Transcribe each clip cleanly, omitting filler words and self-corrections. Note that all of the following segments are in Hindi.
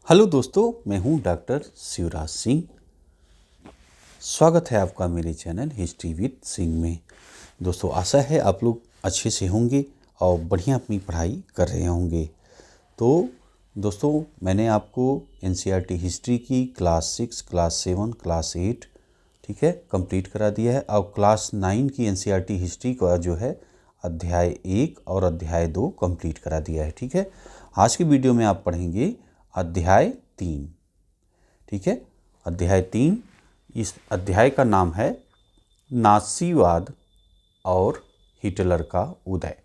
हेलो दोस्तों, मैं हूं डॉक्टर शिवराज सिंह। स्वागत है आपका मेरे चैनल हिस्ट्री विद सिंह में। दोस्तों, आशा है आप लोग अच्छे से होंगे और बढ़िया अपनी पढ़ाई कर रहे होंगे। तो दोस्तों, मैंने आपको एनसीईआरटी हिस्ट्री की क्लास 6, क्लास 7, क्लास 8 ठीक है कंप्लीट करा दिया है। और क्लास 9 की एनसीईआरटी हिस्ट्री का जो है अध्याय 1 और अध्याय 2 कंप्लीट करा दिया है। ठीक है, आज की वीडियो में आप पढ़ेंगे अध्याय 3। ठीक है, अध्याय 3। इस अध्याय का नाम है नाज़ीवाद और हिटलर का उदय।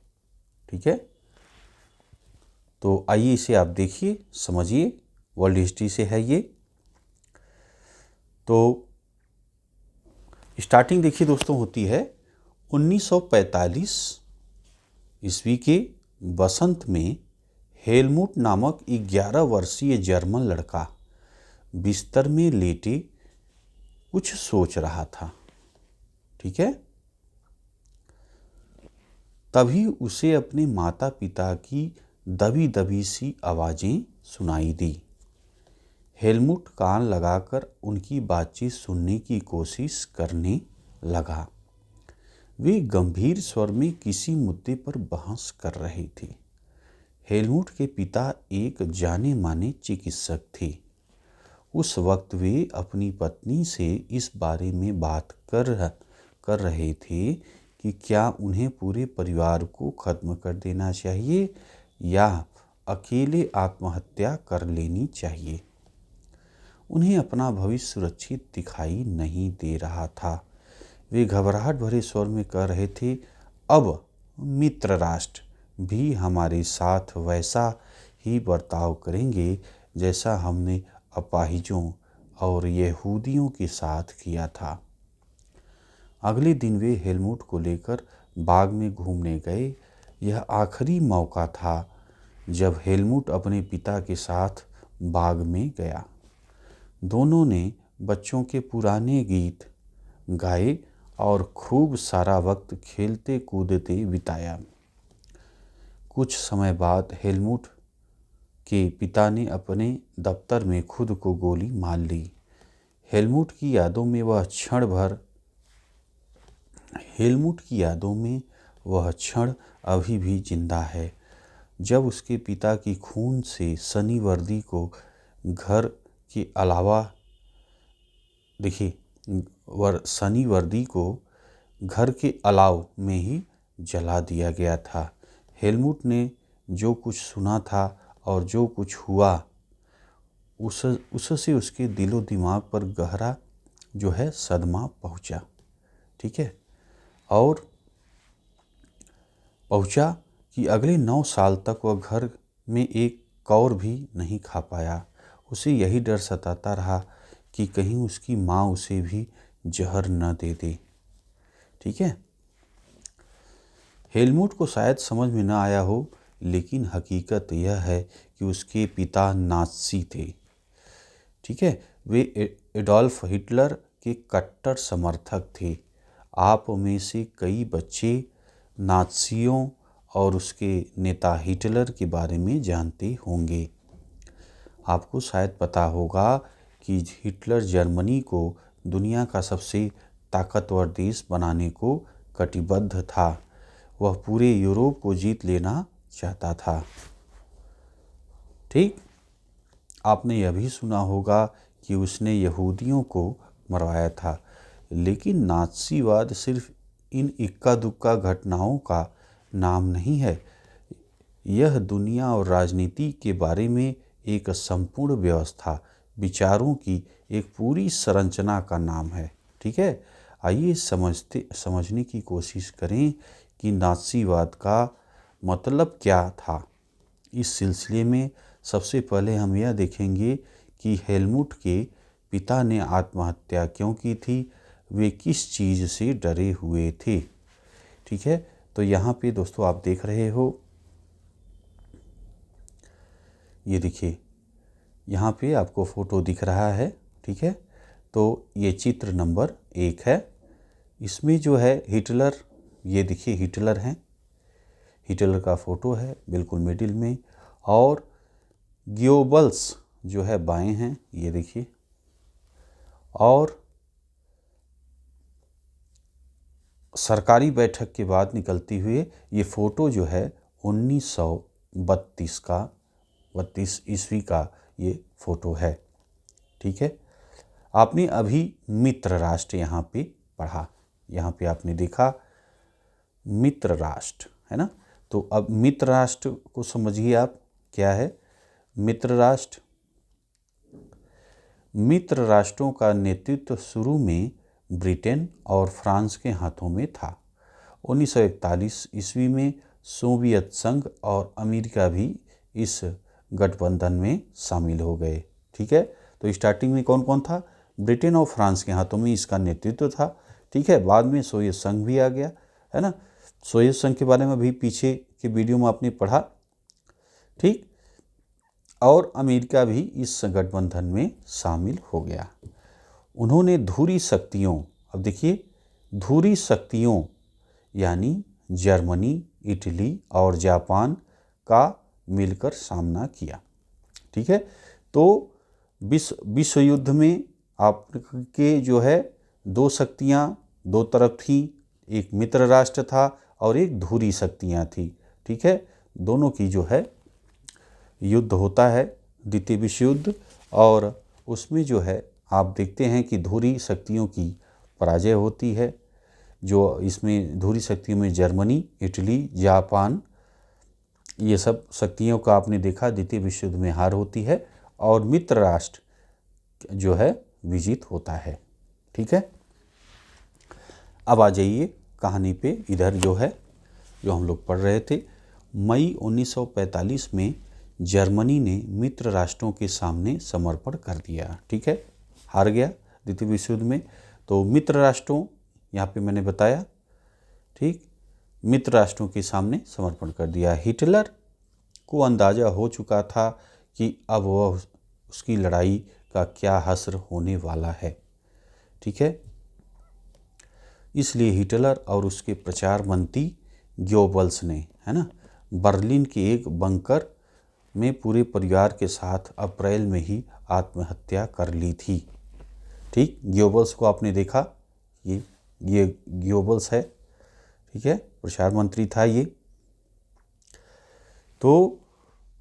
ठीक है, तो आइए इसे आप देखिए, समझिए। वर्ल्ड हिस्ट्री से है ये। तो स्टार्टिंग देखिए दोस्तों, होती है 1945 ईस्वी के बसंत में। हेलमुट नामक 11 वर्षीय जर्मन लड़का बिस्तर में लेटे कुछ सोच रहा था। ठीक है, तभी उसे अपने माता पिता की दबी दबी सी आवाज़ें सुनाई दी। हेलमुट कान लगाकर उनकी बातचीत सुनने की कोशिश करने लगा। वे गंभीर स्वर में किसी मुद्दे पर बहस कर रहे थे। हेलमुट के पिता एक जाने माने चिकित्सक थे। उस वक्त वे अपनी पत्नी से इस बारे में बात कर रहे थे कि क्या उन्हें पूरे परिवार को खत्म कर देना चाहिए या अकेले आत्महत्या कर लेनी चाहिए। उन्हें अपना भविष्य सुरक्षित दिखाई नहीं दे रहा था। वे घबराहट भरे स्वर में कह रहे थे, अब मित्र राष्ट्र भी हमारे साथ वैसा ही बर्ताव करेंगे जैसा हमने अपाहिजों और यहूदियों के साथ किया था। अगले दिन वे हेलमुट को लेकर बाग में घूमने गए। यह आखिरी मौका था जब हेलमुट अपने पिता के साथ बाग में गया। दोनों ने बच्चों के पुराने गीत गाए और खूब सारा वक्त खेलते कूदते बिताया। कुछ समय बाद हेलमुट के पिता ने अपने दफ्तर में खुद को गोली मार ली। हेलमुट की यादों में वह क्षण अभी भी जिंदा है जब उसके पिता की खून से सनी वर्दी को घर के अलावा सनी वर्दी को घर के अलाव में ही जला दिया गया था। हेलमुट ने जो कुछ सुना था और जो कुछ हुआ उससे उसके दिलो दिमाग पर गहरा जो है सदमा पहुंचा। ठीक है, और पहुंचा कि अगले 9 साल तक वह घर में एक कौर भी नहीं खा पाया। उसे यही डर सताता रहा कि कहीं उसकी माँ उसे भी जहर न दे दे। ठीक है, हेलमुट को शायद समझ में न आया हो, लेकिन हकीकत यह है कि उसके पिता नाज़ी थे। ठीक है, वे एडोल्फ हिटलर के कट्टर समर्थक थे। आप में से कई बच्चे नाज़ियों और उसके नेता हिटलर के बारे में जानते होंगे। आपको शायद पता होगा कि हिटलर जर्मनी को दुनिया का सबसे ताकतवर देश बनाने को कटिबद्ध था। वह पूरे यूरोप को जीत लेना चाहता था। ठीक, आपने यह भी सुना होगा कि उसने यहूदियों को मरवाया था। लेकिन नाज़ीवाद सिर्फ इन इक्का दुक्का घटनाओं का नाम नहीं है। यह दुनिया और राजनीति के बारे में एक संपूर्ण व्यवस्था, विचारों की एक पूरी संरचना का नाम है। ठीक है, आइए समझने की कोशिश करें कि नाज़ीवाद का मतलब क्या था। इस सिलसिले में सबसे पहले हम यह देखेंगे कि हेलमुट के पिता ने आत्महत्या क्यों की थी, वे किस चीज़ से डरे हुए थे। ठीक है, तो यहाँ पे दोस्तों आप देख रहे हो, ये देखिए यहाँ पे आपको फ़ोटो दिख रहा है। ठीक है, तो ये चित्र नंबर 1 है। इसमें जो है हिटलर, ये देखिए हिटलर हैं, हिटलर का फ़ोटो है बिल्कुल मिडिल में। और गोएब्बल्स जो है बाएं हैं, ये देखिए, और सरकारी बैठक के बाद निकलती हुई ये फ़ोटो जो है 1932 ईस्वी का ये फ़ोटो है। ठीक है, आपने अभी मित्र राष्ट्र यहाँ पे पढ़ा, यहाँ पे आपने देखा मित्र राष्ट्र, है ना। तो अब मित्र राष्ट्र को समझिए आप, क्या है मित्र राष्ट्र। मित्र राष्ट्रों का नेतृत्व शुरू में ब्रिटेन और फ्रांस के हाथों में था। 1941 ईस्वी में सोवियत संघ और अमेरिका भी इस गठबंधन में शामिल हो गए। ठीक है, तो स्टार्टिंग में कौन कौन था, ब्रिटेन और फ्रांस के हाथों में इसका नेतृत्व था। ठीक है, बाद में सोवियत संघ भी आ गया, है ना। सोवियत संघ के बारे में भी पीछे के वीडियो में आपने पढ़ा। ठीक, और अमेरिका भी इस गठबंधन में शामिल हो गया। उन्होंने धुरी शक्तियों, अब देखिए धुरी शक्तियों यानी जर्मनी, इटली और जापान का मिलकर सामना किया। ठीक है, तो विश्व युद्ध में आपके जो है दो शक्तियां दो तरफ थी, एक मित्र राष्ट्र था और एक धुरी शक्तियां थी। ठीक है, दोनों की जो है युद्ध होता है, द्वितीय विश्व युद्ध, और उसमें जो है आप देखते हैं कि धुरी शक्तियों की पराजय होती है। जो इसमें धुरी शक्तियों में जर्मनी, इटली, जापान, ये सब शक्तियों का आपने देखा द्वितीय विश्व युद्ध में हार होती है और मित्र राष्ट्र जो है विजित होता है। ठीक है, अब आ जाइए कहानी पे, इधर जो है जो हम लोग पढ़ रहे थे। मई 1945 में जर्मनी ने मित्र राष्ट्रों के सामने समर्पण कर दिया। ठीक है, हार गया द्वितीय विश्व युद्ध में। तो मित्र राष्ट्रों यहाँ पे मैंने बताया, ठीक, मित्र राष्ट्रों के सामने समर्पण कर दिया। हिटलर को अंदाज़ा हो चुका था कि अब वह उसकी लड़ाई का क्या हश्र होने वाला है। ठीक है, इसलिए हिटलर और उसके प्रचार मंत्री गोबल्स ने, है ना, बर्लिन के एक बंकर में पूरे परिवार के साथ अप्रैल में ही आत्महत्या कर ली थी। ठीक, गोबल्स को आपने देखा, ये गोबल्स है। ठीक है, प्रचार मंत्री था ये। तो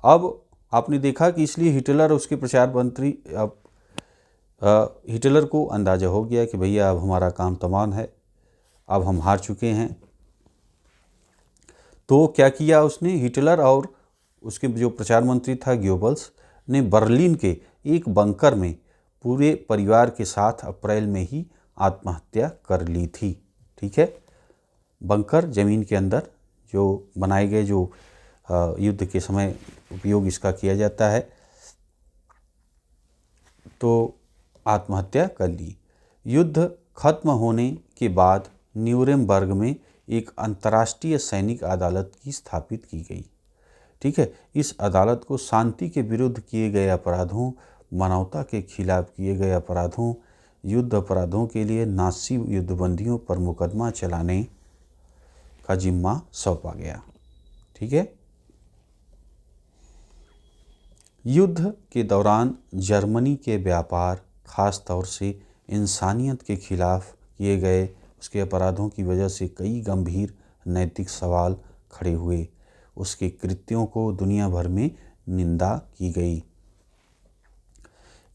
अब आपने देखा कि इसलिए हिटलर और उसके प्रचार मंत्री, अब हिटलर को अंदाज़ा हो गया कि भैया अब हमारा काम तमाम है, अब हम हार चुके हैं। तो क्या किया उसने, हिटलर और उसके जो प्रचार मंत्री था गोबल्स ने बर्लिन के एक बंकर में पूरे परिवार के साथ अप्रैल में ही आत्महत्या कर ली थी। ठीक है, बंकर ज़मीन के अंदर जो बनाए गए, जो युद्ध के समय उपयोग इसका किया जाता है, तो आत्महत्या कर ली। युद्ध खत्म होने के बाद न्यूरेमबर्ग में एक अंतर्राष्ट्रीय सैनिक अदालत की स्थापित की गई। ठीक है, इस अदालत को शांति के विरुद्ध किए गए अपराधों, मानवता के खिलाफ किए गए अपराधों, युद्ध अपराधों के लिए नाज़ी युद्धबंदियों पर मुकदमा चलाने का जिम्मा सौंपा गया। ठीक है, युद्ध के दौरान जर्मनी के व्यापार, खास तौर से इंसानियत के खिलाफ किए गए उसके अपराधों की वजह से कई गंभीर नैतिक सवाल खड़े हुए। उसके कृत्यों को दुनिया भर में निंदा की गई।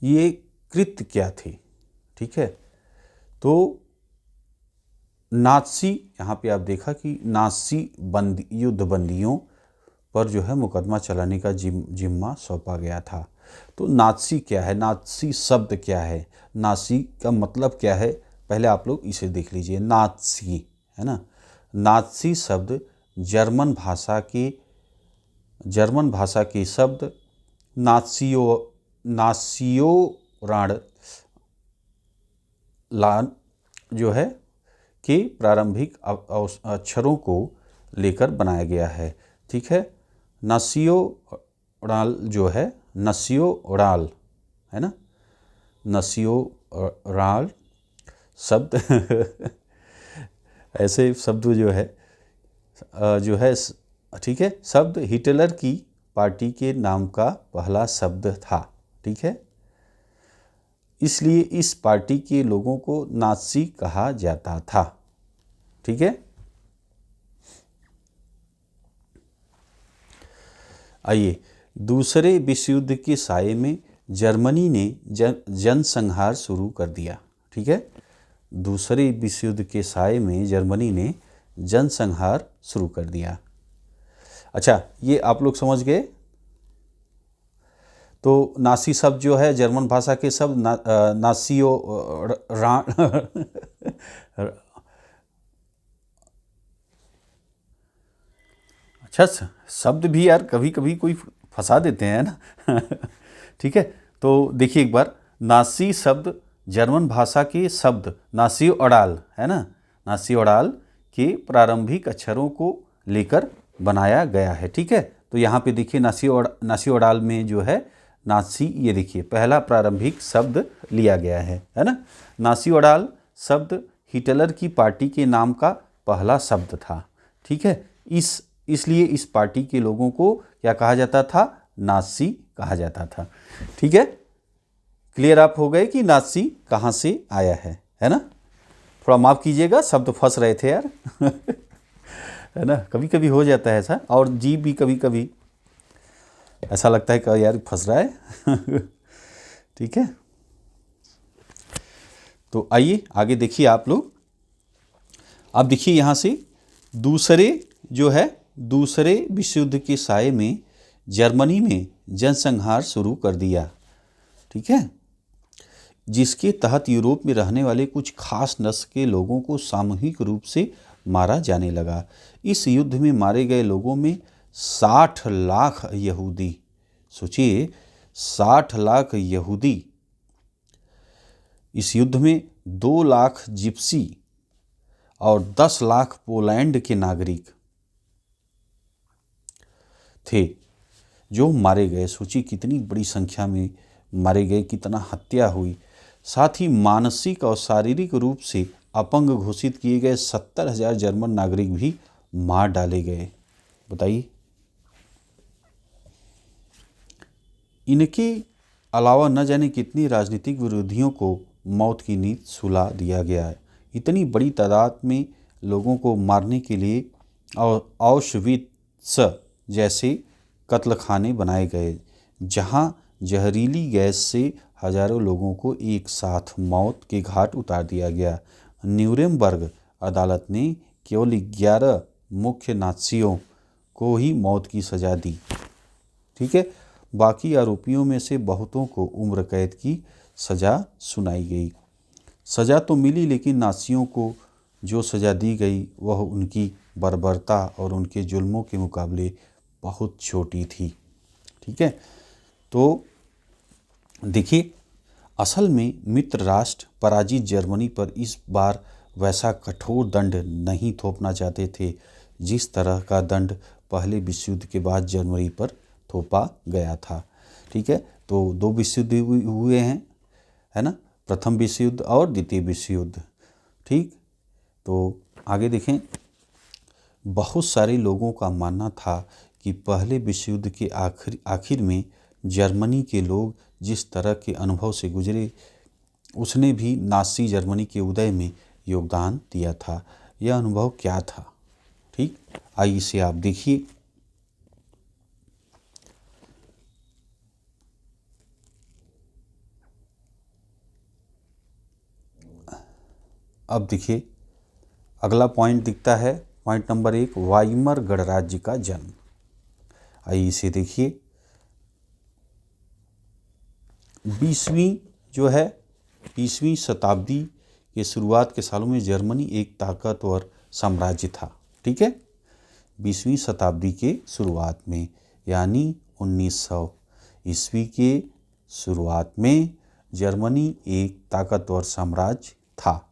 ये कृत्य क्या थे? ठीक है, तो नाज़ी, यहाँ पे आप देखा कि नाज़ी युद्ध बंदियों पर जो है मुकदमा चलाने का जिम्मा सौंपा गया था। तो नाज़ी क्या है, नाज़ी शब्द क्या है, नाज़ी का मतलब क्या है, पहले आप लोग इसे देख लीजिए। नाज़ी, है ना, नाज़ी शब्द जर्मन भाषा के शब्द नासियोराण जो है के प्रारंभिक अक्षरों को लेकर बनाया गया है। ठीक है, नासियोराल जो है, नासियोराल, है ना, नासियोराल शब्द ऐसे शब्द जो है ठीक है, शब्द हिटलर की पार्टी के नाम का पहला शब्द था। ठीक है। इसलिए इस पार्टी के लोगों को नाज़ी कहा जाता था, ठीक है। आइए, दूसरे विश्व युद्ध के साये में जर्मनी ने जनसंहार शुरू कर दिया, ठीक है। दूसरे विश्व युद्ध के साये में जर्मनी ने जनसंहार शुरू कर दिया। अच्छा, ये आप लोग समझ गए। तो नासी शब्द जो है जर्मन भाषा के शब्द नासियो अच्छा, शब्द भी यार कभी कभी कोई फंसा देते हैं ना ठीक है। तो देखिए एक बार, नासी शब्द जर्मन भाषा के शब्द नासी ओडाल है ना, नासी ओडाल के प्रारंभिक अक्षरों को लेकर बनाया गया है, ठीक है। तो यहाँ पे देखिए नासी ओडाल में जो है नासी, ये देखिए पहला प्रारंभिक शब्द लिया गया है ना। नासी ओडाल शब्द हिटलर की पार्टी के नाम का पहला शब्द था, ठीक है। इसलिए इस पार्टी के लोगों को क्या कहा जाता था? नाज़ी कहा जाता था, ठीक है। क्लियर आप हो गए कि नाज़ी कहाँ से आया है ना। थोड़ा माफ़ कीजिएगा, शब्द फंस रहे थे यार है ना, कभी कभी हो जाता है ऐसा, और जी भी कभी कभी ऐसा लगता है कि यार फंस रहा है ठीक है। तो आइए आगे देखिए आप लोग। अब देखिए यहाँ से दूसरे विश्व युद्ध के साये में जर्मनी में जनसंहार शुरू कर दिया, ठीक है, जिसके तहत यूरोप में रहने वाले कुछ खास नस्ल के लोगों को सामूहिक रूप से मारा जाने लगा। इस युद्ध में मारे गए लोगों में 60 लाख यहूदी, सोचिए 60 लाख यहूदी, इस युद्ध में 2 लाख जिप्सी और 10 लाख पोलैंड के नागरिक थे जो मारे गए। सोचिए कितनी बड़ी संख्या में मारे गए, कितना हत्या हुई। साथ ही मानसिक और शारीरिक रूप से अपंग घोषित किए गए 70,000 जर्मन नागरिक भी मार डाले गए। बताइए, इनके अलावा न जाने कितनी राजनीतिक विरोधियों को मौत की नींद सुला दिया गया है। इतनी बड़ी तादाद में लोगों को मारने के लिए और ऑशविट्स जैसे कत्लखाने बनाए गए, जहां जहरीली गैस से हजारों लोगों को एक साथ मौत के घाट उतार दिया गया। न्यूरेमबर्ग अदालत ने केवल 11 मुख्य नाज़ियों को ही मौत की सज़ा दी, ठीक है। बाकी आरोपियों में से बहुतों को उम्र कैद की सज़ा सुनाई गई। सज़ा तो मिली, लेकिन नाज़ियों को जो सज़ा दी गई वह उनकी बर्बरता और उनके जुल्मों के मुकाबले बहुत छोटी थी, ठीक है। तो देखिए, असल में मित्र राष्ट्र पराजित जर्मनी पर इस बार वैसा कठोर दंड नहीं थोपना चाहते थे जिस तरह का दंड पहले विश्व युद्ध के बाद जर्मनी पर थोपा गया था, ठीक है। तो 2 विश्व युद्ध हुए हैं, है ना, प्रथम विश्व युद्ध और द्वितीय विश्व युद्ध, ठीक। तो आगे देखें, बहुत सारे लोगों का मानना था कि पहले विश्व युद्ध के आखिर में जर्मनी के लोग जिस तरह के अनुभव से गुजरे, उसने भी नाज़ी जर्मनी के उदय में योगदान दिया था। यह अनुभव क्या था, ठीक, आइए इसे आप देखिए। अब देखिए अगला पॉइंट दिखता है, पॉइंट नंबर 1, वाइमर गणराज्य का जन्म। आइए इसे देखिए। 20वीं शताब्दी के शुरुआत के सालों में जर्मनी एक ताकतवर साम्राज्य था, ठीक है। 20वीं शताब्दी के शुरुआत में, यानी 1900 ईस्वी के शुरुआत में जर्मनी एक ताकतवर साम्राज्य था।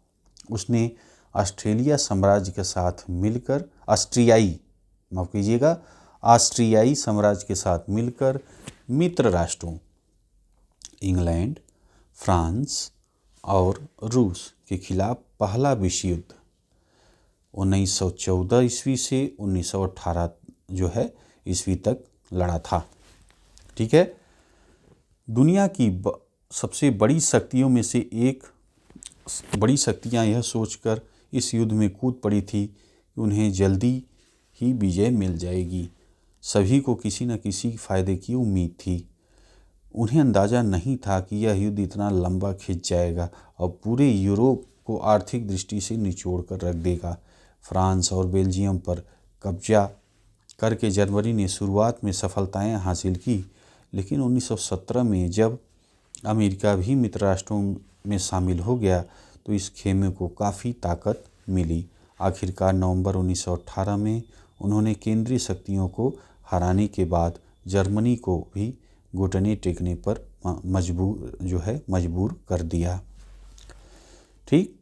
उसने ऑस्ट्रेलिया साम्राज्य के साथ मिलकर ऑस्ट्रियाई साम्राज्य के साथ मिलकर मित्र राष्ट्रों इंग्लैंड, फ्रांस और रूस के खिलाफ पहला विश्व युद्ध 1914 ईस्वी से 1918 जो है ईस्वी तक लड़ा था, ठीक है। दुनिया की सबसे बड़ी शक्तियों में से एक बड़ी शक्तियां यह सोचकर इस युद्ध में कूद पड़ी थी कि उन्हें जल्दी ही विजय मिल जाएगी। सभी को किसी न किसी फायदे की उम्मीद थी। उन्हें अंदाज़ा नहीं था कि यह युद्ध इतना लंबा खिंच जाएगा और पूरे यूरोप को आर्थिक दृष्टि से निचोड़ कर रख देगा। फ्रांस और बेल्जियम पर कब्जा करके जर्मनी ने शुरुआत में सफलताएं हासिल की, लेकिन 1917 में जब अमेरिका भी मित्र राष्ट्रों में शामिल हो गया तो इस खेमे को काफ़ी ताकत मिली। आखिरकार नवंबर 1918 में उन्होंने केंद्रीय शक्तियों को हराने के बाद जर्मनी को भी घुटने टेकने पर मजबूर कर दिया। ठीक,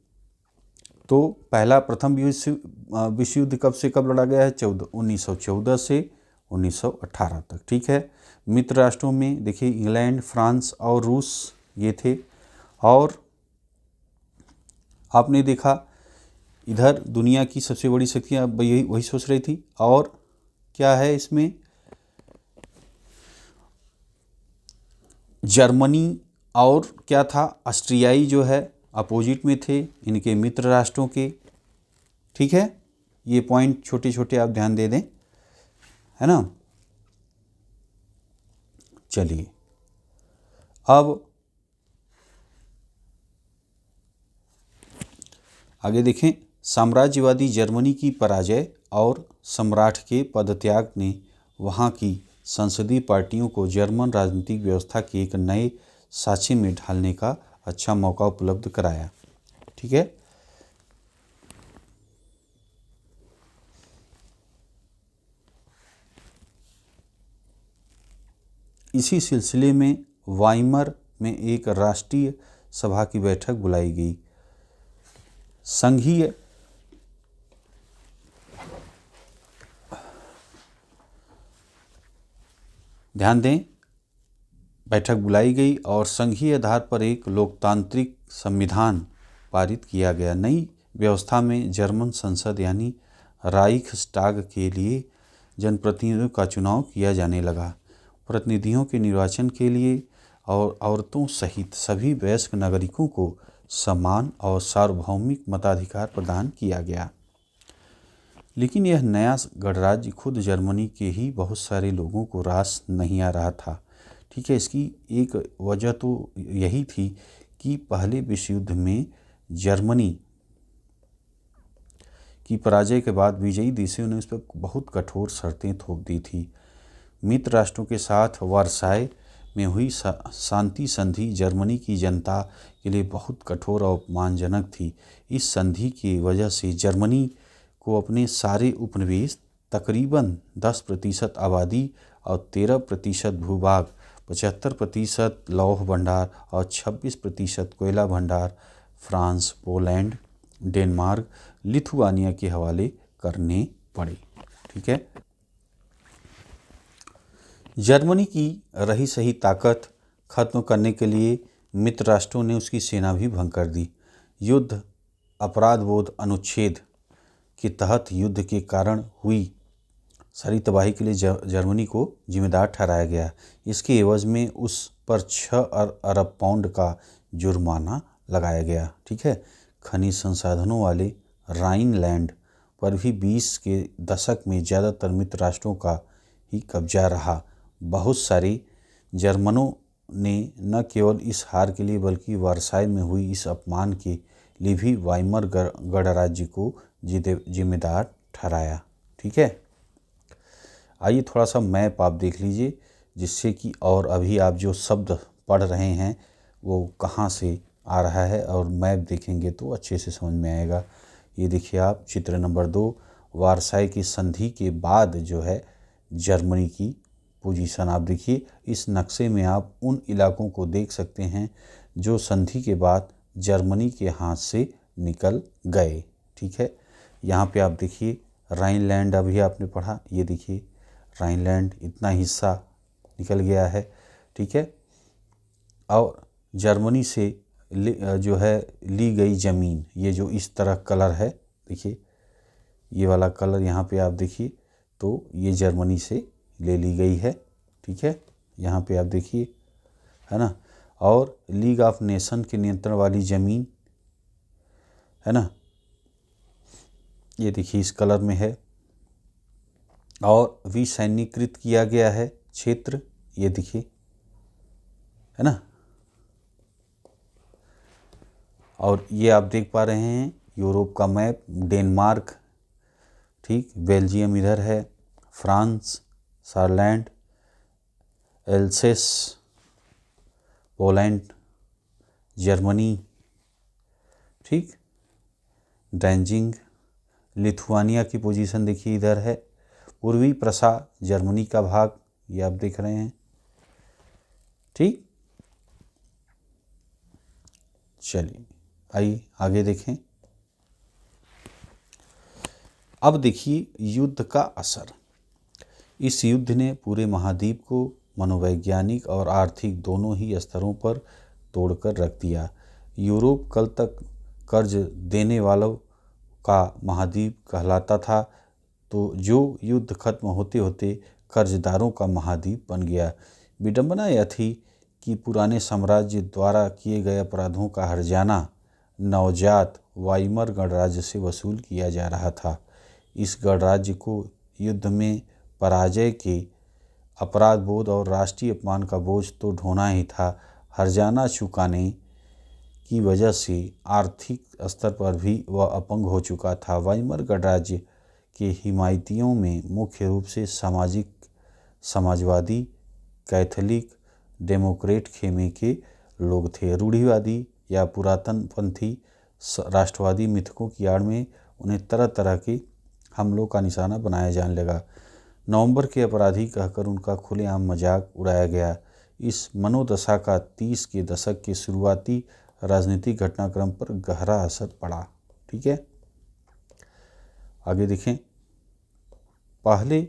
तो प्रथम विश्व युद्ध कब से कब लड़ा गया है? 1914 से 1918 तक। ठीक है। मित्र राष्ट्रों में देखिए इंग्लैंड, फ्रांस और रूस ये थे। और आपने देखा इधर दुनिया की सबसे बड़ी शक्तियाँ वही सोच रही थी। और क्या है इसमें, जर्मनी और क्या था, ऑस्ट्रियाई जो है अपोजिट में थे इनके मित्र राष्ट्रों के। ठीक है, ये पॉइंट छोटे छोटे आप ध्यान दे दें, है ना। चलिए अब आगे देखें। साम्राज्यवादी जर्मनी की पराजय और सम्राट के पदत्याग ने वहाँ की संसदीय पार्टियों को जर्मन राजनीतिक व्यवस्था के एक नए साँचे में ढालने का अच्छा मौका उपलब्ध कराया। ठीक है। इसी सिलसिले में वाइमर में एक राष्ट्रीय सभा की बैठक बुलाई गई। संघीय ध्यान दें, बैठक बुलाई गई और संघीय आधार पर एक लोकतांत्रिक संविधान पारित किया गया। नई व्यवस्था में जर्मन संसद यानी राइखस्टाग के लिए जनप्रतिनिधियों का चुनाव किया जाने लगा। प्रतिनिधियों के निर्वाचन के लिए और औरतों सहित सभी वयस्क नागरिकों को समान और सार्वभौमिक मताधिकार प्रदान किया गया। लेकिन यह नया गणराज्य खुद जर्मनी के ही बहुत सारे लोगों को रास नहीं आ रहा था। ठीक है, इसकी एक वजह तो यही थी कि पहले विश्व युद्ध में जर्मनी की पराजय के बाद विजयी देशों ने उस पर बहुत कठोर शर्तें थोप दी थी। मित्र राष्ट्रों के साथ वर्साय में हुई शांति संधि जर्मनी की जनता के लिए बहुत कठोर और अपमानजनक थी। इस संधि की वजह से जर्मनी को अपने सारे उपनिवेश, तकरीबन 10% आबादी और 13% भूभाग, 75% लौह भंडार और 26% कोयला भंडार फ्रांस, पोलैंड, डेनमार्क, लिथुआनिया के हवाले करने पड़े। ठीक है। जर्मनी की रही सही ताकत खत्म करने के लिए मित्र राष्ट्रों ने उसकी सेना भी भंग कर दी। युद्ध अपराध बोध अनुच्छेद के तहत युद्ध के कारण हुई सारी तबाही के लिए जर्मनी को जिम्मेदार ठहराया गया। इसके एवज में उस पर 6 अरब पाउंड का जुर्माना लगाया गया। ठीक है। खनिज संसाधनों वाले राइनलैंड पर भी 20 के दशक में ज़्यादातर मित्र राष्ट्रों का ही कब्जा रहा। बहुत सारे जर्मनों ने न केवल इस हार के लिए बल्कि वर्साय में हुई इस अपमान के लिए भी वाइमर गणराज्य को जिम्मेदार ठहराया। ठीक है। आइए थोड़ा सा मैप आप देख लीजिए, जिससे कि और अभी आप जो शब्द पढ़ रहे हैं वो कहाँ से आ रहा है, और मैप देखेंगे तो अच्छे से समझ में आएगा। ये देखिए आप चित्र नंबर 2, वर्साय की संधि के बाद जो है जर्मनी की पोजीशन आप देखिए। इस नक्शे में आप उन इलाकों को देख सकते हैं जो संधि के बाद जर्मनी के हाथ से निकल गए। ठीक है। यहाँ पे आप देखिए राइनलैंड, अभी आपने पढ़ा, ये देखिए राइनलैंड इतना हिस्सा निकल गया है। ठीक है। और जर्मनी से जो है ली गई ज़मीन, ये जो इस तरह कलर है, देखिए ये वाला कलर यहाँ पे आप देखिए, तो ये जर्मनी से ले ली गई है। ठीक है। यहाँ पे आप देखिए है ना, और लीग ऑफ नेशन के नियंत्रण वाली ज़मीन, है ना, ये देखिए इस कलर में है, और विसैन्यीकृत किया गया है क्षेत्र, ये देखिए, है ना, और ये आप देख पा रहे हैं यूरोप का मैप, डेनमार्क, ठीक, बेल्जियम इधर है, France, Saarland, else's, Poland, Germany, ठीक, ड्रेंजिंग, लिथुआनिया की पोजीशन देखिए इधर है, पूर्वी प्रशा जर्मनी का भाग, ये आप देख रहे हैं, ठीक। चलिए आइए आगे देखें। अब देखिए युद्ध का असर। इस युद्ध ने पूरे महाद्वीप को मनोवैज्ञानिक और आर्थिक दोनों ही स्तरों पर तोड़कर रख दिया। यूरोप कल तक कर्ज देने वालों का महाद्वीप कहलाता था, तो जो युद्ध खत्म होते होते कर्जदारों का महाद्वीप बन गया। विडंबना यह थी कि पुराने साम्राज्य द्वारा किए गए अपराधों का हर्जाना नवजात वाइमर गणराज्य से वसूल किया जा रहा था। इस गणराज्य को युद्ध में पराजय के अपराध बोध और राष्ट्रीय अपमान का बोझ तो ढोना ही था, हर्जाना चुकाने की वजह से आर्थिक स्तर पर भी वह अपंग हो चुका था। वाइमर गणराज्य के हिमायतियों में मुख्य रूप से समाजवादी, कैथोलिक, डेमोक्रेट खेमे के लोग थे। रूढ़िवादी या पुरातनपंथी राष्ट्रवादी मिथकों की आड़ में उन्हें तरह तरह के हमलों का निशाना बनाया जाने लगा। नवंबर के अपराधी कहकर उनका खुलेआम मजाक उड़ाया गया। इस मनोदशा का 30 के दशक के शुरुआती राजनीतिक घटनाक्रम पर गहरा असर पड़ा। ठीक है, आगे देखें। पहले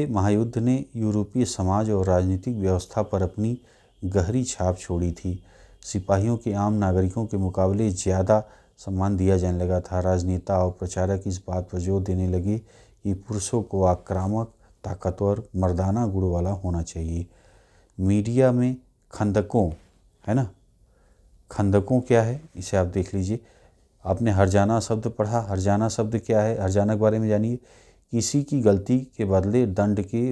महायुद्ध ने यूरोपीय समाज और राजनीतिक व्यवस्था पर अपनी गहरी छाप छोड़ी थी। सिपाहियों के आम नागरिकों के मुकाबले ज़्यादा सम्मान दिया जाने लगा था। राजनेता और प्रचारक इस बात पर जोर देने लगे कि पुरुषों को आक्रामक, ताकतवर, मर्दाना गुण वाला होना चाहिए। मीडिया में खंदकों, है ना, खंदकों क्या है इसे आप देख लीजिए। आपने हर्जाना शब्द पढ़ा, हर्जाना शब्द क्या है, हर्जाना के बारे में जानिए। किसी की गलती के बदले दंड के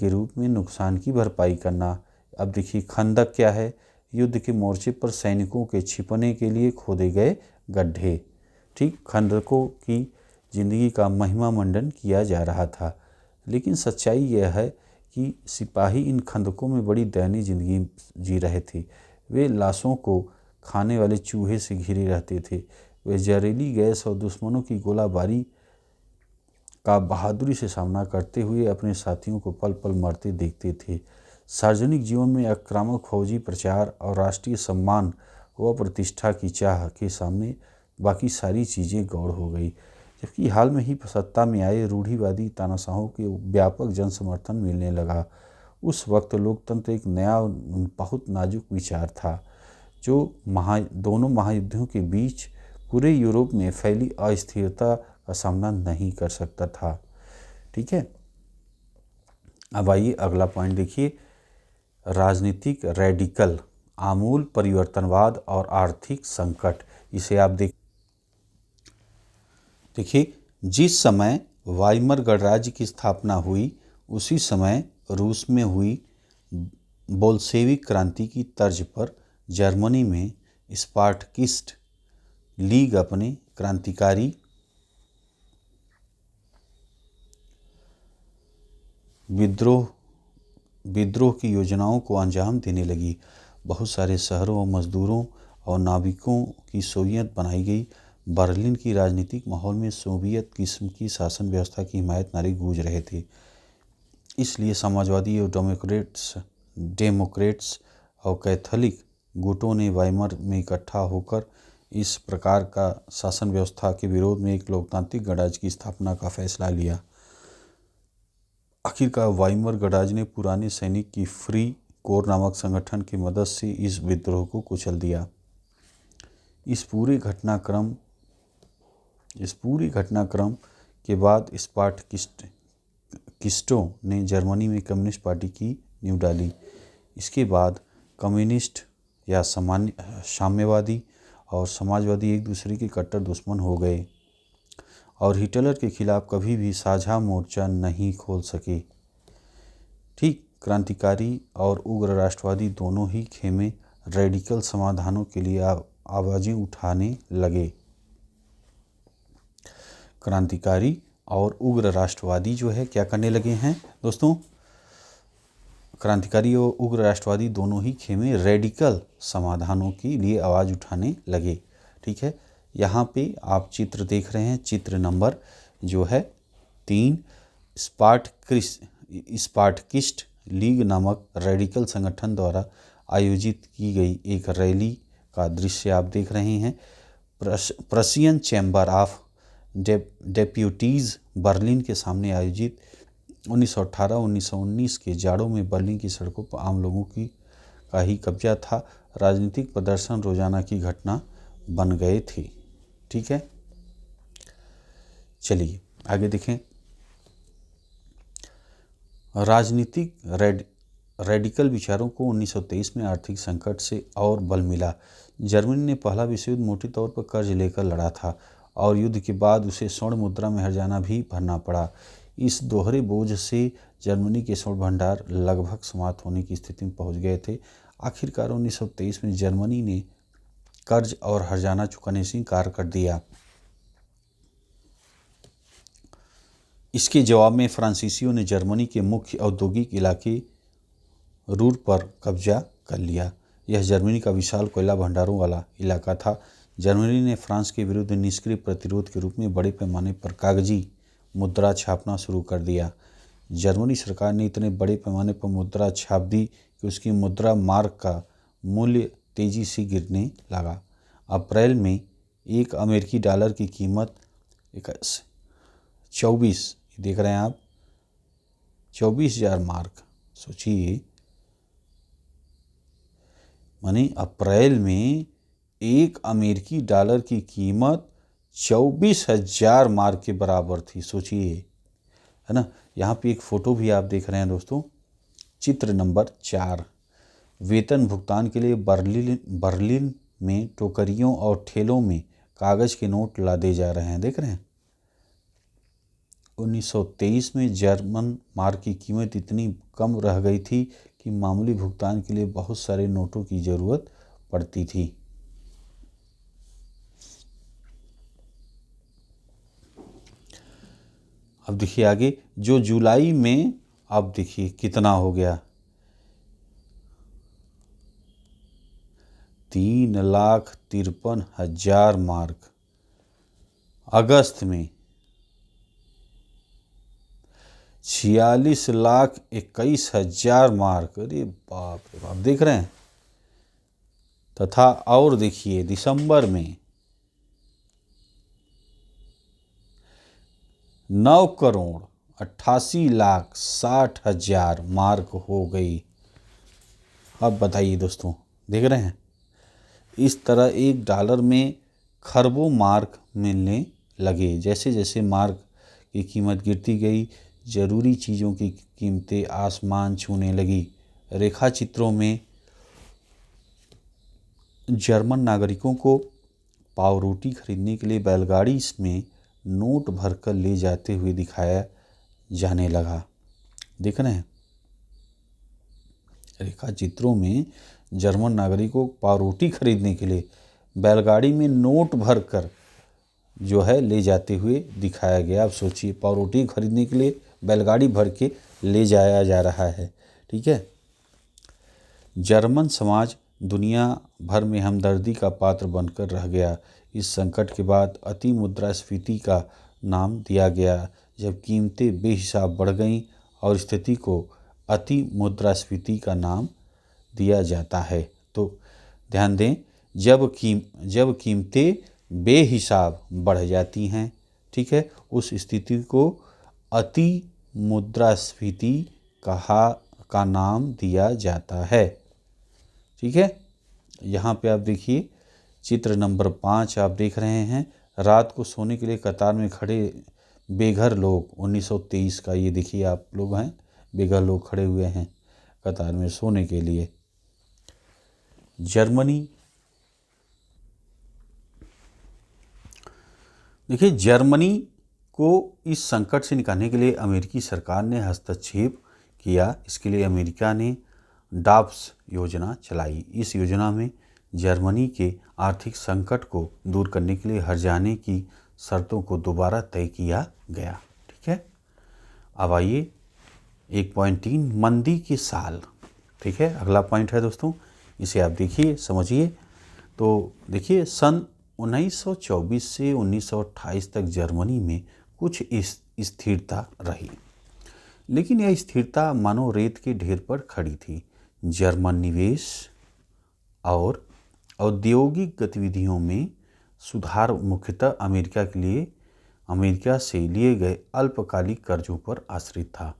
रूप में नुकसान की भरपाई करना। अब देखिए खंदक क्या है, युद्ध के मोर्चे पर सैनिकों के छिपने के लिए खोदे गए गड्ढे। ठीक, खंदकों की जिंदगी का महिमा मंडन किया जा रहा था, लेकिन सच्चाई यह है कि सिपाही इन खंदकों में बड़ी दयनीय जिंदगी जी रहे थे। वे लाशों को खाने वाले चूहे से घिरे रहते थे। वे जहरीली गैस और दुश्मनों की गोलाबारी का बहादुरी से सामना करते हुए अपने साथियों को पल पल मरते देखते थे। सार्वजनिक जीवन में आक्रामक फौजी प्रचार और राष्ट्रीय सम्मान व प्रतिष्ठा की चाह के सामने बाकी सारी चीज़ें गौड़ हो गई। जबकि हाल में ही सत्ता में आए रूढ़िवादी तानाशाहों के व्यापक जन समर्थन मिलने लगा। उस वक्त लोकतंत्र एक नया बहुत नाजुक विचार था, जो दोनों महायुद्धों के बीच पूरे यूरोप में फैली अस्थिरता का सामना नहीं कर सकता था। ठीक है, अब आइए अगला पॉइंट देखिए। राजनीतिक रेडिकल, आमूल परिवर्तनवाद और आर्थिक संकट। इसे आप देखिए, जिस समय वाइमर गणराज्य की स्थापना हुई उसी समय रूस में हुई बोल्शेविक क्रांति की तर्ज पर जर्मनी में स्पार्टकिस्ट लीग अपने क्रांतिकारी विद्रोह की योजनाओं को अंजाम देने लगी। बहुत सारे शहरों और मजदूरों और नाविकों की सोवियत बनाई गई। बर्लिन की राजनीतिक माहौल में सोवियत किस्म की शासन व्यवस्था की हिमायत नारे गूंज रहे थे। इसलिए समाजवादी और डेमोक्रेट्स और कैथोलिक गुटों ने वाइमर में इकट्ठा होकर इस प्रकार का शासन व्यवस्था के विरोध में एक लोकतांत्रिक गणराज्य की स्थापना का फैसला लिया। आखिरकार वाइमर गणराज्य ने पुराने सैनिक की फ्री कोर नामक संगठन की मदद से इस विद्रोह को कुचल दिया। इस पूरे घटनाक्रम के बाद स्पार्टकिस्टों ने जर्मनी में कम्युनिस्ट पार्टी की नींव डाली। इसके बाद कम्युनिस्ट या साम्यवादी और समाजवादी एक दूसरे के कट्टर दुश्मन हो गए और हिटलर के खिलाफ कभी भी साझा मोर्चा नहीं खोल सके। ठीक, क्रांतिकारी और उग्र राष्ट्रवादी दोनों ही खेमे रेडिकल समाधानों के लिए आवाज़ें उठाने लगे। क्रांतिकारी और उग्र राष्ट्रवादी जो है क्या करने लगे हैं दोस्तों, क्रांतिकारी और उग्र राष्ट्रवादी दोनों ही खेमे रेडिकल समाधानों के लिए आवाज़ उठाने लगे। ठीक है, यहाँ पे आप चित्र देख रहे हैं, चित्र नंबर जो है 3, स्पार्टकिस्ट लीग नामक रेडिकल संगठन द्वारा आयोजित की गई एक रैली का दृश्य आप देख रहे हैं। Prussian chamber of deputies Berlin के सामने आयोजित 1918-1919 के जाड़ों में बर्लिन की सड़कों पर आम लोगों का ही कब्जा था। राजनीतिक प्रदर्शन रोजाना की घटना बन गए थे। ठीक है, चलिए आगे देखें। राजनीतिक रेडिकल विचारों को 1923 में आर्थिक संकट से और बल मिला। जर्मनी ने पहला विश्व युद्ध मोटे तौर पर कर्ज लेकर लड़ा था और युद्ध के बाद उसे स्वर्ण मुद्रा में हर्जाना भी भरना पड़ा। इस दोहरे बोझ से जर्मनी के स्वर्ण भंडार लगभग समाप्त होने की स्थिति में पहुंच गए थे। आखिरकार 1923 में जर्मनी ने कर्ज और हर्जाना चुकाने से इनकार कर दिया। इसके जवाब में फ्रांसीसियों ने जर्मनी के मुख्य औद्योगिक इलाके रूर पर कब्जा कर लिया। यह जर्मनी का विशाल कोयला भंडारों वाला इलाका था। जर्मनी ने फ्रांस के विरुद्ध निष्क्रिय प्रतिरोध के रूप में बड़े पैमाने पर कागजी मुद्रा छापना शुरू कर दिया। जर्मनी सरकार ने इतने बड़े पैमाने पर मुद्रा छाप दी कि उसकी मुद्रा मार्क का मूल्य तेजी से गिरने लगा। अप्रैल में एक अमेरिकी डॉलर की कीमत 24, देख रहे हैं आप, 24,000 मार्क। सोचिए, माने अप्रैल में एक अमेरिकी डॉलर की कीमत 24,000 मार्क के बराबर थी। सोचिए, है ना। यहाँ पे एक फ़ोटो भी आप देख रहे हैं दोस्तों, चित्र नंबर 4। वेतन भुगतान के लिए बर्लिन में टोकरियों और ठेलों में कागज़ के नोट लादे जा रहे हैं, देख रहे हैं। 1923 में जर्मन मार्क की कीमत इतनी कम रह गई थी कि मामूली भुगतान के लिए बहुत सारे नोटों की ज़रूरत पड़ती थी। अब देखिए आगे, जो जुलाई में अब देखिए कितना हो गया, 3,53,000 मार्क। अगस्त में 46,21,000 मार्क। अरे बाप रे बाप, देख रहे हैं। तथा और देखिए दिसंबर में 9,88,60,000 मार्क हो गई। अब बताइए दोस्तों, देख रहे हैं। इस तरह एक डॉलर में खरबों मार्क मिलने लगे। जैसे जैसे मार्क की कीमत गिरती गई, ज़रूरी चीज़ों की कीमतें आसमान छूने लगी। रेखा चित्रों में जर्मन नागरिकों को पावरोटी खरीदने के लिए बैलगाड़ी में नोट भरकर ले जाते हुए दिखाया जाने लगा। देख रहे हैं, रेखा चित्रों में जर्मन नागरिकों को पावरोटी खरीदने के लिए बैलगाड़ी में नोट भरकर जो है ले जाते हुए दिखाया गया। अब सोचिए, पावरोटी खरीदने के लिए बैलगाड़ी भर के ले जाया जा रहा है। ठीक है, जर्मन समाज दुनिया भर में हमदर्दी का पात्र बनकर रह गया। इस संकट के बाद अति मुद्रास्फीति का नाम दिया गया, जब कीमतें बेहिसाब बढ़ गईं और स्थिति को अति मुद्रास्फीति का नाम दिया जाता है। तो ध्यान दें, जब कीमतें बेहिसाब बढ़ जाती हैं, ठीक है, उस स्थिति को अति मुद्रास्फीति का नाम दिया जाता है। ठीक है, यहाँ पे आप देखिए चित्र नंबर 5 आप देख रहे हैं। रात को सोने के लिए कतार में खड़े बेघर लोग 1923 का, ये देखिए आप लोग हैं, बेघर लोग खड़े हुए हैं कतार में सोने के लिए। जर्मनी, देखिए जर्मनी को इस संकट से निकालने के लिए अमेरिकी सरकार ने हस्तक्षेप किया। इसके लिए अमेरिका ने डाब्स योजना चलाई। इस योजना में जर्मनी के आर्थिक संकट को दूर करने के लिए हर्जाने की शर्तों को दोबारा तय किया गया। ठीक है, अब आइए 1.3 मंदी के साल। ठीक है, अगला पॉइंट है दोस्तों, इसे आप देखिए समझिए। तो देखिए सन 1924 से 1928 तक जर्मनी में कुछ स्थिरता रही, लेकिन यह स्थिरता मानो रेत के ढेर पर खड़ी थी। जर्मन निवेश और औद्योगिक गतिविधियों में सुधार मुख्यतः अमेरिका से लिए गए अल्पकालिक कर्जों पर आश्रित था।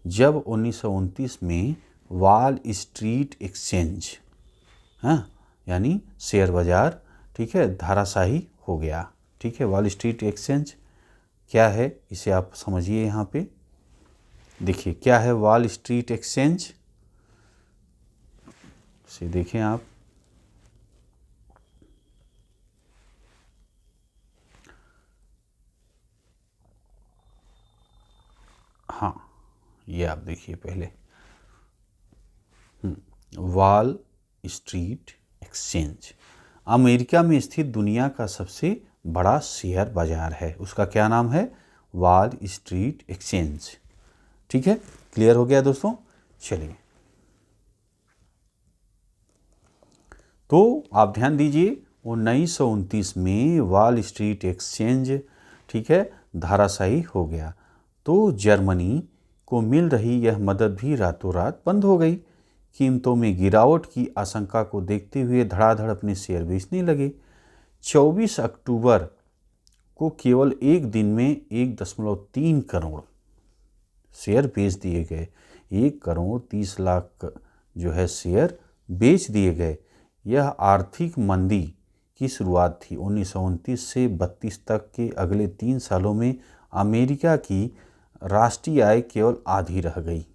जब 1929 में वॉल स्ट्रीट एक्सचेंज, यानी शेयर बाजार, ठीक है, धाराशाही हो गया। ठीक है, वॉल स्ट्रीट एक्सचेंज क्या है इसे आप समझिए। यहाँ पे देखिए क्या है वॉल स्ट्रीट एक्सचेंज, इसे देखें आप। हाँ, ये आप देखिए पहले, वॉल स्ट्रीट एक्सचेंज अमेरिका में स्थित दुनिया का सबसे बड़ा शेयर बाजार है। उसका क्या नाम है? Wall street exchange. ठीक है, क्लियर हो गया दोस्तों। चलिए, तो आप ध्यान दीजिए 1929 में वॉल स्ट्रीट एक्सचेंज, ठीक है, धाराशाही हो गया। तो जर्मनी को मिल रही यह मदद भी रातों रात बंद हो गई। कीमतों में गिरावट की आशंका को देखते हुए धड़ाधड़ अपने शेयर बेचने लगे। 24 अक्टूबर को केवल एक दिन में 1.3 करोड़ शेयर बेच दिए गए। 1 करोड़ 30 लाख जो है शेयर बेच दिए गए। यह आर्थिक मंदी की शुरुआत थी। 1929 से 32 तक के अगले 3 सालों में अमेरिका की राष्ट्रीय आय केवल आधी रह गई।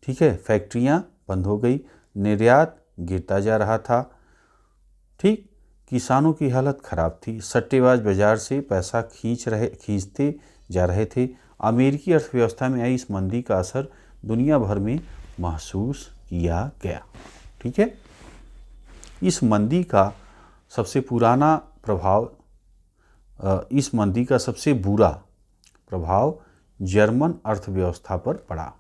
ठीक है, फैक्ट्रियां बंद हो गई, निर्यात गिरता जा रहा था। ठीक, किसानों की हालत खराब थी, सट्टेबाज बाजार से पैसा खींचते जा रहे थे। अमेरिकी अर्थव्यवस्था में आई इस मंदी का असर दुनिया भर में महसूस किया गया। ठीक है, इस मंदी का सबसे बुरा प्रभाव जर्मन अर्थव्यवस्था पर पड़ा।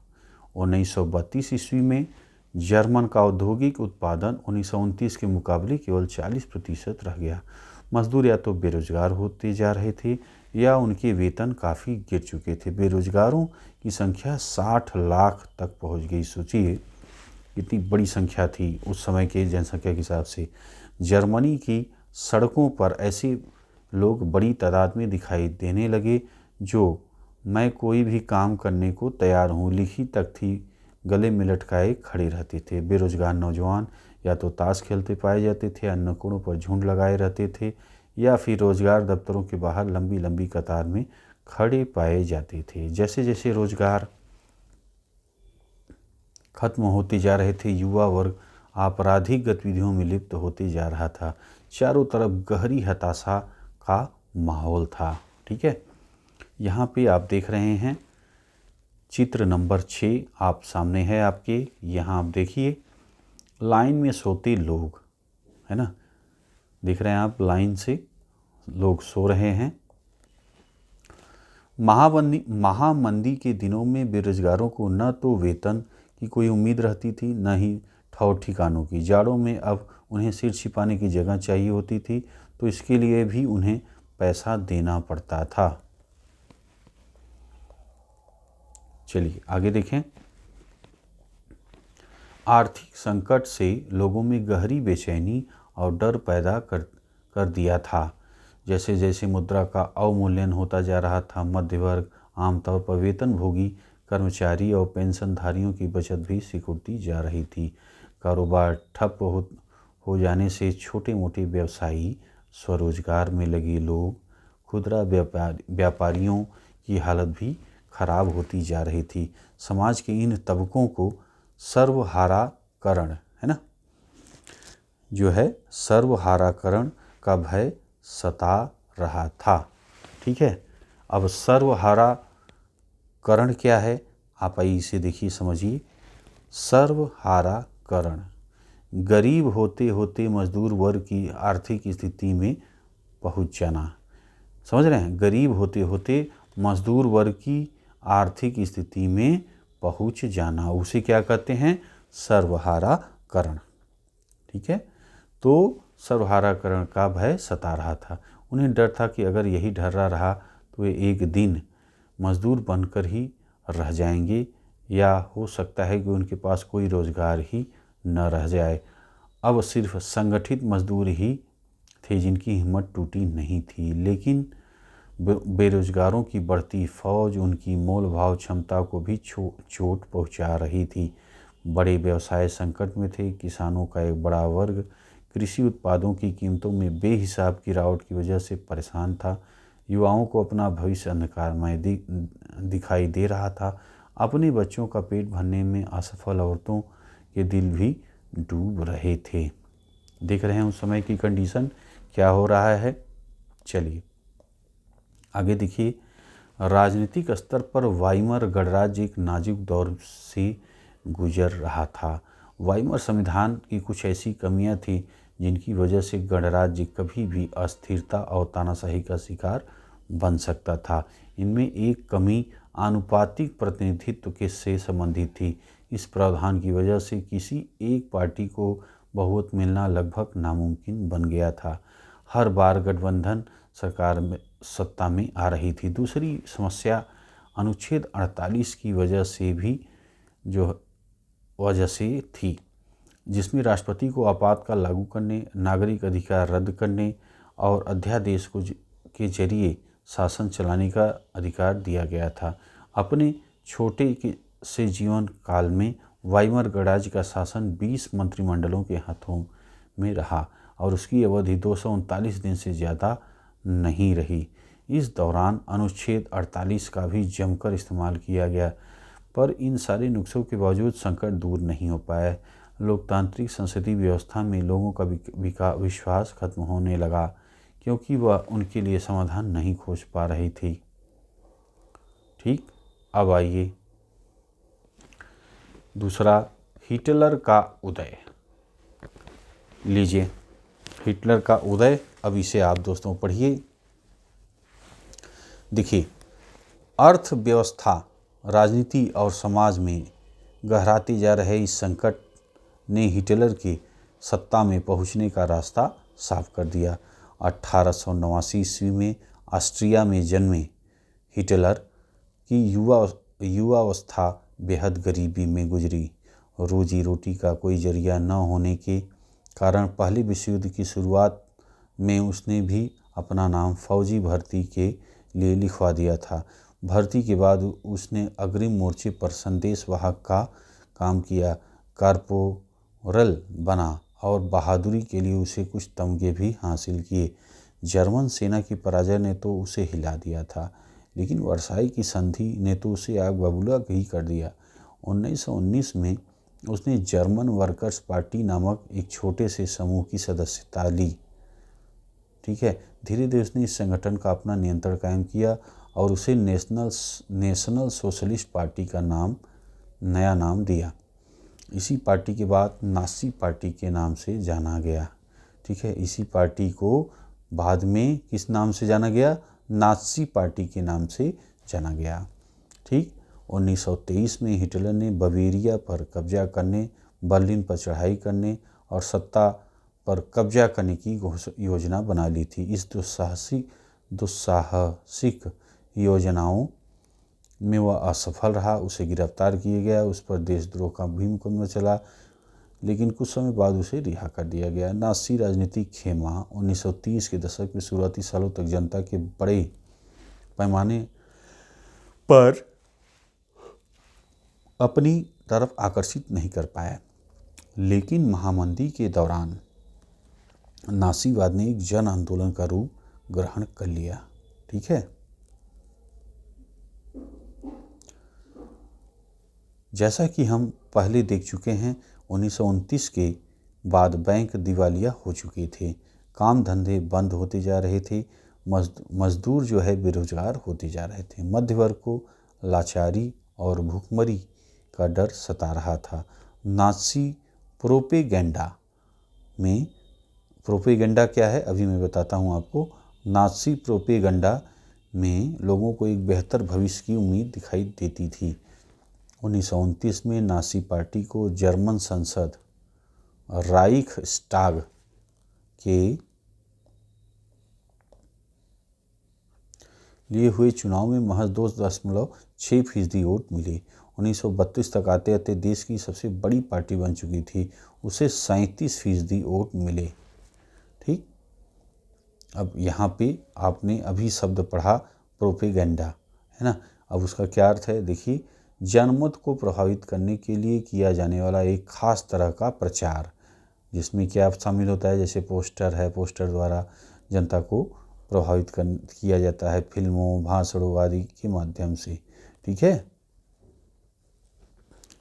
1932 ईस्वी में जर्मन का औद्योगिक उत्पादन 1929 के मुकाबले केवल 40% रह गया। मजदूर या तो बेरोजगार होते जा रहे थे या उनके वेतन काफ़ी गिर चुके थे। बेरोजगारों की संख्या 60 लाख तक पहुंच गई। सोचिए कितनी बड़ी संख्या थी उस समय के जनसंख्या के हिसाब से। जर्मनी की सड़कों पर ऐसे लोग बड़ी तादाद में दिखाई देने लगे जो मैं कोई भी काम करने को तैयार हूँ लिखी तख्ती गले में लटकाए खड़े रहते थे। बेरोजगार नौजवान या तो ताश खेलते पाए जाते थे, अन्नकूड़ों पर झुंड लगाए रहते थे, या फिर रोजगार दफ्तरों के बाहर लंबी लंबी कतार में खड़े पाए जाते थे। जैसे जैसे रोजगार खत्म होते जा रहे थे, युवा वर्ग आपराधिक गतिविधियों में लिप्त होते जा रहा था। चारों तरफ गहरी हताशा का माहौल था। ठीक है, यहाँ पे आप देख रहे हैं चित्र नंबर 6 आप सामने है आपके। यहाँ आप देखिए लाइन में सोते लोग, है ना, देख रहे हैं आप, लाइन से लोग सो रहे हैं। महामंदी के दिनों में बेरोजगारों को न तो वेतन की कोई उम्मीद रहती थी, न ही ठौर ठिकानों की। जाड़ों में अब उन्हें सिर छिपाने की जगह चाहिए होती थी, तो इसके लिए भी उन्हें पैसा देना पड़ता था। चलिए आगे देखें। आर्थिक संकट से लोगों में गहरी बेचैनी और डर पैदा कर दिया था। जैसे जैसे मुद्रा का अवमूल्यन होता जा रहा था, मध्य वर्ग, आमतौर पर वेतनभोगी कर्मचारी और पेंशनधारियों की बचत भी सिकुड़ती जा रही थी। कारोबार ठप हो जाने से छोटे मोटे व्यवसायी, स्वरोजगार में लगे लोग खुदरा व्यापारियों की हालत भी खराब होती जा रही थी। समाज के इन तबकों को सर्वहाराकरण है ना, जो है सर्वहाराकरण का भय सता रहा था। ठीक है, अब सर्वहाराकरण क्या है, आप आइए इसे देखिए समझिए। सर्वहाराकरण गरीब होते होते मजदूर वर्ग की आर्थिक स्थिति में पहुंच जाना। समझ रहे हैं, गरीब होते होते मजदूर वर्ग की आर्थिक स्थिति में पहुंच जाना, उसे क्या कहते हैं, सर्वहाराकरण। ठीक है, तो सर्वहाराकरण का भय सता रहा था। उन्हें डर था कि अगर यही ढर्रा रहा तो वे एक दिन मजदूर बनकर ही रह जाएंगे, या हो सकता है कि उनके पास कोई रोजगार ही न रह जाए। अब सिर्फ संगठित मजदूर ही थे जिनकी हिम्मत टूटी नहीं थी, लेकिन बेरोजगारों की बढ़ती फौज उनकी मोल भाव क्षमता को भी चोट पहुंचा रही थी। बड़े व्यवसाय संकट में थे। किसानों का एक बड़ा वर्ग कृषि उत्पादों की कीमतों में बेहिसाब गिरावट की वजह से परेशान था। युवाओं को अपना भविष्य अंधकारमय दिखाई दे रहा था। अपने बच्चों का पेट भरने में असफल औरतों के दिल भी डूब रहे थे। देख रहे हैं उस समय की कंडीशन क्या हो रहा है। चलिए आगे देखिए। राजनीतिक स्तर पर वाइमर गणराज्य एक नाजुक दौर से गुजर रहा था। वाइमर संविधान की कुछ ऐसी कमियां थी जिनकी वजह से गणराज्य कभी भी अस्थिरता और तानाशाही का शिकार बन सकता था। इनमें एक कमी आनुपातिक प्रतिनिधित्व के से संबंधित थी। इस प्रावधान की वजह से किसी एक पार्टी को बहुमत मिलना लगभग नामुमकिन बन गया था। हर बार गठबंधन सरकार में सत्ता में आ रही थी। दूसरी समस्या अनुच्छेद 48 की वजह से थी, जिसमें राष्ट्रपति को आपातकाल लागू करने, नागरिक अधिकार रद्द करने और अध्यादेश के जरिए शासन चलाने का अधिकार दिया गया था। अपने छोटे से जीवन काल में वाइमर गणराज्य का शासन 20 मंत्रिमंडलों के हाथों में रहा और उसकी अवधि 239 दिन से ज़्यादा नहीं रही। इस दौरान अनुच्छेद 48 का भी जमकर इस्तेमाल किया गया, पर इन सारे नुस्खों के बावजूद संकट दूर नहीं हो पाया। लोकतांत्रिक संसदीय व्यवस्था में लोगों का विश्वास खत्म होने लगा, क्योंकि वह उनके लिए समाधान नहीं खोज पा रही थी। ठीक, अब आइए दूसरा, हिटलर का उदय। लीजिए हिटलर का उदय, अब इसे आप दोस्तों पढ़िए। देखिए, अर्थव्यवस्था, राजनीति और समाज में गहराते जा रहे इस संकट ने हिटलर के सत्ता में पहुंचने का रास्ता साफ कर दिया। 1889 ईस्वी में ऑस्ट्रिया में जन्मे हिटलर की युवावस्था बेहद गरीबी में गुजरी। रोजी रोटी का कोई जरिया न होने के कारण पहले विश्व युद्ध की शुरुआत में उसने भी अपना नाम फौजी भर्ती के लिए लिखवा दिया था। भर्ती के बाद उसने अग्रिम मोर्चे पर संदेशवाहक का काम किया, कॉर्पोरल बना और बहादुरी के लिए उसे कुछ तमगे भी हासिल किए। जर्मन सेना की पराजय ने तो उसे हिला दिया था, लेकिन वर्साई की संधि ने तो उसे आग बबूला ही कर दिया। 1919 में उसने जर्मन वर्कर्स पार्टी नामक एक छोटे से समूह की सदस्यता ली। ठीक है, धीरे धीरे उसने इस संगठन का अपना नियंत्रण कायम किया और उसे नेशनल सोशलिस्ट पार्टी का नया नाम दिया। इसी पार्टी के बाद नासी पार्टी के नाम से जाना गया। ठीक है, इसी पार्टी को बाद में किस नाम से जाना गया, नासी पार्टी के नाम से जाना गया। ठीक, 1923 में हिटलर ने बवेरिया पर कब्जा करने, बर्लिन पर चढ़ाई करने और सत्ता पर कब्जा करने की योजना बना ली थी। इस दुस्साहसिक योजनाओं में वह असफल रहा। उसे गिरफ्तार किया गया, उस पर देशद्रोह का भी मुकदमा चला, लेकिन कुछ समय बाद उसे रिहा कर दिया गया। नासी राजनीतिक खेमा 1930 के दशक के शुरुआती सालों तक जनता के बड़े पैमाने पर अपनी तरफ आकर्षित नहीं कर पाया, लेकिन महामंदी के दौरान नासीवाद ने एक जन आंदोलन का रूप ग्रहण कर लिया। ठीक है। जैसा कि हम पहले देख चुके हैं, 1929 के बाद बैंक दिवालिया हो चुके थे, काम धंधे बंद होते जा रहे थे, मजदूर जो है बेरोजगार होते जा रहे थे, मध्य वर्ग को लाचारी और भूखमरी का डर सता रहा था। नाज़ी प्रोपेगेंडा में, प्रोपेगेंडा क्या है अभी मैं बताता हूँ आपको। नाज़ी प्रोपेगेंडा में लोगों को एक बेहतर भविष्य की उम्मीद दिखाई देती थी। 1929 में नाज़ी पार्टी को जर्मन संसद राइखस्टाग के लिए हुए चुनाव में महज 2.6% वोट मिले। 1932 तक आते आते देश की सबसे बड़ी पार्टी बन चुकी थी, उसे 37% वोट मिले। ठीक, अब यहाँ पे आपने अभी शब्द पढ़ा प्रोपेगेंडा, है ना। अब उसका क्या अर्थ है देखिए, जनमत को प्रभावित करने के लिए किया जाने वाला एक खास तरह का प्रचार, जिसमें क्या शामिल होता है, जैसे पोस्टर है, पोस्टर द्वारा जनता को प्रभावित किया जाता है फिल्मों, भाषणों आदि के माध्यम से। ठीक है,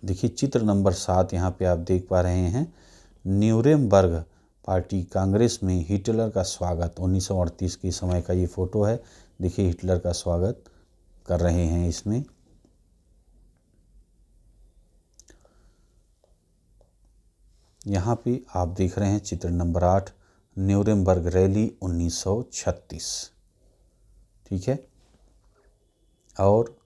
देखिए चित्र नंबर 7 यहाँ पे आप देख पा रहे हैं। न्यूरेमबर्ग पार्टी कांग्रेस में हिटलर का स्वागत, 1938 के समय का ये फोटो है। देखिए हिटलर का स्वागत कर रहे हैं इसमें। यहाँ पे आप देख रहे हैं चित्र नंबर 8, न्यूरेमबर्ग रैली 1936। ठीक है, और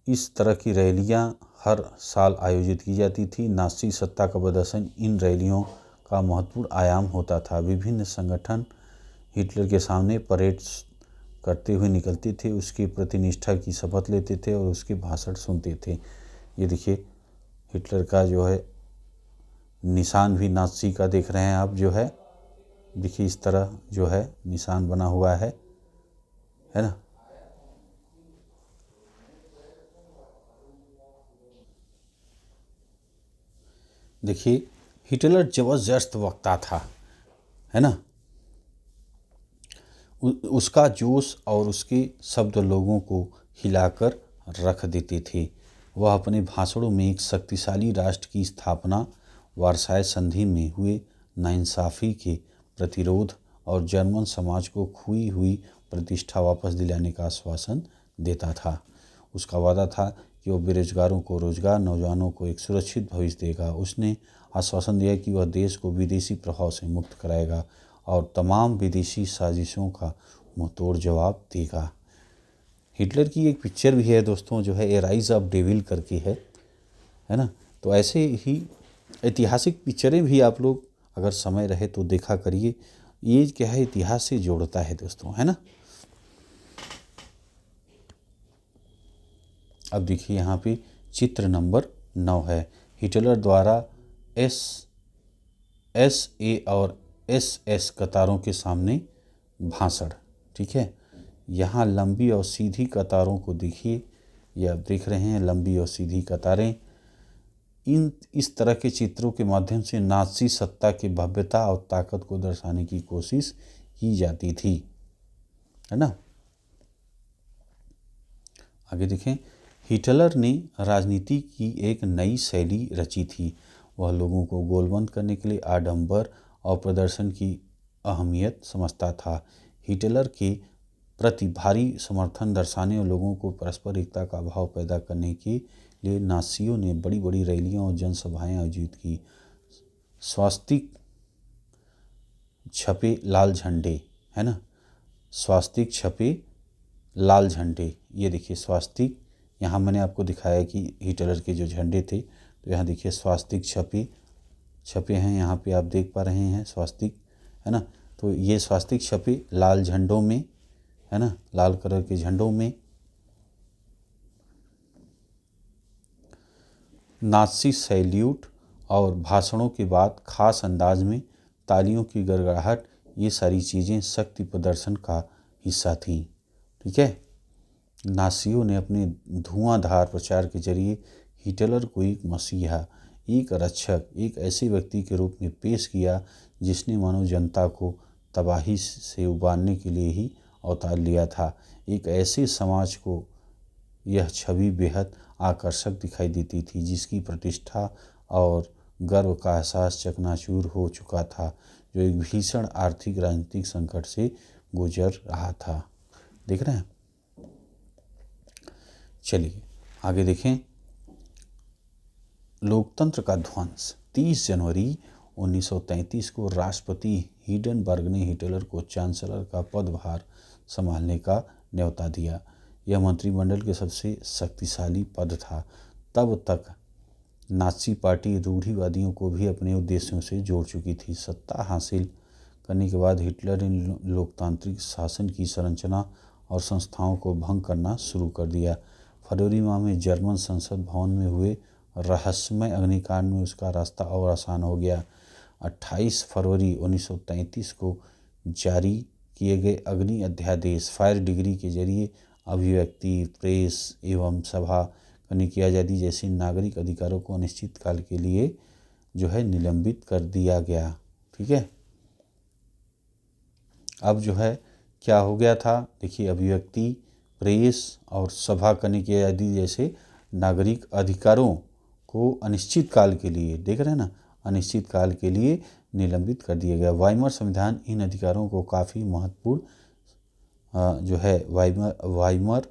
इस तरह की रैलियाँ हर साल आयोजित की जाती थी। नाज़ी सत्ता का प्रदर्शन इन रैलियों का महत्वपूर्ण आयाम होता था। विभिन्न संगठन हिटलर के सामने परेड करते हुए निकलते थे, उसकी प्रतिनिष्ठा की शपथ लेते थे और उसके भाषण सुनते थे। ये देखिए हिटलर का जो है निशान भी नाज़ी का देख रहे हैं आप, जो है देखिए इस तरह जो है निशान बना हुआ है ना। देखिए हिटलर जबरदस्त वक्ता था, है ना। उसका जोश और उसके शब्द लोगों को हिलाकर रख देते थे। वह अपने भाषणों में एक शक्तिशाली राष्ट्र की स्थापना, वर्साय संधि में हुए नाइंसाफ़ी के प्रतिरोध और जर्मन समाज को खोई हुई प्रतिष्ठा वापस दिलाने का आश्वासन देता था। उसका वादा था कि वह बेरोजगारों को रोजगार, नौजवानों को एक सुरक्षित भविष्य देगा। उसने आश्वासन दिया कि वह देश को विदेशी प्रभाव से मुक्त कराएगा और तमाम विदेशी साजिशों का मुंहतोड़ जवाब देगा। हिटलर की एक पिक्चर भी है दोस्तों, जो है ए राइज ऑफ डेविल करके है ना। तो ऐसे ही ऐतिहासिक पिक्चरें भी आप लोग अगर समय रहे तो देखा करिए। ये क्या है, इतिहास से जोड़ता है दोस्तों, है ना। अब देखिए यहाँ पे चित्र नंबर 9 है। हिटलर द्वारा SA और SS कतारों के सामने भाषण। ठीक है, यहाँ लंबी और सीधी कतारों को देखिए, ये आप देख रहे हैं लंबी और सीधी कतारें। इस तरह के चित्रों के माध्यम से नाज़ी सत्ता की भव्यता और ताकत को दर्शाने की कोशिश की जाती थी, है ना। आगे देखें, हिटलर ने राजनीति की एक नई शैली रची थी। वह लोगों को गोलबंद करने के लिए आडंबर और प्रदर्शन की अहमियत समझता था। हिटलर के प्रति भारी समर्थन दर्शाने और लोगों को परस्पर एकता का भाव पैदा करने के लिए नाज़ियों ने बड़ी बड़ी रैलियां और जनसभाएं आयोजित की। स्वास्तिक छपे लाल झंडे, है ना, स्वास्तिक छपे लाल झंडे। ये देखिए स्वास्तिक, यहाँ मैंने आपको दिखाया कि हिटलर के जो झंडे थे, तो यहाँ देखिए स्वास्तिक छपे हैं, यहाँ पे आप देख पा रहे हैं स्वास्तिक, है ना। तो ये स्वास्तिक छपे लाल झंडों में, है ना, लाल कलर के झंडों में। नाज़ी सैल्यूट और भाषणों के बाद खास अंदाज में तालियों की गड़गड़ाहट, ये सारी चीज़ें शक्ति प्रदर्शन का हिस्सा थीं। ठीक है, नाज़ियों ने अपने धुआंधार प्रचार के जरिए हिटलर को एक मसीहा, एक रक्षक, एक ऐसे व्यक्ति के रूप में पेश किया जिसने मानव जनता को तबाही से उबारने के लिए ही अवतार लिया था। एक ऐसे समाज को यह छवि बेहद आकर्षक दिखाई देती थी जिसकी प्रतिष्ठा और गर्व का एहसास चकनाचूर हो चुका था, जो एक भीषण आर्थिक राजनीतिक संकट से गुजर रहा था। देख रहे हैं। चलिए आगे देखें। लोकतंत्र का ध्वंस। 30 जनवरी 1933 को राष्ट्रपति हिंडनबर्ग ने हिटलर को चांसलर का पदभार संभालने का न्योता दिया। यह मंत्रिमंडल के सबसे शक्तिशाली पद था। तब तक नाज़ी पार्टी रूढ़िवादियों को भी अपने उद्देश्यों से जोड़ चुकी थी। सत्ता हासिल करने के बाद हिटलर ने लोकतांत्रिक शासन की संरचना और संस्थाओं को भंग करना शुरू कर दिया। फरवरी माह में जर्मन संसद भवन में हुए रहस्यमय अग्निकांड में उसका रास्ता और आसान हो गया। 28 फरवरी 1933 को जारी किए गए अग्नि अध्यादेश फायर डिग्री के जरिए अभिव्यक्ति, प्रेस एवं सभा करने की आज़ादी जैसे नागरिक अधिकारों को अनिश्चित काल के लिए निलंबित कर दिया गया। ठीक है। अब क्या हो गया था, देखिए, अभिव्यक्ति, प्रेस और सभा करने की आज़ादी जैसे नागरिक अधिकारों को अनिश्चित काल के लिए, देख रहे हैं ना, अनिश्चित काल के लिए निलंबित कर दिया गया। वाइमर संविधान इन अधिकारों को काफ़ी महत्वपूर्ण वाइमर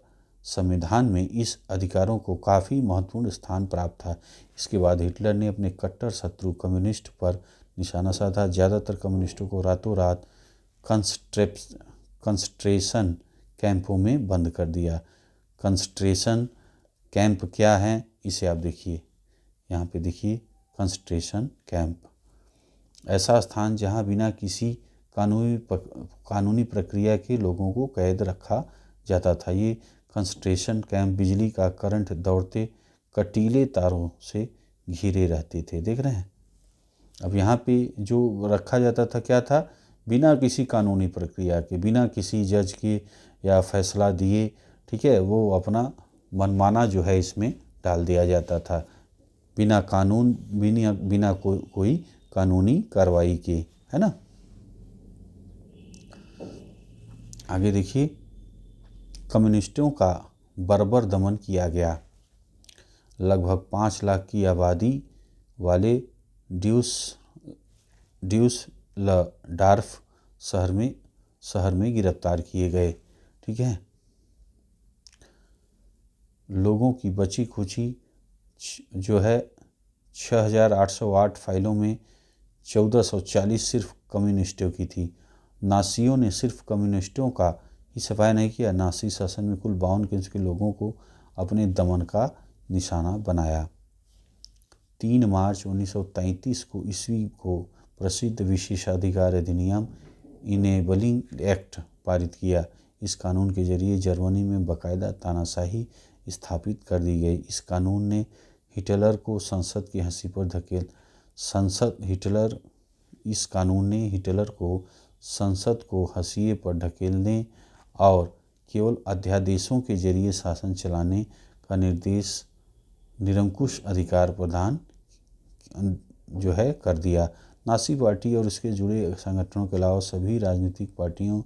संविधान में इस अधिकारों को काफ़ी महत्वपूर्ण स्थान प्राप्त था। इसके बाद हिटलर ने अपने कट्टर शत्रु कम्युनिस्ट पर निशाना साधा। ज़्यादातर कम्युनिस्टों को रातों रात कंसंट्रेशन कैंपों में बंद कर दिया। कंसंट्रेशन कैंप क्या है, इसे आप देखिए, यहाँ पे देखिए, कंसंट्रेशन कैंप, ऐसा स्थान जहाँ बिना किसी कानूनी प्रक्रिया के लोगों को कैद रखा जाता था। ये कंसंट्रेशन कैंप बिजली का करंट दौड़ते कटीले तारों से घिरे रहते थे। देख रहे हैं। अब यहाँ पे जो रखा जाता था क्या था, बिना किसी कानूनी प्रक्रिया के, बिना किसी जज के या फैसला दिए, ठीक है, वो अपना मनमाना इसमें डाल दिया जाता था, बिना कानून, बिना कोई कानूनी कार्रवाई के, है ना। आगे देखिए। कम्युनिस्टों का बर्बर दमन किया गया। लगभग 5 लाख की आबादी वाले ड्यूसलडॉर्फ शहर में गिरफ्तार किए गए। ठीक है। लोगों की बची खुची 6808 फाइलों में 1440 सिर्फ कम्युनिस्टों की थी। नाज़ियों ने सिर्फ कम्युनिस्टों का ही सफाया नहीं किया, नाज़ी शासन में कुल 52 किस्म के लोगों को अपने दमन का निशाना बनाया। 3 मार्च 1933 को ईस्वी को प्रसिद्ध विशेषाधिकार अधिनियम इनेबलिंग एक्ट पारित किया। इस कानून के जरिए जर्मनी में बाकायदा तानाशाही स्थापित कर दी गई। इस कानून ने हिटलर को संसद की हंसी पर धकेल इस कानून ने हिटलर को संसद को हाशिए पर धकेलने और केवल अध्यादेशों के जरिए शासन चलाने का निरंकुश अधिकार प्रदान कर दिया। नाज़ी पार्टी और इसके जुड़े संगठनों के अलावा सभी राजनीतिक पार्टियों,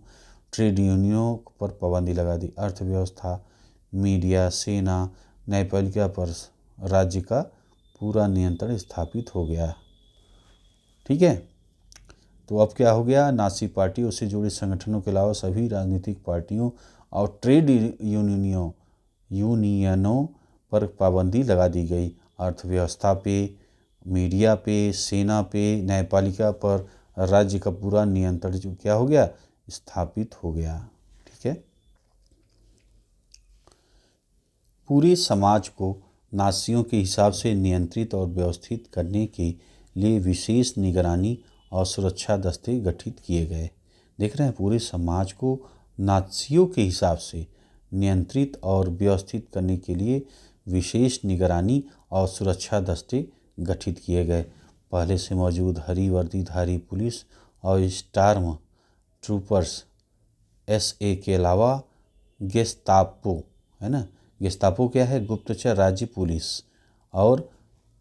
ट्रेड यूनियनों पर पाबंदी लगा दी। अर्थव्यवस्था, मीडिया, सेना, न्यायपालिका पर राज्य का पूरा नियंत्रण स्थापित हो गया। ठीक है। तो अब क्या हो गया, नाज़ी पार्टी और उससे जुड़े संगठनों के अलावा सभी राजनीतिक पार्टियों और ट्रेड यूनियनों पर पाबंदी लगा दी गई। अर्थव्यवस्था पे, मीडिया पे, सेना पे, न्यायपालिका पर राज्य का पूरा नियंत्रण क्या हो गया, स्थापित हो गया। ठीक है। पूरे समाज को नाज़ियों के हिसाब से नियंत्रित और व्यवस्थित करने के लिए विशेष निगरानी और सुरक्षा दस्ते गठित किए गए। देख रहे हैं, पूरे समाज को नाज़ियों के हिसाब से नियंत्रित और व्यवस्थित करने के लिए विशेष निगरानी और सुरक्षा दस्ते गठित किए गए। पहले से मौजूद हरी वर्दीधारी पुलिस और स्टार्म ट्रूपर्स SA के अलावा गेस्तापो, है ना, गेस्तापो क्या है, गुप्तचर राज्य पुलिस, और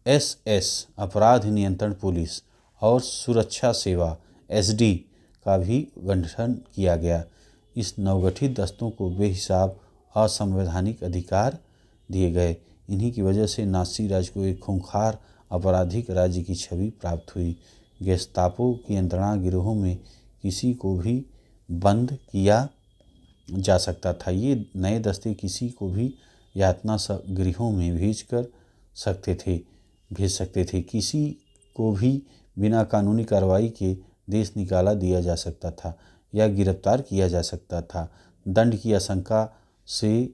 SS अपराध नियंत्रण पुलिस और सुरक्षा सेवा SD का भी गठन किया गया। इस नवगठित दस्तों को बेहिसाब असंवैधानिक अधिकार दिए गए। इन्हीं की वजह से नाज़ी राज्य को एक खूंखार आपराधिक राज्य की छवि प्राप्त हुई। गेस्तापो की यंत्रणा गिरोहों में किसी को भी बंद किया जा सकता था। ये नए दस्ते किसी को भी यातना गृहों में भेज सकते थे। किसी को भी बिना कानूनी कार्रवाई के देश निकाला दिया जा सकता था या गिरफ्तार किया जा सकता था। दंड की आशंका से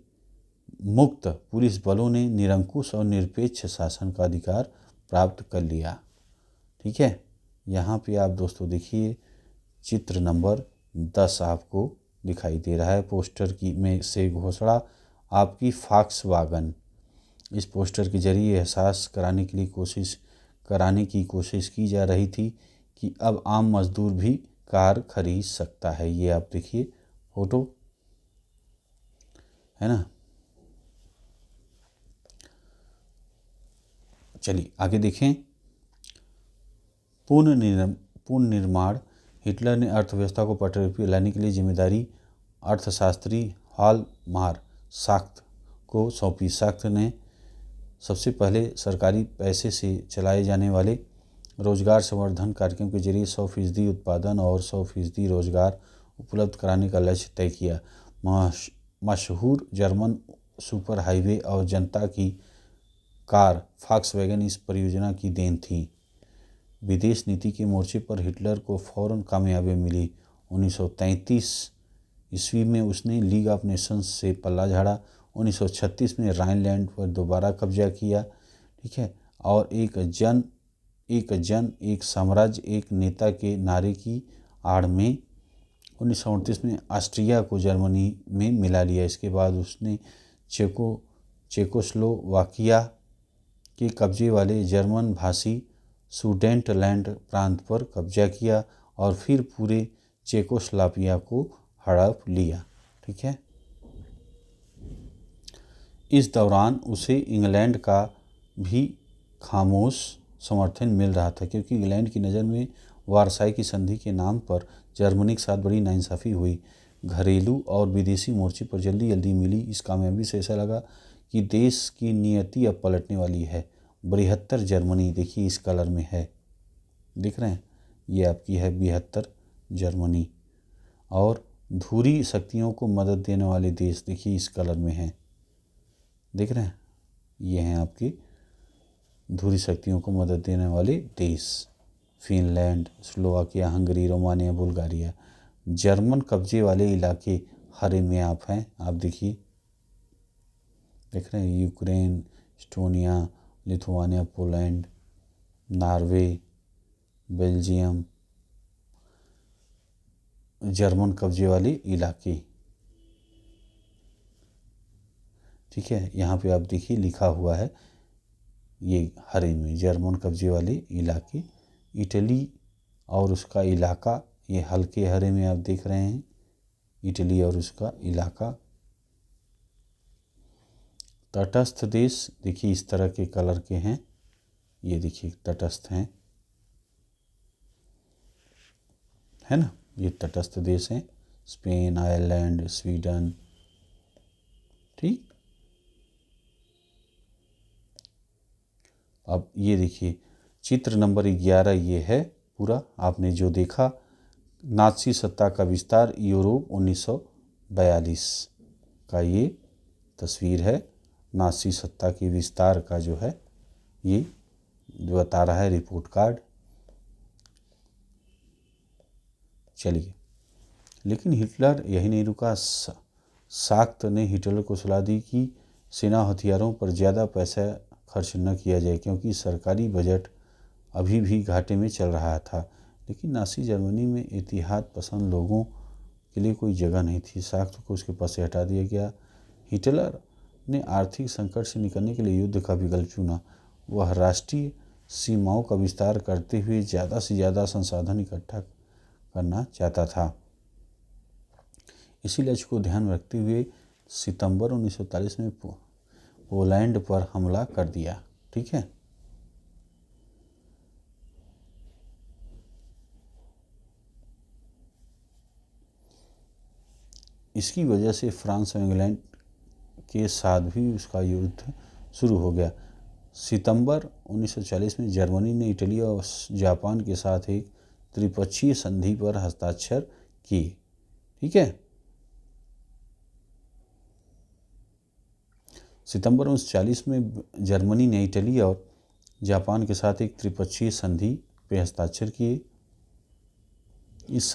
मुक्त पुलिस बलों ने निरंकुश और निरपेक्ष शासन का अधिकार प्राप्त कर लिया। ठीक है, यहाँ पे आप दोस्तों देखिए चित्र नंबर 10 आपको दिखाई दे रहा है। पोस्टर की में से घोषणा आपकी फॉक्सवागन। इस पोस्टर के जरिए एहसास कराने की कोशिश की जा रही थी कि अब आम मजदूर भी कार खरीद सकता है। ये आप देखिए फोटो है ना। चलिए आगे देखें। पुनर्निर्माण। हिटलर ने अर्थव्यवस्था को पटरी पर लाने के लिए जिम्मेदारी अर्थशास्त्री हालमार साख्त को सौंपी। साख्त ने सबसे पहले सरकारी पैसे से चलाए जाने वाले रोजगार संवर्धन कार्यक्रम के जरिए 100% उत्पादन और 100% रोजगार उपलब्ध कराने का लक्ष्य तय किया। मशहूर जर्मन सुपर हाईवे और जनता की कार फॉक्सवैगन इस परियोजना की देन थी। विदेश नीति के मोर्चे पर हिटलर को फौरन कामयाबी मिली। 1933 ईस्वी में उसने लीग ऑफ नेशंस से पल्ला झाड़ा। 1936 में राइनलैंड पर दोबारा कब्जा किया। ठीक है, और एक साम्राज्य एक नेता के नारे की आड़ में 1938 में ऑस्ट्रिया को जर्मनी में मिला लिया। इसके बाद उसने चेकोस्लोवाकिया के कब्जे वाले जर्मन भाषी सुडेटलैंड प्रांत पर कब्जा किया और फिर पूरे चेकोस्लोवाकिया को हड़प लिया। ठीक है, इस दौरान उसे इंग्लैंड का भी खामोश समर्थन मिल रहा था, क्योंकि इंग्लैंड की नज़र में वारसाई की संधि के नाम पर जर्मनी के साथ बड़ी नाइंसाफ़ी हुई। घरेलू और विदेशी मोर्चे पर जल्दी जल्दी मिली इस कामयाबी से ऐसा लगा कि देश की नियति अब पलटने वाली है। बृहत्तर जर्मनी देखिए इस कलर में है, दिख रहे हैं, ये आपकी है बृहत्तर जर्मनी। और धुरी शक्तियों को मदद देने वाले देश देखिए इस कलर में हैं, दिख रहे हैं, ये हैं आपकी धुरी शक्तियों को मदद देने वाले देश। Finland, Slovakia, Hungary, Romania, Bulgaria. German कब्जे वाले इलाके हरे में आप हैं, आप देखिए, देख रहे हैं, Ukraine, Estonia, Lithuania, Poland, Norway, Belgium, German कब्जे वाले इलाके। ठीक है, यहाँ पे आप देखिए लिखा हुआ है ये हरे में जर्मन कब्जे वाले इलाके। इटली और उसका इलाका ये हल्के हरे में आप देख रहे हैं, इटली और उसका इलाका। तटस्थ देश देखिए इस तरह के कलर के हैं, ये देखिए तटस्थ हैं, है ना, ये तटस्थ देश हैं। Spain, Ireland, Sweden. ठीक, अब ये देखिए चित्र नंबर 11 ये है पूरा आपने जो देखा, नाज़ी सत्ता का विस्तार यूरोप 1942 का ये तस्वीर है। नाज़ी सत्ता के विस्तार का जो है ये जो बता रहा है रिपोर्ट कार्ड। चलिए, लेकिन हिटलर यही नहीं रुका। साख्त ने हिटलर को सलाह दी कि सेना हथियारों पर ज़्यादा पैसा खर्च न किया जाए, क्योंकि सरकारी बजट अभी भी घाटे में चल रहा था। लेकिन नाज़ी जर्मनी में इतिहाद पसंद लोगों के लिए कोई जगह नहीं थी। साख्त को उसके पास से हटा दिया गया। हिटलर ने आर्थिक संकट से निकलने के लिए युद्ध का विकल्प चुना। वह राष्ट्रीय सीमाओं का विस्तार करते हुए ज़्यादा से ज़्यादा संसाधन इकट्ठा करना चाहता था। इसी लक्ष्य को ध्यान में रखते हुए सितंबर 1940 में पोलैंड पर हमला कर दिया। ठीक है, इसकी वजह से फ्रांस और इंग्लैंड के साथ भी उसका युद्ध शुरू हो गया। सितंबर 1940 में जर्मनी ने इटली और जापान के साथ एक त्रिपक्षीय संधि पर हस्ताक्षर किए। ठीक है, सितंबर 1940 में जर्मनी ने इटली और जापान के साथ एक त्रिपक्षीय संधि पर हस्ताक्षर किए। इस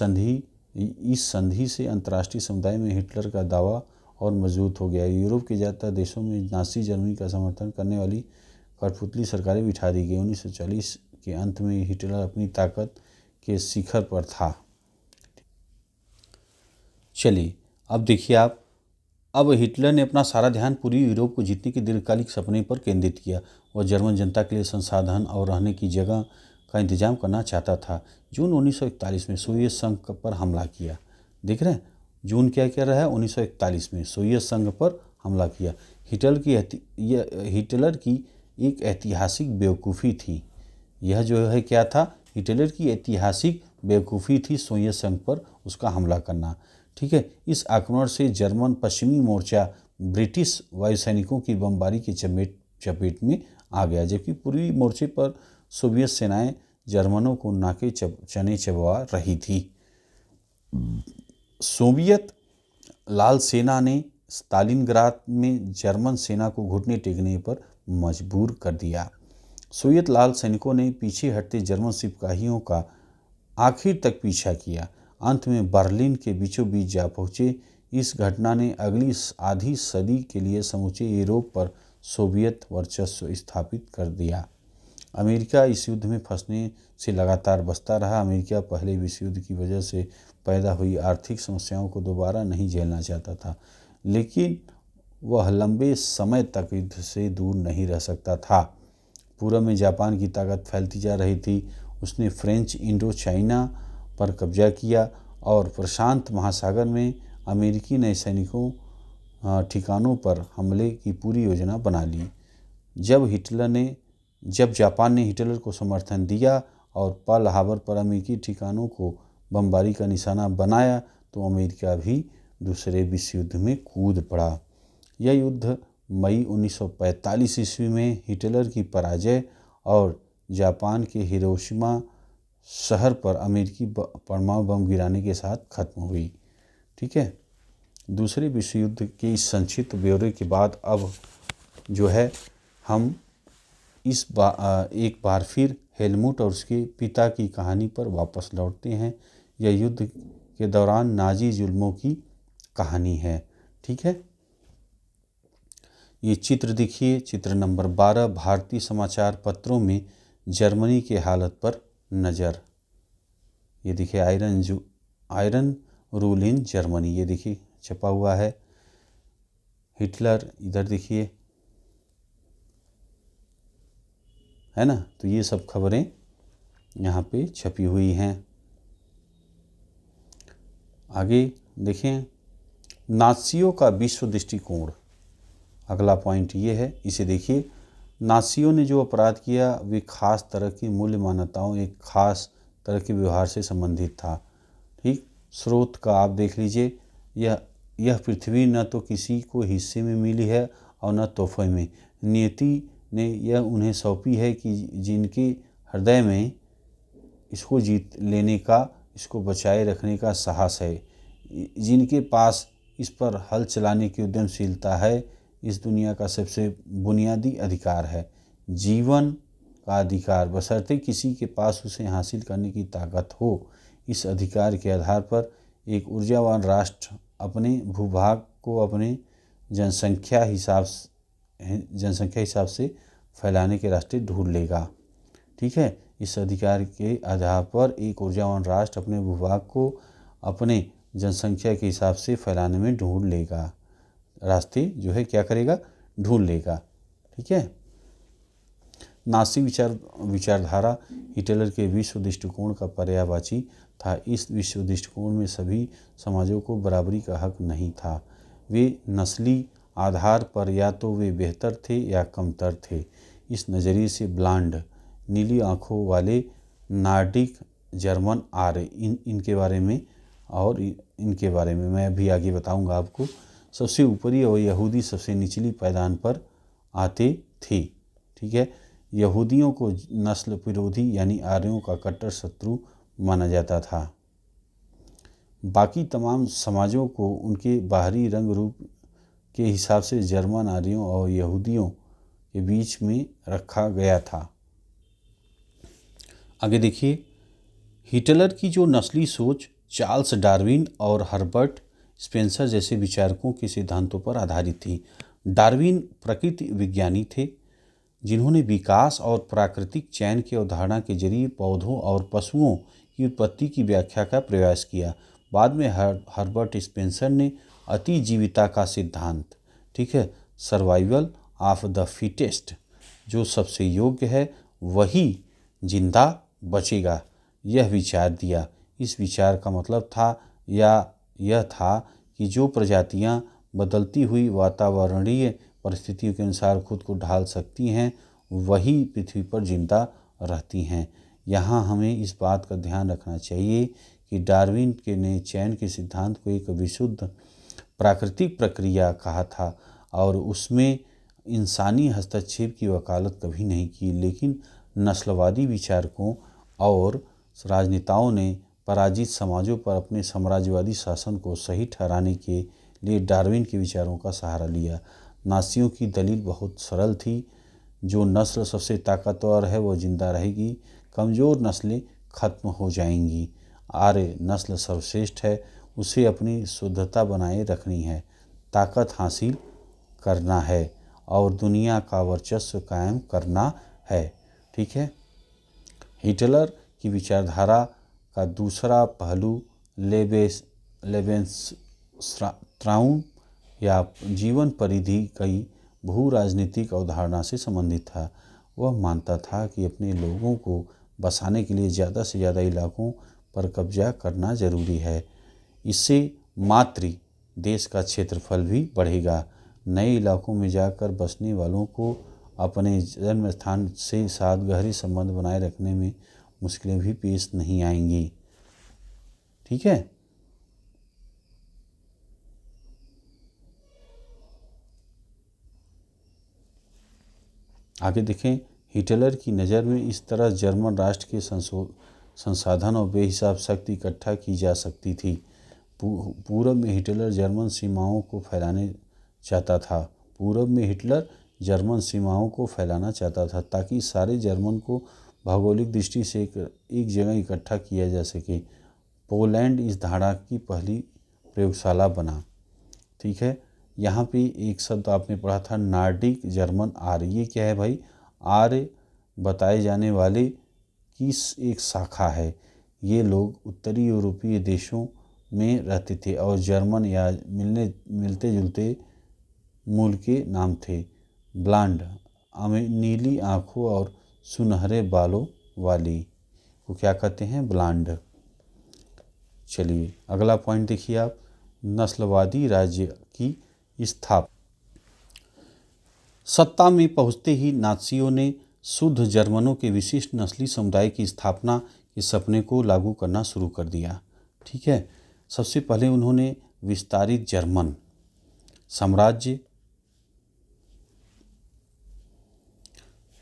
संधि से अंतर्राष्ट्रीय समुदाय में हिटलर का दावा और मजबूत हो गया। यूरोप के ज़्यादातर देशों में नाज़ी जर्मनी का समर्थन करने वाली कठपुतली सरकारें बिठा दी गई। 1940 के अंत में हिटलर अपनी ताकत के शिखर पर था। चलिए अब देखिए आप, अब हिटलर ने अपना सारा ध्यान पूरी यूरोप को जीतने के दीर्घकालिक सपने पर केंद्रित किया। वह जर्मन जनता के लिए संसाधन और रहने की जगह का इंतजाम करना चाहता था। जून 1941 में सोवियत संघ पर हमला किया। देख रहे हैं, जून क्या कह रहा है, 1941 में सोवियत संघ पर हमला किया। हिटलर की एक ऐतिहासिक बेवकूफ़ी थी। यह जो है क्या था, हिटलर की ऐतिहासिक बेवकूफ़ी थी सोवियत संघ पर उसका हमला करना। ठीक है, इस आक्रमण से जर्मन पश्चिमी मोर्चा ब्रिटिश वायुसैनिकों की बमबारी की चपेट में आ गया, जबकि पूर्वी मोर्चे पर सोवियत सेनाएं जर्मनों को नाके चने चबवा रही थी। सोवियत लाल सेना ने स्टालिनग्राद में जर्मन सेना को घुटने टेकने पर मजबूर कर दिया। सोवियत लाल सैनिकों ने पीछे हटते जर्मन सिपाहियों का आखिर तक पीछा किया, अंत में बर्लिन के बीचों बीच जा पहुँचे। इस घटना ने अगली आधी सदी के लिए समूचे यूरोप पर सोवियत वर्चस्व स्थापित कर दिया। अमेरिका इस युद्ध में फंसने से लगातार बचता रहा। अमेरिका पहले विश्व युद्ध की वजह से पैदा हुई आर्थिक समस्याओं को दोबारा नहीं झेलना चाहता था, लेकिन वह लंबे समय तक युद्ध से दूर नहीं रह सकता था। पूर्व में जापान की ताकत फैलती जा रही थी। उसने फ्रेंच इंडो चाइना पर कब्जा किया और प्रशांत महासागर में अमेरिकी नए सैनिकों ठिकानों पर हमले की पूरी योजना बना ली। जब जापान ने हिटलर को समर्थन दिया और पर्ल हार्बर पर अमेरिकी ठिकानों को बमबारी का निशाना बनाया, तो अमेरिका भी दूसरे विश्व युद्ध में कूद पड़ा। यह युद्ध मई 1945 ईस्वी में हिटलर की पराजय और जापान के हिरोशिमा शहर पर अमेरिकी परमाणु बम गिराने के साथ खत्म हुई। ठीक है, दूसरे विश्व युद्ध के इस संक्षिप्त ब्यौरे के बाद अब जो है हम एक बार फिर हेलमुट और उसके पिता की कहानी पर वापस लौटते हैं। यह युद्ध के दौरान नाजी जुल्मों की कहानी है। ठीक है, ये चित्र देखिए, चित्र नंबर 12, भारतीय समाचार पत्रों में जर्मनी के हालत पर नज़र। ये देखिए, आयरन रूल इन जर्मनी, ये देखिए छपा हुआ है। हिटलर इधर देखिए, है ना, तो ये सब खबरें यहाँ पे छपी हुई हैं। आगे देखें, नाज़ियों का विश्व दृष्टिकोण, अगला पॉइंट ये है, इसे देखिए। नाज़ियों ने जो अपराध किया वे खास तरह की मूल्य मान्यताओं, एक खास तरह के व्यवहार से संबंधित था। ठीक, स्रोत का आप देख लीजिए, यह पृथ्वी न तो किसी को हिस्से में मिली है और न तोहफे में। नियति ने यह उन्हें सौंपी है कि जिनके हृदय में इसको जीत लेने का, इसको बचाए रखने का साहस है, जिनके पास इस पर हल चलाने की उद्यमशीलता है, इस दुनिया का सबसे बुनियादी अधिकार है, जीवन का अधिकार, बशर्ते किसी के पास उसे हासिल करने की ताकत हो। इस अधिकार के आधार पर एक ऊर्जावान राष्ट्र अपने भूभाग को अपने जनसंख्या हिसाब से फैलाने के रास्ते ढूंढ लेगा। ठीक है, इस अधिकार के आधार पर एक ऊर्जावान राष्ट्र अपने भूभाग को अपने जनसंख्या के हिसाब से फैलाने में ढूंढ लेगा, रास्ते जो है क्या करेगा, ढूंढ लेगा। ठीक है, नाज़ी विचारधारा हिटलर के विश्व दृष्टिकोण का पर्यायवाची था। इस विश्व दृष्टिकोण में सभी समाजों को बराबरी का हक नहीं था। वे नस्ली आधार पर या तो वे बेहतर थे या कमतर थे। इस नज़रिए से ब्लांड, नीली आँखों वाले, नार्डिक, जर्मन आर्य, इनके बारे में और इनके बारे में मैं भी आगे बताऊंगा आपको। सबसे ऊपरी और यहूदी सबसे निचली पायदान पर आते थे। ठीक है, यहूदियों को नस्ल विरोधी यानी आर्यों का कट्टर शत्रु माना जाता था। बाकी तमाम समाजों को उनके बाहरी रंग रूप के हिसाब से जर्मन आर्यों और यहूदियों के बीच में रखा गया था। आगे देखिए, हिटलर की जो नस्ली सोच चार्ल्स डार्विन और हर्बर्ट स्पेंसर जैसे विचारकों के सिद्धांतों पर आधारित थी। डार्विन प्रकृति विज्ञानी थे जिन्होंने विकास और प्राकृतिक चयन की अवधारणा के जरिए पौधों और पशुओं की उत्पत्ति की व्याख्या का प्रयास किया। बाद में हर्बर्ट स्पेंसर ने अतिजीविता का सिद्धांत, ठीक है, सर्वाइवल ऑफ द फिटेस्ट, जो सबसे योग्य है वही जिंदा बचेगा, यह विचार दिया। इस विचार का मतलब था या यह था कि जो प्रजातियां बदलती हुई वातावरणीय परिस्थितियों के अनुसार खुद को ढाल सकती हैं वही पृथ्वी पर जिंदा रहती हैं। यहाँ हमें इस बात का ध्यान रखना चाहिए कि डार्विन के ने चयन के सिद्धांत को एक विशुद्ध प्राकृतिक प्रक्रिया कहा था और उसमें इंसानी हस्तक्षेप की वकालत कभी नहीं की, लेकिन नस्लवादी विचारकों और राजनेताओं ने पराजित समाजों पर अपने साम्राज्यवादी शासन को सही ठहराने के लिए डार्विन के विचारों का सहारा लिया। नासियों की दलील बहुत सरल थी, जो नस्ल सबसे ताकतवर है वो जिंदा रहेगी, कमज़ोर नस्लें खत्म हो जाएंगी। आर्य नस्ल सर्वश्रेष्ठ है, उसे अपनी शुद्धता बनाए रखनी है, ताकत हासिल करना है और दुनिया का वर्चस्व कायम करना है। ठीक है, हिटलर की विचारधारा का दूसरा पहलू लेबेंसत्राउम या जीवन परिधि कई भू राजनीतिक अवधारणा से संबंधित था। वह मानता था कि अपने लोगों को बसाने के लिए ज़्यादा से ज़्यादा इलाकों पर कब्जा करना जरूरी है। इससे मातृ देश का क्षेत्रफल भी बढ़ेगा। नए इलाकों में जाकर बसने वालों को अपने जन्म स्थान से साथ गहरे संबंध बनाए रखने में मुश्किलें भी पेश नहीं आएंगी। ठीक है, आगे देखें। हिटलर की नज़र में इस तरह जर्मन राष्ट्र के संसाधन और बेहिसाब शक्ति इकट्ठा की जा सकती थी। पूर्व में हिटलर जर्मन सीमाओं को फैलाने चाहता था। पूर्व में हिटलर जर्मन सीमाओं को फैलाना चाहता था ताकि सारे जर्मन को भौगोलिक दृष्टि से एक जगह इकट्ठा किया जा सके। पोलैंड इस धारणा की पहली प्रयोगशाला बना। ठीक है, यहाँ पे एक शब्द आपने पढ़ा था नार्डिक जर्मन आर्य। ये क्या है भाई? आर्य बताए जाने वाले की एक शाखा है। ये लोग उत्तरी यूरोपीय देशों में रहते थे और जर्मन या मिलते जुलते मूल के नाम थे। ब्लांड, नीली आँखों और सुनहरे बालों वाली को क्या कहते हैं? ब्लांड। चलिए अगला पॉइंट देखिए आप, नस्लवादी राज्य की स्थापना। सत्ता में पहुंचते ही नात्सियों ने शुद्ध जर्मनों के विशिष्ट नस्ली समुदाय की स्थापना के सपने को लागू करना शुरू कर दिया। ठीक है, सबसे पहले उन्होंने विस्तारित जर्मन साम्राज्य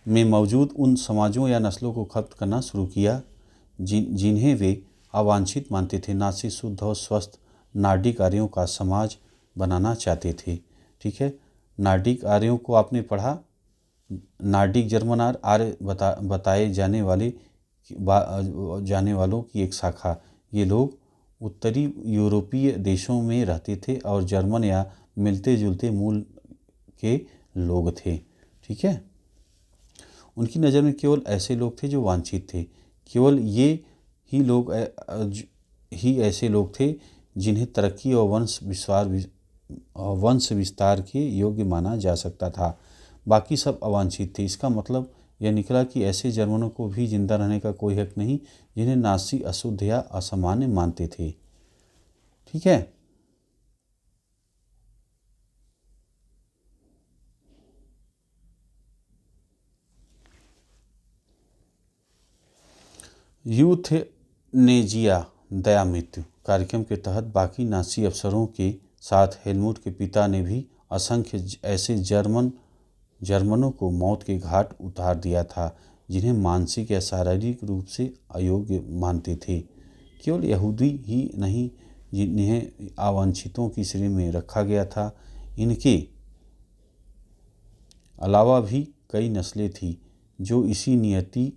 में मौजूद उन समाजों या नस्लों को खत्म करना शुरू किया जिन्हें वे अवांछित मानते थे। नासी शुद्ध और स्वस्थ नार्डिक आर्यों का समाज बनाना चाहते थे। ठीक है, नार्डिक आर्यों को आपने पढ़ा, नार्डिक जर्मन आर्य बताए जाने वालों की एक शाखा। ये लोग उत्तरी यूरोपीय देशों में रहते थे और जर्मन या मिलते जुलते मूल के लोग थे। ठीक है, उनकी नज़र में केवल ऐसे लोग थे जो वांछित थे। केवल ये ही ऐसे लोग थे जिन्हें तरक्की और वंश विस्तार के योग्य माना जा सकता था। बाकी सब अवांछित थे। इसका मतलब यह निकला कि ऐसे जर्मनों को भी जिंदा रहने का कोई हक नहीं जिन्हें नासी अशुद्ध या असामान्य मानते थे। ठीक है, यूथनेजिया दया मृत्यु कार्यक्रम के तहत बाकी नासी अफसरों के साथ हेलमुट के पिता ने भी असंख्य ऐसे जर्मनों को मौत के घाट उतार दिया था जिन्हें मानसिक या शारीरिक रूप से अयोग्य मानते थे। केवल यहूदी ही नहीं जिन्हें अवांछितों की श्रेणी में रखा गया था, इनके अलावा भी कई नस्लें थीं जो इसी नियति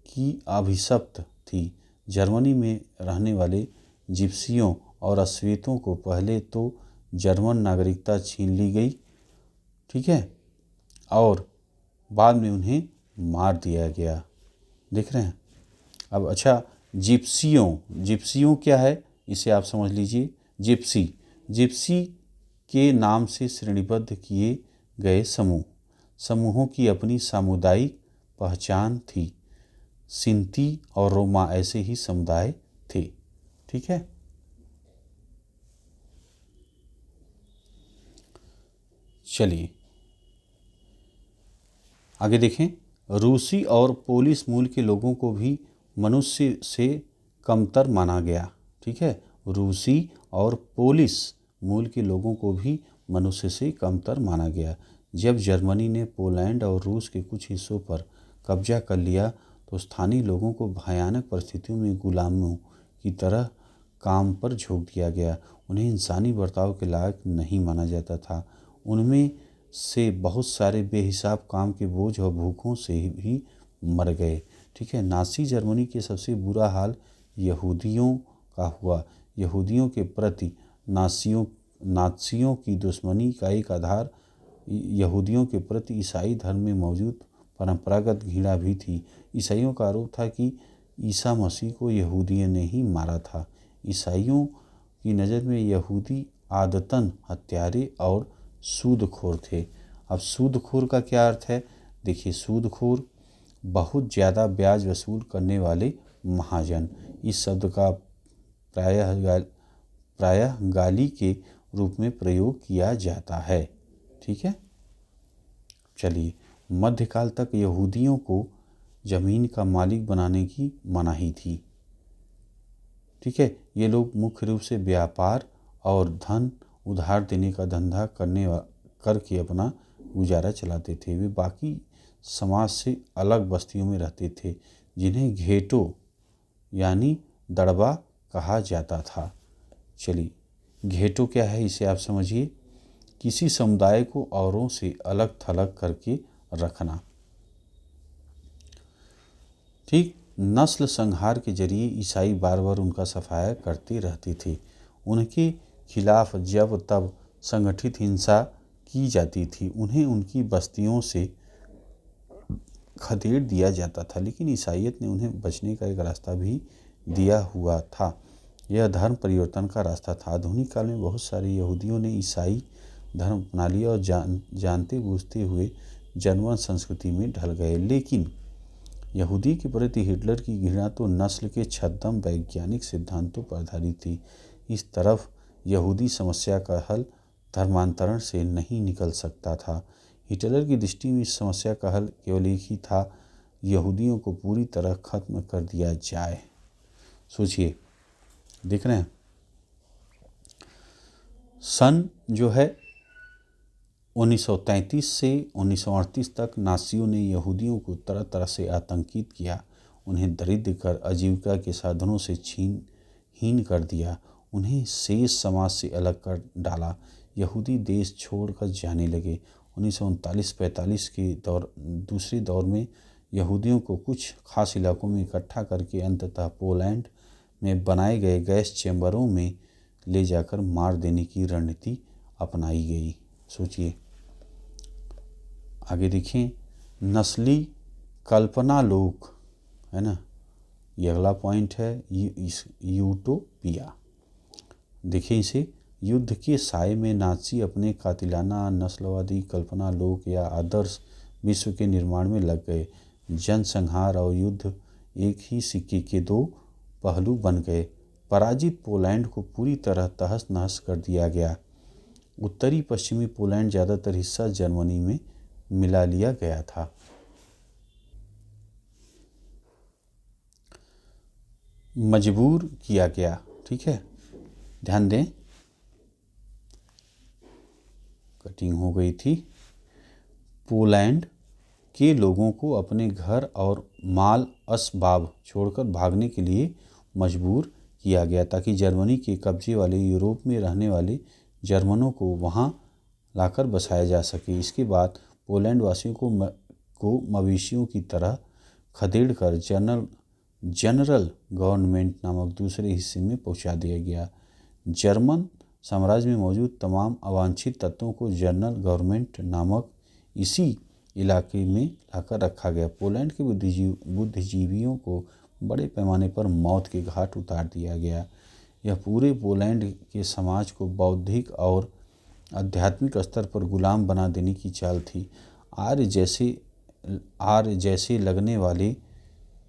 की अभिशप्त थी। जर्मनी में रहने वाले जिप्सियों और अश्वेतों को पहले तो जर्मन नागरिकता छीन ली गई, ठीक है, और बाद में उन्हें मार दिया गया। देख रहे हैं। अब अच्छा, जिप्सियों क्या है इसे आप समझ लीजिए। जिप्सी के नाम से श्रेणीबद्ध किए गए समूहों की अपनी सामुदायिक पहचान थी। सिंती और रोमा ऐसे ही समुदाय थे, ठीक है। चलिए आगे देखें। रूसी और पोलिश मूल के लोगों को भी मनुष्य से कमतर माना गया, ठीक है। रूसी और पोलिश मूल के लोगों को भी मनुष्य से कमतर माना गया। जब जर्मनी ने पोलैंड और रूस के कुछ हिस्सों पर कब्जा कर लिया तो स्थानीय लोगों को भयानक परिस्थितियों में गुलामों की तरह काम पर झोंक दिया गया। उन्हें इंसानी बर्ताव के लायक नहीं माना जाता था। उनमें से बहुत सारे बेहिसाब काम के बोझ और भूखों से भी मर गए, ठीक है। नासी जर्मनी के सबसे बुरा हाल यहूदियों का हुआ। यहूदियों के प्रति नात्सियों की दुश्मनी का एक आधार यहूदियों के प्रति ईसाई धर्म में मौजूद परंपरागत घृणा भी थी। ईसाइयों का आरोप था कि ईसा मसीह को यहूदियों ने ही मारा था। ईसाइयों की नज़र में यहूदी आदतन हत्यारे और सूदखोर थे। अब सूदखोर का क्या अर्थ है? देखिए, सूदखोर बहुत ज़्यादा ब्याज वसूल करने वाले महाजन। इस शब्द का प्रायः गाली के रूप में प्रयोग किया जाता है, ठीक है। चलिए, मध्यकाल तक यहूदियों को जमीन का मालिक बनाने की मनाही थी, ठीक है। ये लोग मुख्य रूप से व्यापार और धन उधार देने का धंधा करके अपना गुजारा चलाते थे। वे बाकी समाज से अलग बस्तियों में रहते थे जिन्हें घेटो यानी दड़बा कहा जाता था। चलिए, घेटो क्या है इसे आप समझिए। किसी समुदाय को औरों से अलग थलग करके रखना, ठीक। नस्ल संहार के जरिए ईसाई बार बार उनका सफाया करते रहते थे। उनके खिलाफ जब तब संगठित हिंसा की जाती थी। उन्हें उनकी बस्तियों से खदेड़ दिया जाता था, लेकिन ईसाईयत ने उन्हें बचने का एक रास्ता भी दिया हुआ था। यह धर्म परिवर्तन का रास्ता था। आधुनिक काल में बहुत सारे यहूदियों ने ईसाई धर्म अपना लिया और जानते बूझते हुए जर्मन संस्कृति में ढल गए। लेकिन यहूदी के प्रति हिटलर की घृणा तो नस्ल के छद्म वैज्ञानिक सिद्धांतों पर आधारित थी। इस तरफ यहूदी समस्या का हल धर्मांतरण से नहीं निकल सकता था। हिटलर की दृष्टि में इस समस्या का हल केवल एक ही था, यहूदियों को पूरी तरह खत्म कर दिया जाए। सोचिए, देख रहे हैं। सन जो है 1933 से 1938 तक नासियों ने यहूदियों को तरह तरह से आतंकित किया। उन्हें दरिद्र कर आजीविका के साधनों से हीन कर दिया। उन्हें शेष समाज से अलग कर डाला। यहूदी देश छोड़कर जाने लगे। 1939-45 के दूसरे दौर में यहूदियों को कुछ खास इलाकों में इकट्ठा करके अंततः पोलैंड में बनाए गए गैस चैम्बरों में ले जाकर मार देने की रणनीति अपनाई गई। सोचिए, आगे देखें। नस्ली कल्पना लोक, है ना, ये अगला पॉइंट है। यूटोपिया। देखिए इसे। युद्ध के साए में नाज़ी अपने कातिलाना नस्लवादी कल्पना लोक या आदर्श विश्व के निर्माण में लग गए। जनसंहार और युद्ध एक ही सिक्के के दो पहलू बन गए। पराजित पोलैंड को पूरी तरह तहस नहस कर दिया गया। उत्तरी पश्चिमी पोलैंड ज़्यादातर हिस्सा जर्मनी में मिला लिया गया था। मजबूर किया गया ठीक है, ध्यान दें, कटिंग हो गई थी। पोलैंड के लोगों को अपने घर और माल असबाब छोड़कर भागने के लिए मजबूर किया गया ताकि जर्मनी के कब्जे वाले यूरोप में रहने वाले जर्मनों को वहां लाकर बसाया जा सके। इसके बाद पोलैंड वासियों को मवेशियों की तरह खदेड़कर जनरल गवर्नमेंट नामक दूसरे हिस्से में पहुंचा दिया गया। जर्मन साम्राज्य में मौजूद तमाम अवांछित तत्वों को जनरल गवर्नमेंट नामक इसी इलाके में लाकर रखा गया। पोलैंड के बुद्धिजीवियों को बड़े पैमाने पर मौत के घाट उतार दिया गया। यह पूरे पोलैंड के समाज को बौद्धिक और आध्यात्मिक स्तर पर गुलाम बना देने की चाल थी। आर्य जैसे लगने वाले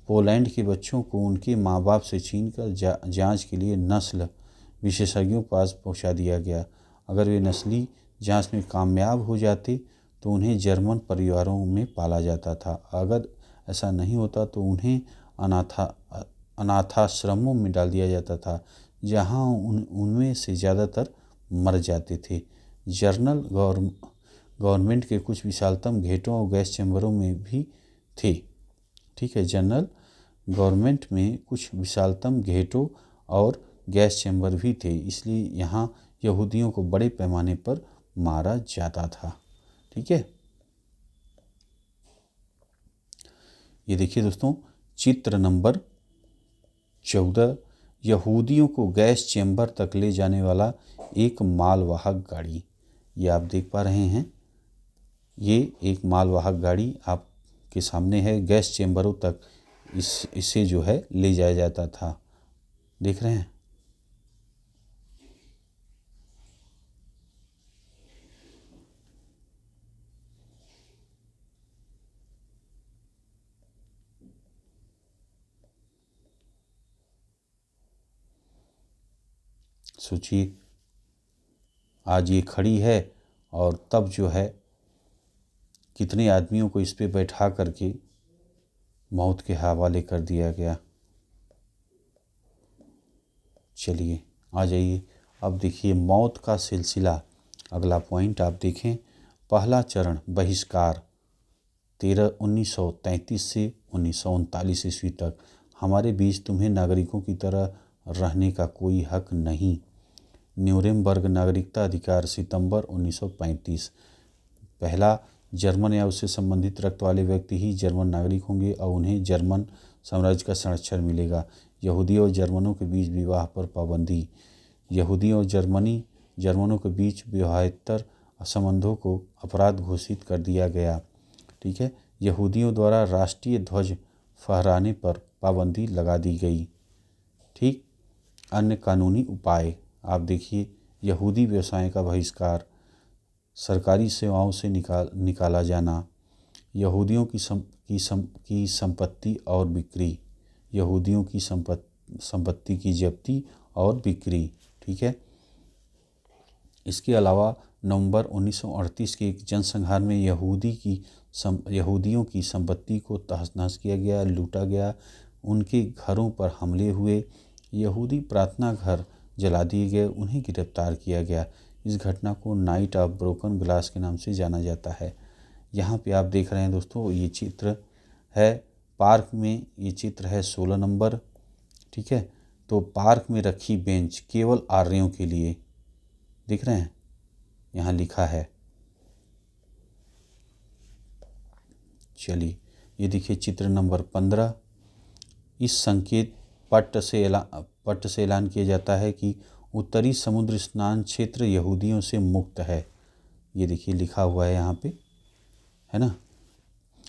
पोलैंड के बच्चों को उनके माँ बाप से छीनकर जांच के लिए नस्ल विशेषज्ञों के पास पहुंचा दिया गया। अगर वे नस्ली जांच में कामयाब हो जाते तो उन्हें जर्मन परिवारों में पाला जाता था। अगर ऐसा नहीं होता तो उन्हें अनाथाश्रमों में डाल दिया जाता था, जहां उनमें से ज़्यादातर मर जाते थे। जर्नल गवर्नमेंट के कुछ विशालतम घेटों और गैस चैम्बरों में भी थे। ठीक है, जनरल गवर्नमेंट में कुछ विशालतम घेटों और गैस चैम्बर भी थे, इसलिए यहाँ यहूदियों को बड़े पैमाने पर मारा जाता था। ठीक है, ये देखिए दोस्तों, चित्र नंबर 14, यहूदियों को गैस चैम्बर तक ले जाने वाला एक मालवाहक गाड़ी। ये आप देख पा रहे हैं, ये एक मालवाहक गाड़ी आपके सामने है। गैस चैम्बरों तक इसे जो है ले जाया जाता था। देख रहे हैं, सोचिए आज ये खड़ी है और तब जो है कितने आदमियों को इस पे बैठा करके मौत के हवाले कर दिया गया। चलिए आ जाइए, अब देखिए मौत का सिलसिला। अगला पॉइंट आप देखें, पहला चरण बहिष्कार 1933 से 1939 ईस्वी तक। हमारे बीच तुम्हें नागरिकों की तरह रहने का कोई हक नहीं। न्यूरेमबर्ग नागरिकता अधिकार सितंबर 1935। पहला, जर्मन या उससे संबंधित रक्त वाले व्यक्ति ही जर्मन नागरिक होंगे और उन्हें जर्मन साम्राज्य का संरक्षण मिलेगा। यहूदियों और जर्मनों के बीच विवाह पर पाबंदी। यहूदियों और जर्मनों के बीच विवाहेतर संबंधों को अपराध घोषित कर दिया गया। ठीक है, यहूदियों द्वारा राष्ट्रीय ध्वज फहराने पर पाबंदी लगा दी गई। ठीक, अन्य कानूनी उपाय आप देखिए, यहूदी व्यवसाय का बहिष्कार, सरकारी सेवाओं से निकाला जाना, यहूदियों की संपत्ति और बिक्री, यहूदियों की संपत्ति की जब्ती और बिक्री। ठीक है, इसके अलावा नवंबर 1938 के एक जनसंहार में यहूदियों की संपत्ति को तहस-नहस किया गया, लूटा गया, उनके घरों पर हमले हुए, यहूदी प्रार्थना घर जला दिए गए, उन्हें गिरफ्तार किया गया। इस घटना को नाइट ऑफ ब्रोकन ग्लास के नाम से जाना जाता है। यहाँ पे आप देख रहे हैं दोस्तों, ये चित्र है पार्क में, ये चित्र है 16 नंबर। ठीक है, तो पार्क में रखी बेंच केवल आर्यों के लिए, दिख रहे हैं, यहाँ लिखा है। चलिए ये देखिए चित्र नंबर 15। इस संकेत पट्ट से ऐलान किया जाता है कि उत्तरी समुद्र स्नान क्षेत्र यहूदियों से मुक्त है। ये देखिए लिखा हुआ है यहाँ पे, है ना।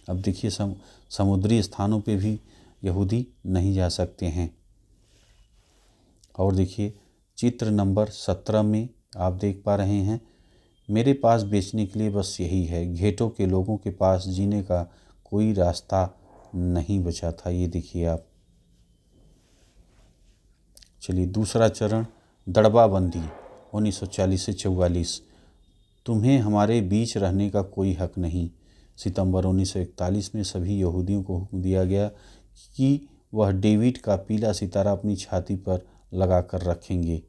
अब देखिए समुद्री स्थानों पे भी यहूदी नहीं जा सकते हैं। और देखिए चित्र नंबर 17 में आप देख पा रहे हैं, मेरे पास बेचने के लिए बस यही है। घेटों के लोगों के पास जीने का कोई रास्ता नहीं बचा था। ये देखिए आप। चलिए दूसरा चरण दड़बाबंदी 1940 से 44। तुम्हें हमारे बीच रहने का कोई हक नहीं। सितंबर 1941 में सभी यहूदियों को हुक्म दिया गया कि वह डेविड का पीला सितारा अपनी छाती पर लगा कर रखेंगे।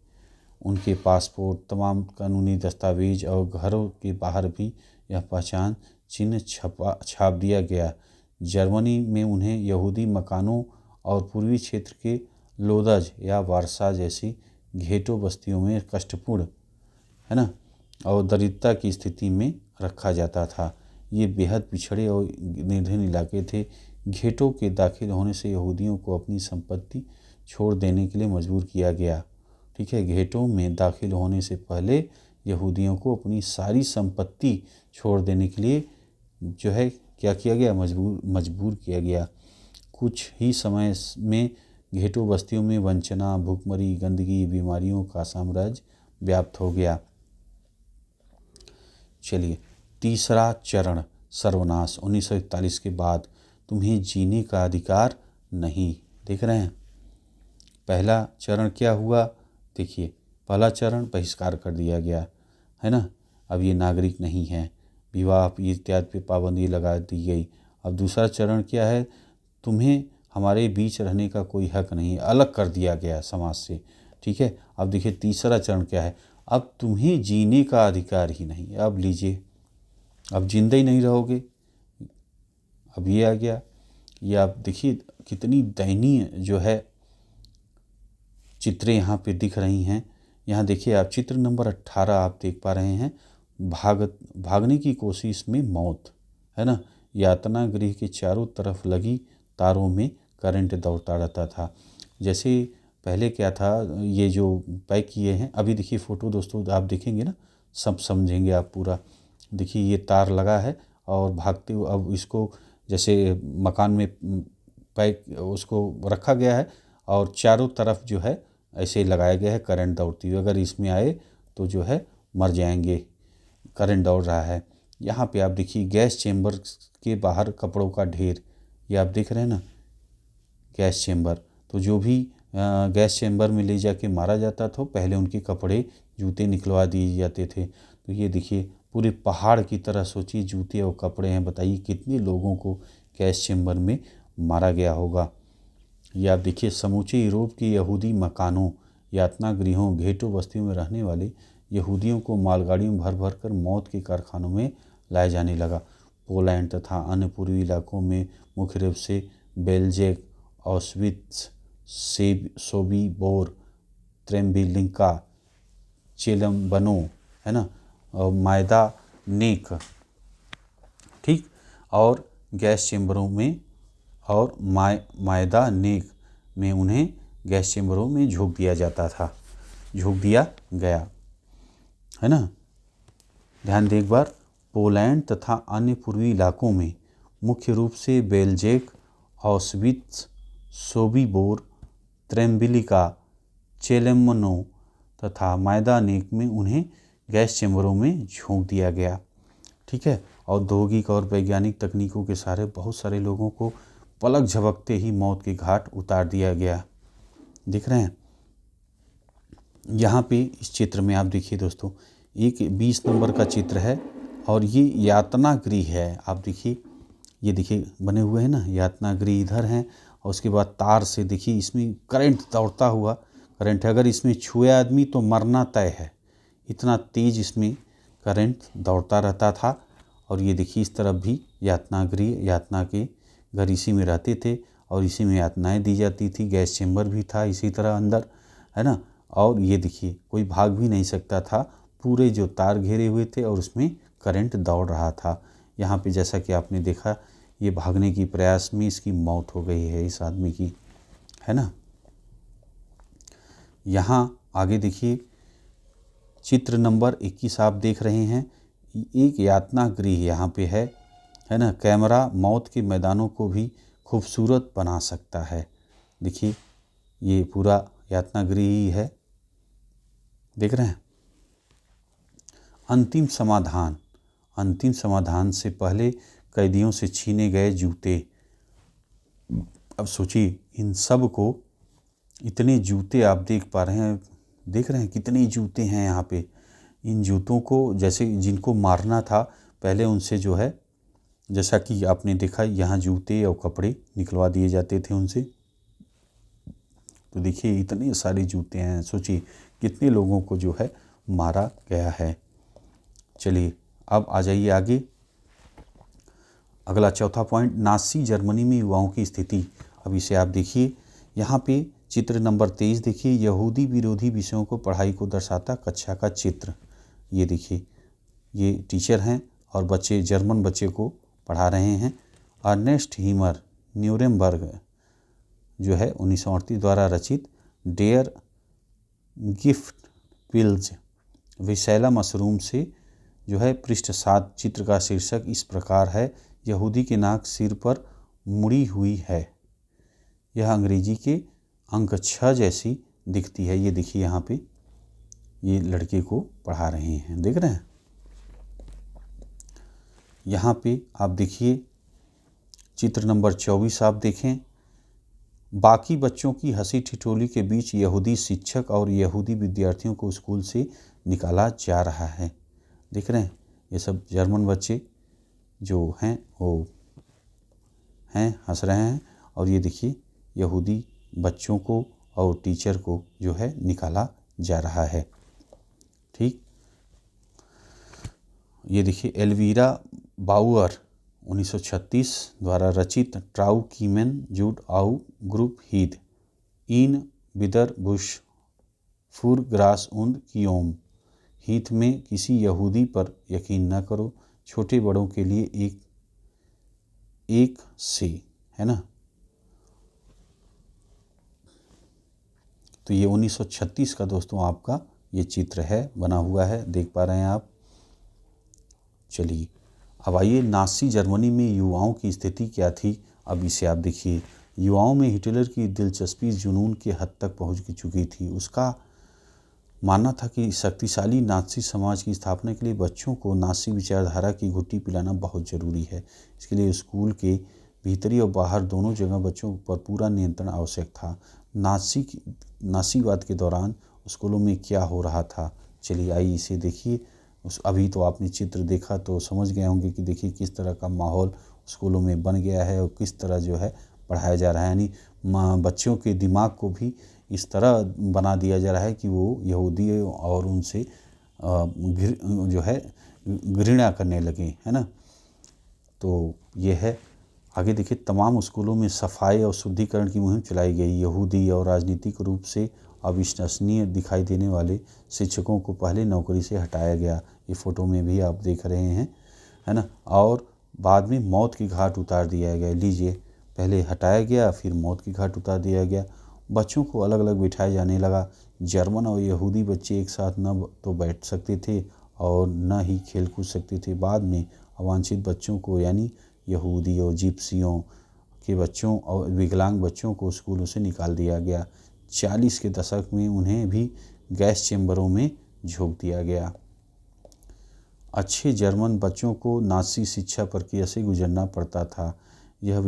उनके पासपोर्ट, तमाम कानूनी दस्तावेज और घरों के बाहर भी यह पहचान चिन्ह छाप दिया गया। जर्मनी में उन्हें यहूदी मकानों और पूर्वी क्षेत्र के लोदज या वारसा जैसी घेटो बस्तियों में कष्टपूर्ण, है ना, और दरिद्रता की स्थिति में रखा जाता था। ये बेहद पिछड़े और निर्धन इलाके थे। घेटो के दाखिल होने से यहूदियों को अपनी संपत्ति छोड़ देने के लिए मजबूर किया गया। ठीक है, घेटो में दाखिल होने से पहले यहूदियों को अपनी सारी संपत्ति छोड़ देने के लिए जो है क्या किया गया, मजबूर किया गया। कुछ ही समय में घेटो बस्तियों में वंचना, भूखमरी, गंदगी, बीमारियों का साम्राज्य व्याप्त हो गया। चलिए, तीसरा चरण सर्वनाश। 1941 के बाद तुम्हें जीने का अधिकार नहीं। देख रहे हैं, पहला चरण क्या हुआ, देखिए, पहला चरण बहिष्कार कर दिया गया, है ना, अब ये नागरिक नहीं है। विवाह इत्यादि पे पाबंदी लगा दी गई। अब दूसरा चरण क्या है, तुम्हें हमारे बीच रहने का कोई हक नहीं, अलग कर दिया गया समाज से। ठीक है, अब देखिए तीसरा चरण क्या है, अब तुम्हें जीने का अधिकार ही नहीं। अब लीजिए, अब जिंदा ही नहीं रहोगे। अब ये आ गया। ये आप देखिए कितनी दयनीय जो है चित्रें यहाँ पे दिख रही हैं। यहाँ देखिए आप चित्र नंबर 18 आप देख पा रहे हैं। भागने की कोशिश में मौत, है ना। यातना गृह के चारों तरफ लगी तारों में करंट दौड़ता रहता था। जैसे पहले क्या था, ये जो पैक किए हैं, अभी देखिए फ़ोटो दोस्तों आप देखेंगे ना, सब समझेंगे आप पूरा। देखिए ये तार लगा है और भागते हुए अब इसको जैसे मकान में पैक उसको रखा गया है और चारों तरफ जो है ऐसे लगाया गया है करंट दौड़ती हुई। अगर इसमें आए तो जो है मर जाएंगे, करंट दौड़ रहा है। यहाँ पे आप देखिए गैस चेम्बर के बाहर कपड़ों का ढेर, ये आप देख रहे हैं ना, गैस चेम्बर। तो जो भी गैस चेम्बर में ले जाके मारा जाता था, पहले उनके कपड़े जूते निकलवा दिए जाते थे। तो ये देखिए पूरे पहाड़ की तरह सोचिए जूते और कपड़े हैं। बताइए कितने लोगों को गैस चेम्बर में मारा गया होगा। ये आप देखिए समूचे यूरोप के यहूदी मकानों, यातना गृहों, घेटो बस्तियों में रहने वाले यहूदियों को मालगाड़ियों भर भर कर मौत के कारखानों में लाया जाने लगा। पोलैंड तथा अन्य पूर्वी इलाकों में मुख्य रूप से बेल्जेक, ऑस्विट्स, सोबीबोर, त्रेम्बिलिंका, चेलमबनो, है ना, और मायदानेक, ठीक, और गैस चेम्बरों में और मायदानेक में उन्हें गैस चेम्बरों में झोंक दिया जाता था, झोंक दिया गया, है ना। ध्यान दें एक बार, पोलैंड तथा अन्य पूर्वी इलाकों में मुख्य रूप से बेल्जेक, ऑस्विट्स, सोबीबोर, त्रेम्बिलिका, चेलेमनो तथा मायदानेक में उन्हें गैस चेम्बरों में झोंक दिया गया। ठीक है, औद्योगिक और वैज्ञानिक तकनीकों के सहारे बहुत सारे लोगों को पलक झपकते ही मौत के घाट उतार दिया गया। दिख रहे हैं यहाँ पे इस चित्र में आप देखिए दोस्तों, एक 20 नंबर का चित्र है और ये यातना गृह है। आप देखिए, ये देखिए बने हुए हैं ना, यातना गृह इधर हैं और उसके बाद तार से देखिए इसमें करंट दौड़ता हुआ करंट है। अगर इसमें छुए आदमी तो मरना तय है, इतना तेज इसमें करंट दौड़ता रहता था। और ये देखिए इस तरफ भी यातना गृह, यातना के घर इसी में रहते थे और इसी में यातनाएं दी जाती थी। गैस चेम्बर भी था इसी तरह अंदर, है ना। और ये देखिए कोई भाग भी नहीं सकता था, पूरे जो तार घेरे हुए थे और उसमें करंट दौड़ रहा था। यहाँ पे जैसा कि आपने देखा, ये भागने की प्रयास में इसकी मौत हो गई है इस आदमी की, है ना। यहाँ आगे देखिए चित्र नंबर 21 आप देख रहे हैं, एक यातना गृह यहाँ पे है ना। कैमरा मौत के मैदानों को भी खूबसूरत बना सकता है। देखिए ये पूरा यातना गृह ही है, देख रहे हैं। अंतिम समाधान, अंतिम समाधान से पहले कैदियों से छीने गए जूते। अब सोचिए इन सब को, इतने जूते आप देख पा रहे हैं, देख रहे हैं कितने जूते हैं यहाँ पे। इन जूतों को जैसे जिनको मारना था पहले उनसे जो है, जैसा कि आपने देखा यहाँ जूते और कपड़े निकलवा दिए जाते थे उनसे। तो देखिए इतने सारे जूते हैं, सोचिए कितने लोगों को जो है मारा गया है। चलिए अब आ जाइए आगे। अगला चौथा पॉइंट, नाज़ी जर्मनी में युवाओं की स्थिति। अब इसे आप देखिए, यहाँ पे चित्र नंबर 23 देखिए, यहूदी विरोधी विषयों को पढ़ाई को दर्शाता कक्षा का चित्र। ये देखिए, ये टीचर हैं और बच्चे जर्मन बच्चे को पढ़ा रहे हैं। अर्नेस्ट हीमर न्यूरेमबर्ग जो है 1938 द्वारा रचित डेयर गिफ्ट पिल्ज विशैला मशरूम से जो है पृष्ठ 7 चित्र का शीर्षक इस प्रकार है, यहूदी की नाक सिर पर मुड़ी हुई है। यह अंग्रेजी के अंक 6 जैसी दिखती है। ये देखिए यहाँ पे ये लड़के को पढ़ा रहे हैं, देख रहे हैं। यहाँ पे आप देखिए चित्र नंबर 24 आप देखें, बाकी बच्चों की हंसी ठिठोली के बीच यहूदी शिक्षक और यहूदी विद्यार्थियों को स्कूल से निकाला जा रहा है। देख रहे हैं, ये सब जर्मन बच्चे जो हैं वो हैं, हंस रहे हैं, और ये देखिए यहूदी बच्चों को और टीचर को जो है निकाला जा रहा है। ठीक, ये देखिए एल्वीरा बाउअर 1936 द्वारा रचित ट्राउ कीमेन जूड आउ ग्रुप हीद इन बिदर बुश फुर ग्रास उंड कियोम। हीथ में किसी यहूदी पर यकीन न करो, छोटे बड़ों के लिए एक से, है ना। तो ये 1936 का दोस्तों आपका ये चित्र है, बना हुआ है, देख पा रहे हैं आप। चलिए अब आइए, नाज़ी जर्मनी में युवाओं की स्थिति क्या थी। अब इसे आप देखिए, युवाओं में हिटलर की दिलचस्पी जुनून के हद तक पहुंच चुकी थी। उसका मानना था कि शक्तिशाली नाज़ी समाज की स्थापना के लिए बच्चों को नाज़ी विचारधारा की घुट्टी पिलाना बहुत ज़रूरी है। इसके लिए स्कूल के भीतरी और बाहर दोनों जगह बच्चों पर पूरा नियंत्रण आवश्यक था। नाज़ीवाद के दौरान स्कूलों में क्या हो रहा था, चलिए आइए इसे देखिए। अभी तो आपने चित्र देखा तो समझ गए होंगे कि देखिए किस तरह का माहौल स्कूलों में बन गया है और किस तरह जो है पढ़ाया जा रहा है। यानी बच्चों के दिमाग को भी इस तरह बना दिया जा रहा है कि वो यहूदी और उनसे जो है घृणा करने लगे, है ना। तो ये है। आगे देखिए, तमाम स्कूलों में सफाई और शुद्धिकरण की मुहिम चलाई गई। यहूदी और राजनीतिक रूप से अविश्वसनीय दिखाई देने वाले शिक्षकों को पहले नौकरी से हटाया गया। ये फ़ोटो में भी आप देख रहे हैं, है ना। और बाद में मौत की घाट उतार दिया गया। लीजिए, पहले हटाया गया, फिर मौत की घाट उतार दिया गया। बच्चों को अलग अलग बिठाया जाने लगा। जर्मन और यहूदी बच्चे एक साथ न तो बैठ सकते थे और न ही खेल कूद सकते थे। बाद में अवांछित बच्चों को, यानी यहूदी और जिप्सियों के बच्चों और विकलांग बच्चों को स्कूलों से निकाल दिया गया। 40 के दशक में उन्हें भी गैस चैम्बरों में झोंक दिया गया। अच्छे जर्मन बच्चों को नाज़ी शिक्षा प्रक्रिया से गुजरना पड़ता था। यह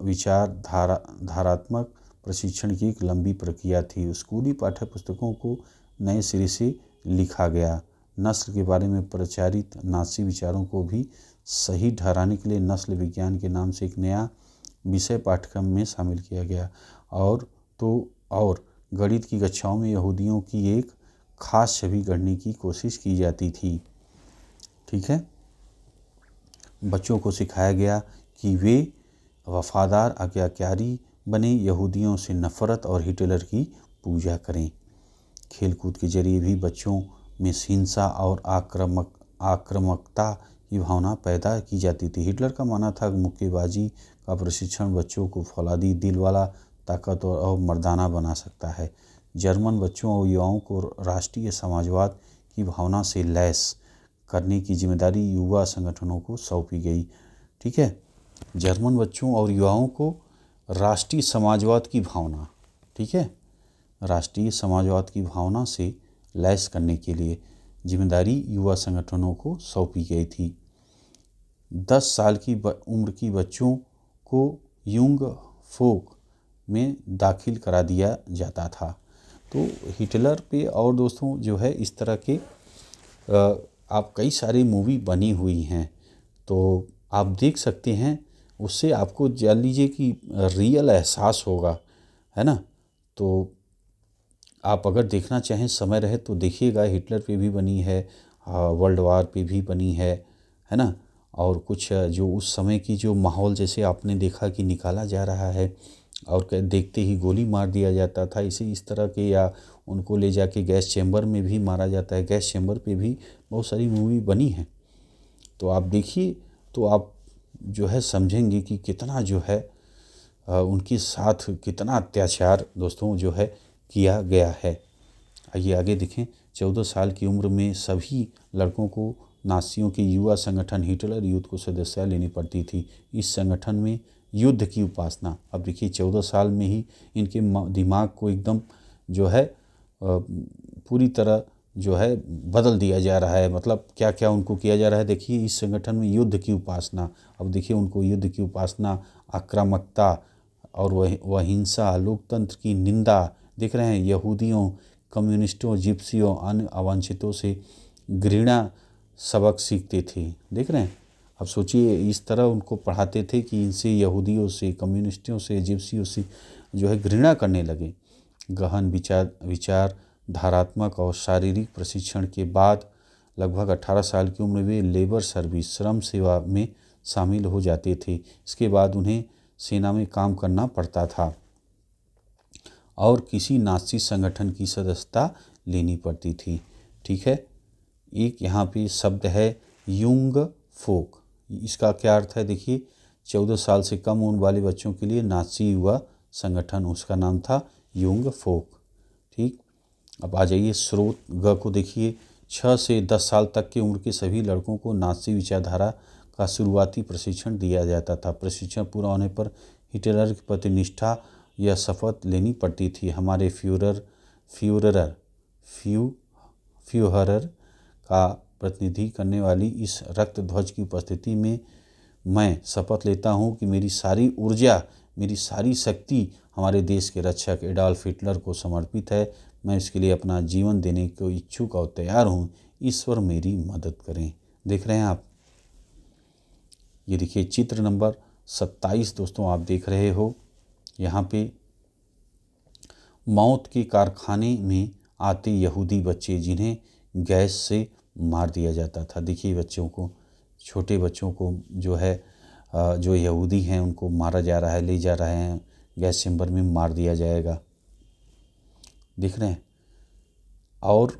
विचारधारात्मक प्रशिक्षण की एक लंबी प्रक्रिया थी। स्कूली पाठ्य पुस्तकों को नए सिरे से लिखा गया। नस्ल के बारे में प्रचारित नाज़ी विचारों को भी सही ठहराने के लिए नस्ल विज्ञान के नाम से एक नया विषय पाठ्यक्रम में शामिल किया गया। और गणित की कक्षाओं में यहूदियों की एक खास छवि गढ़ने की कोशिश की जाती थी। ठीक है, बच्चों को सिखाया गया कि वे वफादार आज्ञाकारी बने, यहूदियों से नफरत और हिटलर की पूजा करें। खेलकूद के जरिए भी बच्चों में हिंसा और आक्रामकता की भावना पैदा की जाती थी। हिटलर का मानना था कि मुक्केबाजी का प्रशिक्षण बच्चों को फौलादी दिल वाला, ताकतवर और मर्दाना बना सकता है। जर्मन बच्चों और युवाओं को राष्ट्रीय समाजवाद की भावना से लैस करने की जिम्मेदारी युवा संगठनों को सौंपी गई। ठीक है, जर्मन बच्चों और युवाओं को राष्ट्रीय समाजवाद की भावना, ठीक है, राष्ट्रीय समाजवाद की भावना से लैस करने के लिए जिम्मेदारी युवा संगठनों को सौंपी गई थी। 10 साल की उम्र की बच्चों को युंग फोक में दाखिल करा दिया जाता था। तो हिटलर पे और दोस्तों जो है इस तरह के आप कई सारी मूवी बनी हुई हैं, तो आप देख सकते हैं। उससे आपको जान लीजिए कि रियल एहसास होगा, है ना। तो आप अगर देखना चाहें समय रहे तो देखिएगा, हिटलर पे भी बनी है, वर्ल्ड वार पे भी बनी है ना। और कुछ जो उस समय की जो माहौल जैसे आपने देखा कि निकाला जा रहा है और देखते ही गोली मार दिया जाता था, इस तरह के, या उनको ले जाके गैस चैम्बर में भी मारा जाता है। गैस चैम्बर पे भी बहुत सारी मूवी बनी है, तो आप देखिए तो आप जो है समझेंगे कि कितना जो है उनके साथ कितना अत्याचार दोस्तों जो है किया गया है। आइए आगे देखें। 14 साल की उम्र में सभी लड़कों को नाज़ियों के युवा संगठन हिटलर यूथ को सदस्यता लेनी पड़ती थी। इस संगठन में युद्ध की उपासना, अब देखिए 14 साल में ही इनके दिमाग को एकदम जो है पूरी तरह जो है बदल दिया जा रहा है। मतलब क्या क्या उनको किया जा रहा है, देखिए इस संगठन में युद्ध की उपासना। अब देखिए उनको युद्ध की उपासना, आक्रामकता और वह हिंसा, लोकतंत्र की निंदा, देख रहे हैं, यहूदियों, कम्युनिस्टों, जिप्सियों, अन्य अवांछितों से घृणा सबक सीखते थे। देख रहे हैं, अब सोचिए इस तरह उनको पढ़ाते थे कि इनसे, यहूदियों से, कम्युनिस्टों से, जिप्सियों से जो है घृणा करने लगे। गहन विचार धारात्मक और शारीरिक प्रशिक्षण के बाद लगभग 18 साल की उम्र में वे लेबर सर्विस, श्रम सेवा में शामिल हो जाते थे। इसके बाद उन्हें सेना में काम करना पड़ता था और किसी नाज़ी संगठन की सदस्यता लेनी पड़ती थी। ठीक है, एक यहाँ पे शब्द है युंग फोक। इसका क्या अर्थ है, देखिए 14 साल से कम उम्र वाले बच्चों के लिए नाज़ी युवा संगठन, उसका नाम था युंग फोक। ठीक, अब आ जाइए स्रोत ग को देखिए। 6 से 10 साल तक की उम्र के सभी लड़कों को नाज़ी विचारधारा का शुरुआती प्रशिक्षण दिया जाता था। प्रशिक्षण पूरा होने पर हिटलर के प्रति निष्ठा या शपथ लेनी पड़ती थी। हमारे फ्यूहरर का प्रतिनिधि करने वाली इस रक्त ध्वज की उपस्थिति में मैं शपथ लेता हूँ कि मेरी सारी ऊर्जा, मेरी सारी शक्ति हमारे देश के रक्षक एडॉल्फ हिटलर को समर्पित है। मैं इसके लिए अपना जीवन देने को इच्छुक और तैयार हूँ। ईश्वर मेरी मदद करें। देख रहे हैं आप, ये देखिए चित्र नंबर 27 दोस्तों आप देख रहे हो। यहाँ पे मौत के कारखाने में आते यहूदी बच्चे जिन्हें गैस से मार दिया जाता था। देखिए बच्चों को, छोटे बच्चों को जो है जो यहूदी हैं उनको मारा जा रहा है, ले जा रहे हैं गैस चैम्बर में मार दिया जाएगा। देख रहे हैं, और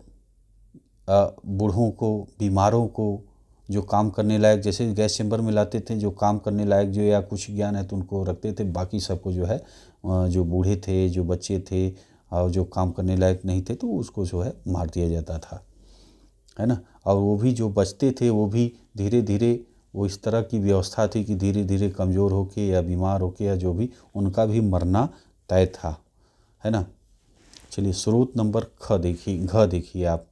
बूढ़ों को, बीमारों को, जो काम करने लायक, जैसे गैस चैम्बर में लाते थे जो काम करने लायक जो या कुछ ज्ञान है तो उनको रखते थे, बाकी सबको जो है जो बूढ़े थे, जो बच्चे थे और जो काम करने लायक नहीं थे तो उसको जो है मार दिया जाता था, है ना। और वो भी जो बचते थे वो भी धीरे धीरे, वो इस तरह की व्यवस्था थी कि धीरे धीरे कमज़ोर होके या बीमार होके या जो भी, उनका भी मरना तय था, है ना। चलिए स्रोत नंबर घ देखिए आप।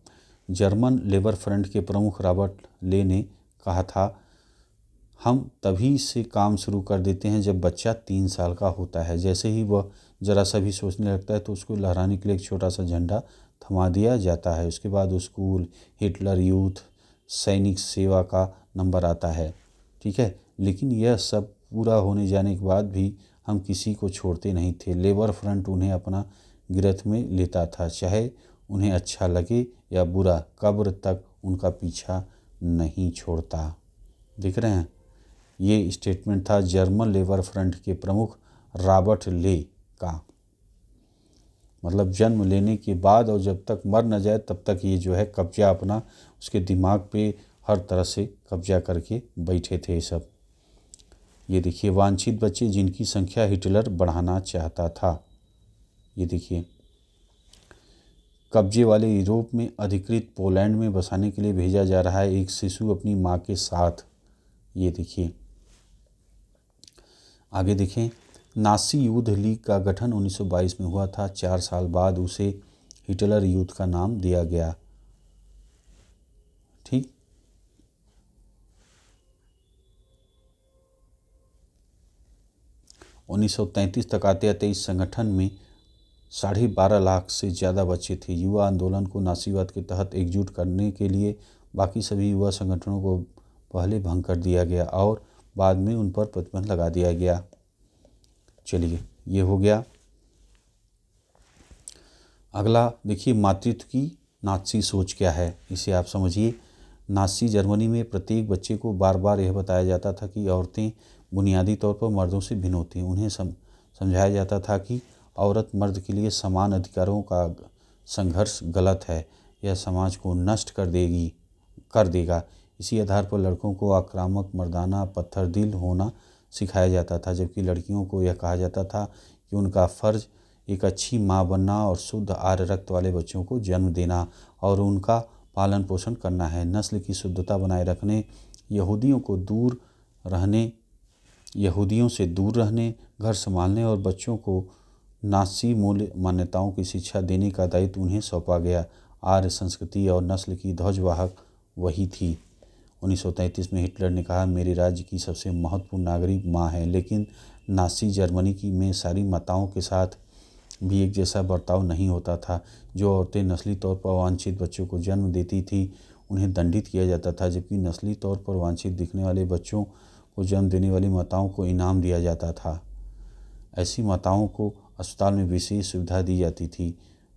जर्मन लेबर फ्रंट के प्रमुख रॉबर्ट ले ने कहा था, हम तभी से काम शुरू कर देते हैं जब बच्चा 3 साल का होता है। जैसे ही वह ज़रा सा भी सोचने लगता है तो उसको लहराने के लिए एक छोटा सा झंडा थमा दिया जाता है। उसके बाद स्कूल, हिटलर यूथ, सैनिक सेवा का नंबर आता है। ठीक है, लेकिन यह सब पूरा होने जाने के बाद भी हम किसी को छोड़ते नहीं थे। लेबर फ्रंट उन्हें अपना गिरफ्त में लेता था, चाहे उन्हें अच्छा लगे या बुरा, कब्र तक उनका पीछा नहीं छोड़ता। देख रहे हैं, ये स्टेटमेंट था जर्मन लेबर फ्रंट के प्रमुख रॉबर्ट ले का। मतलब जन्म लेने के बाद और जब तक मर न जाए तब तक ये जो है कब्जा अपना उसके दिमाग पे हर तरह से कब्जा करके बैठे थे सब। ये देखिए वांछित बच्चे जिनकी संख्या हिटलर बढ़ाना चाहता था। ये देखिए कब्जे वाले यूरोप में अधिकृत पोलैंड में बसाने के लिए भेजा जा रहा है एक शिशु अपनी माँ के साथ। ये देखिए आगे देखें। नाज़ी युद्ध लीग का गठन 1922 में हुआ था। 4 साल बाद उसे हिटलर यूथ का नाम दिया गया। ठीक, 1933 तक आते आते इस संगठन में 12.5 लाख से ज़्यादा बच्चे थे। युवा आंदोलन को नाज़ीवाद के तहत एकजुट करने के लिए बाकी सभी युवा संगठनों को पहले भंग कर दिया गया और बाद में उन पर प्रतिबंध लगा दिया गया। चलिए ये हो गया। अगला देखिए, मातृत्व की नाज़ी सोच क्या है, इसे आप समझिए। नाज़ी जर्मनी में प्रत्येक बच्चे को बार बार यह बताया जाता था कि औरतें बुनियादी तौर पर मर्दों से भिन्न होती हैं। उन्हें समझाया जाता था कि औरत मर्द के लिए समान अधिकारों का संघर्ष गलत है, यह समाज को नष्ट कर देगा। इसी आधार पर लड़कों को आक्रामक, मर्दाना, पत्थर दिल होना सिखाया जाता था, जबकि लड़कियों को यह कहा जाता था कि उनका फ़र्ज़ एक अच्छी माँ बनना और शुद्ध आर्य रक्त वाले बच्चों को जन्म देना और उनका पालन पोषण करना है। नस्ल की शुद्धता बनाए रखने, यहूदियों से दूर रहने, घर संभालने और बच्चों को नाज़ी मूल्य मान्यताओं की शिक्षा देने का दायित्व उन्हें सौंपा गया। आर्य संस्कृति और नस्ल की ध्वजवाहक वही थी। 1933 में हिटलर ने कहा, मेरे राज्य की सबसे महत्वपूर्ण नागरिक माँ है। लेकिन नाज़ी जर्मनी में सारी माताओं के साथ भी एक जैसा बर्ताव नहीं होता था। जो औरतें नस्ली तौर पर वांछित बच्चों को जन्म देती थी उन्हें दंडित किया जाता था, जबकि नस्ली तौर पर वांछित दिखने वाले बच्चों को जन्म देने वाली माताओं को इनाम दिया जाता था। ऐसी माताओं को अस्पताल में विशेष सुविधा दी जाती थी,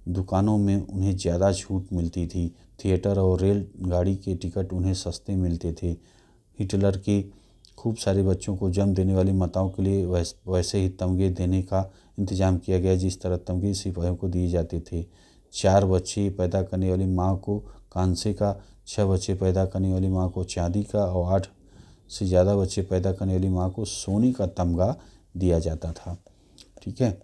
दुकानों में उन्हें ज़्यादा छूट मिलती थी, थिएटर और रेलगाड़ी के टिकट उन्हें सस्ते मिलते थे। हिटलर के खूब सारे बच्चों को जन्म देने वाली माताओं के लिए वैसे ही तमगे देने का इंतजाम किया गया जिस तरह तमगे सिपाहियों को दिए जाते थे। 4 बच्चे पैदा करने वाली माँ को कांसे का, 6 बच्चे पैदा करने वाली माँ को चांदी का और 8 से ज़्यादा बच्चे पैदा करने वाली माँ को सोने का तमगा दिया जाता था। ठीक है,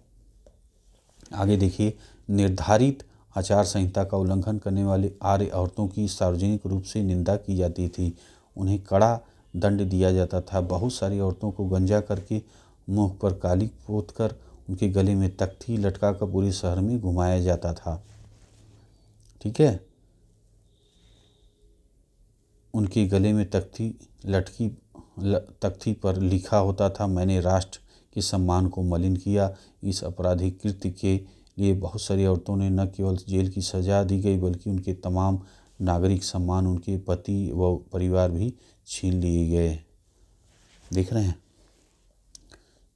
आगे देखिए, निर्धारित आचार संहिता का उल्लंघन करने वाली आर्य औरतों की सार्वजनिक रूप से निंदा की जाती थी, उन्हें कड़ा दंड दिया जाता था। बहुत सारी औरतों को गंजा करके, मुंह पर काली पोत कर, उनके गले में तख्ती लटका कर पूरे शहर में घुमाया जाता था। ठीक है, उनके गले में तख्ती पर लिखा होता था, मैंने राष्ट्र के सम्मान को मलिन किया। इस आपराधिक कृत्य के लिए बहुत सारी औरतों ने न केवल जेल की सज़ा दी गई बल्कि उनके तमाम नागरिक सम्मान, उनके पति व परिवार भी छीन लिए गए। देख रहे हैं।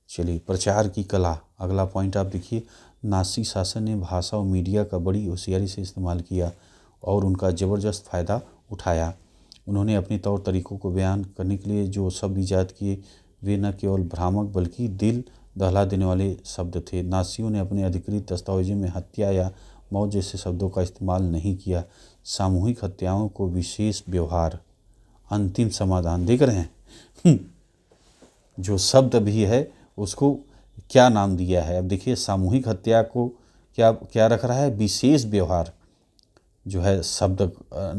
चलिए, प्रचार की कला, अगला पॉइंट आप देखिए। नाज़ी शासन ने भाषा और मीडिया का बड़ी होशियारी से इस्तेमाल किया और उनका ज़बरदस्त फ़ायदा उठाया। उन्होंने अपने तौर तरीक़ों को बयान करने के लिए जो शब्द ईजाद किए वे न केवल भ्रामक बल्कि दिल दहला देने वाले शब्द थे। नाज़ियों ने अपने अधिकृत दस्तावेज़ों में हत्या या मौत जैसे शब्दों का इस्तेमाल नहीं किया। सामूहिक हत्याओं को विशेष व्यवहार, अंतिम समाधान, देख रहे हैं जो शब्द भी है उसको क्या नाम दिया है। अब देखिए, सामूहिक हत्या को क्या रख रहा है, विशेष व्यवहार जो है शब्द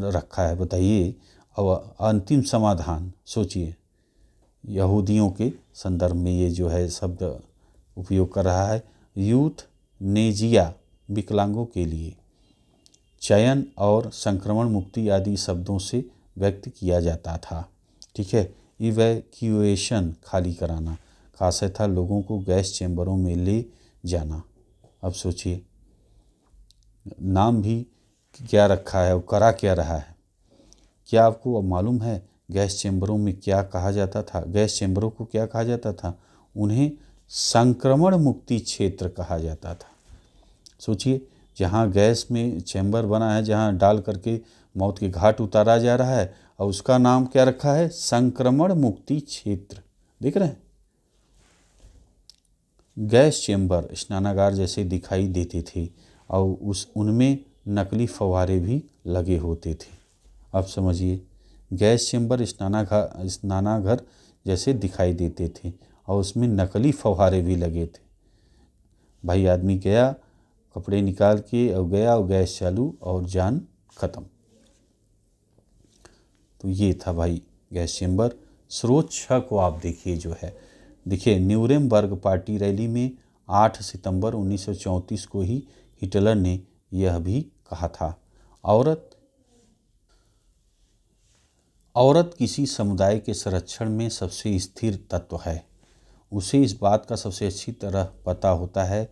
रखा है, बताइए। और अंतिम समाधान, सोचिए, यहूदियों के संदर्भ में ये जो है शब्द उपयोग कर रहा है। यूथ नेजिया, विकलांगों के लिए, चयन और संक्रमण मुक्ति आदि शब्दों से व्यक्त किया जाता था। ठीक है, इवैक्यूएशन, खाली कराना का आशय था लोगों को गैस चैम्बरों में ले जाना। अब सोचिए, नाम भी क्या रखा है और करा क्या रहा है। क्या आपको अब मालूम है गैस चैम्बरों में क्या कहा जाता था? गैस चैम्बरों को क्या कहा जाता था? उन्हें संक्रमण मुक्ति क्षेत्र कहा जाता था। सोचिए, जहाँ गैस में चैम्बर बना है, जहाँ डाल करके मौत के घाट उतारा जा रहा है, और उसका नाम क्या रखा है? संक्रमण मुक्ति क्षेत्र। देख रहे हैं। गैस चैम्बर स्नानागार जैसे दिखाई देते थे और उनमें नकली फव्वारे भी लगे होते थे। अब समझिए, गैस चैम्बर स्नानाघर जैसे दिखाई देते थे और उसमें नकली फव्वारे भी लगे थे। भाई आदमी गया, कपड़े निकाल के और गया और गैस चालू और जान खत्म। तो ये था भाई गैस चैम्बर। स्रोत 6 को आप देखिए, जो है देखिए, न्यूरेमबर्ग पार्टी रैली में 8 सितंबर 1934 को ही हिटलर ने यह भी कहा था, औरत किसी समुदाय के संरक्षण में सबसे स्थिर तत्व है। उसे इस बात का सबसे अच्छी तरह पता होता है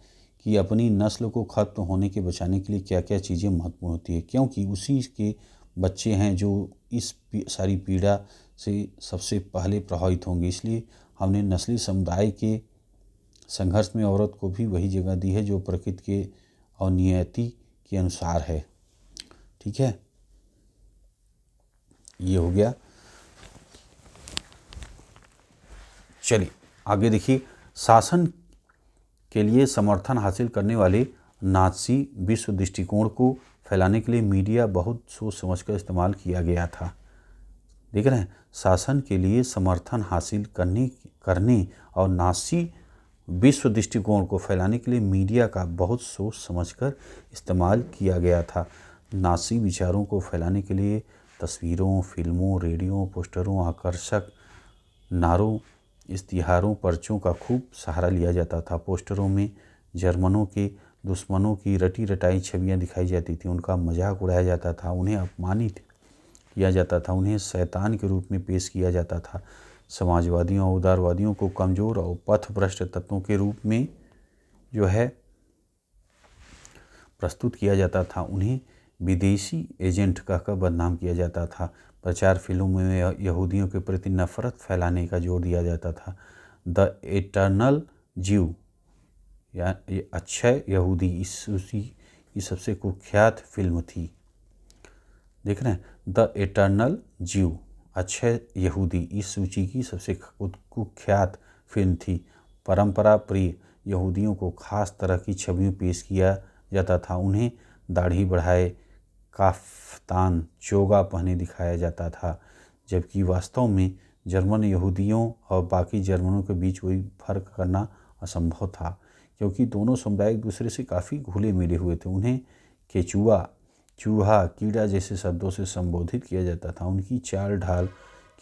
कि अपनी नस्ल को खत्म होने के बचाने के लिए क्या क्या चीज़ें महत्वपूर्ण होती है, क्योंकि उसी के बच्चे हैं जो इस सारी पीड़ा से सबसे पहले प्रभावित होंगे। इसलिए हमने नस्ली समुदाय के संघर्ष में औरत को भी वही जगह दी है जो प्रकृति के और नियति के अनुसार है। ठीक है, ये हो गया। चलिए आगे देखिए, शासन के लिए समर्थन हासिल करने वाले नाज़ी विश्व दृष्टिकोण को फैलाने के लिए मीडिया बहुत सोच समझकर इस्तेमाल किया गया था। देख रहे हैं, शासन के लिए समर्थन हासिल करने और नाज़ी विश्व दृष्टिकोण को फैलाने के लिए मीडिया का बहुत सोच समझकर इस्तेमाल किया गया था। नाज़ी विचारों को फैलाने के लिए तस्वीरों, फिल्मों, रेडियो, पोस्टरों, आकर्षक नारों, इश्तिहारों, पर्चों का खूब सहारा लिया जाता था। पोस्टरों में जर्मनों के दुश्मनों की रटी रटाई छवियां दिखाई जाती थी, उनका मजाक उड़ाया जाता था, उन्हें अपमानित किया जाता था, उन्हें शैतान के रूप में पेश किया जाता था। समाजवादियों और उदारवादियों को कमज़ोर और पथभ्रष्ट तत्वों के रूप में जो है प्रस्तुत किया जाता था। उन्हें विदेशी एजेंट कहकर बदनाम किया जाता था। प्रचार फिल्मों में यहूदियों के प्रति नफरत फैलाने का जोर दिया जाता था। द इटर्नल ज्यू या अक्षय यहूदी इस की सबसे कुख्यात फिल्म थी। देख रहे हैं, द इटर्नल ज्यू अक्षय यहूदी इस सूची की सबसे कुख्यात फिल्म थी। परंपरा प्रिय यहूदियों को खास तरह की छवियों पेश किया जाता था। उन्हें दाढ़ी बढ़ाए, काफ्तान, चोगा पहने दिखाया जाता था, जबकि वास्तव में जर्मन यहूदियों और बाकी जर्मनों के बीच कोई फर्क करना असंभव था, क्योंकि दोनों समुदाय एक दूसरे से काफ़ी घुले मिले हुए थे। उन्हें केचुआ, चूहा, कीड़ा जैसे शब्दों से संबोधित किया जाता था। उनकी चाल ढाल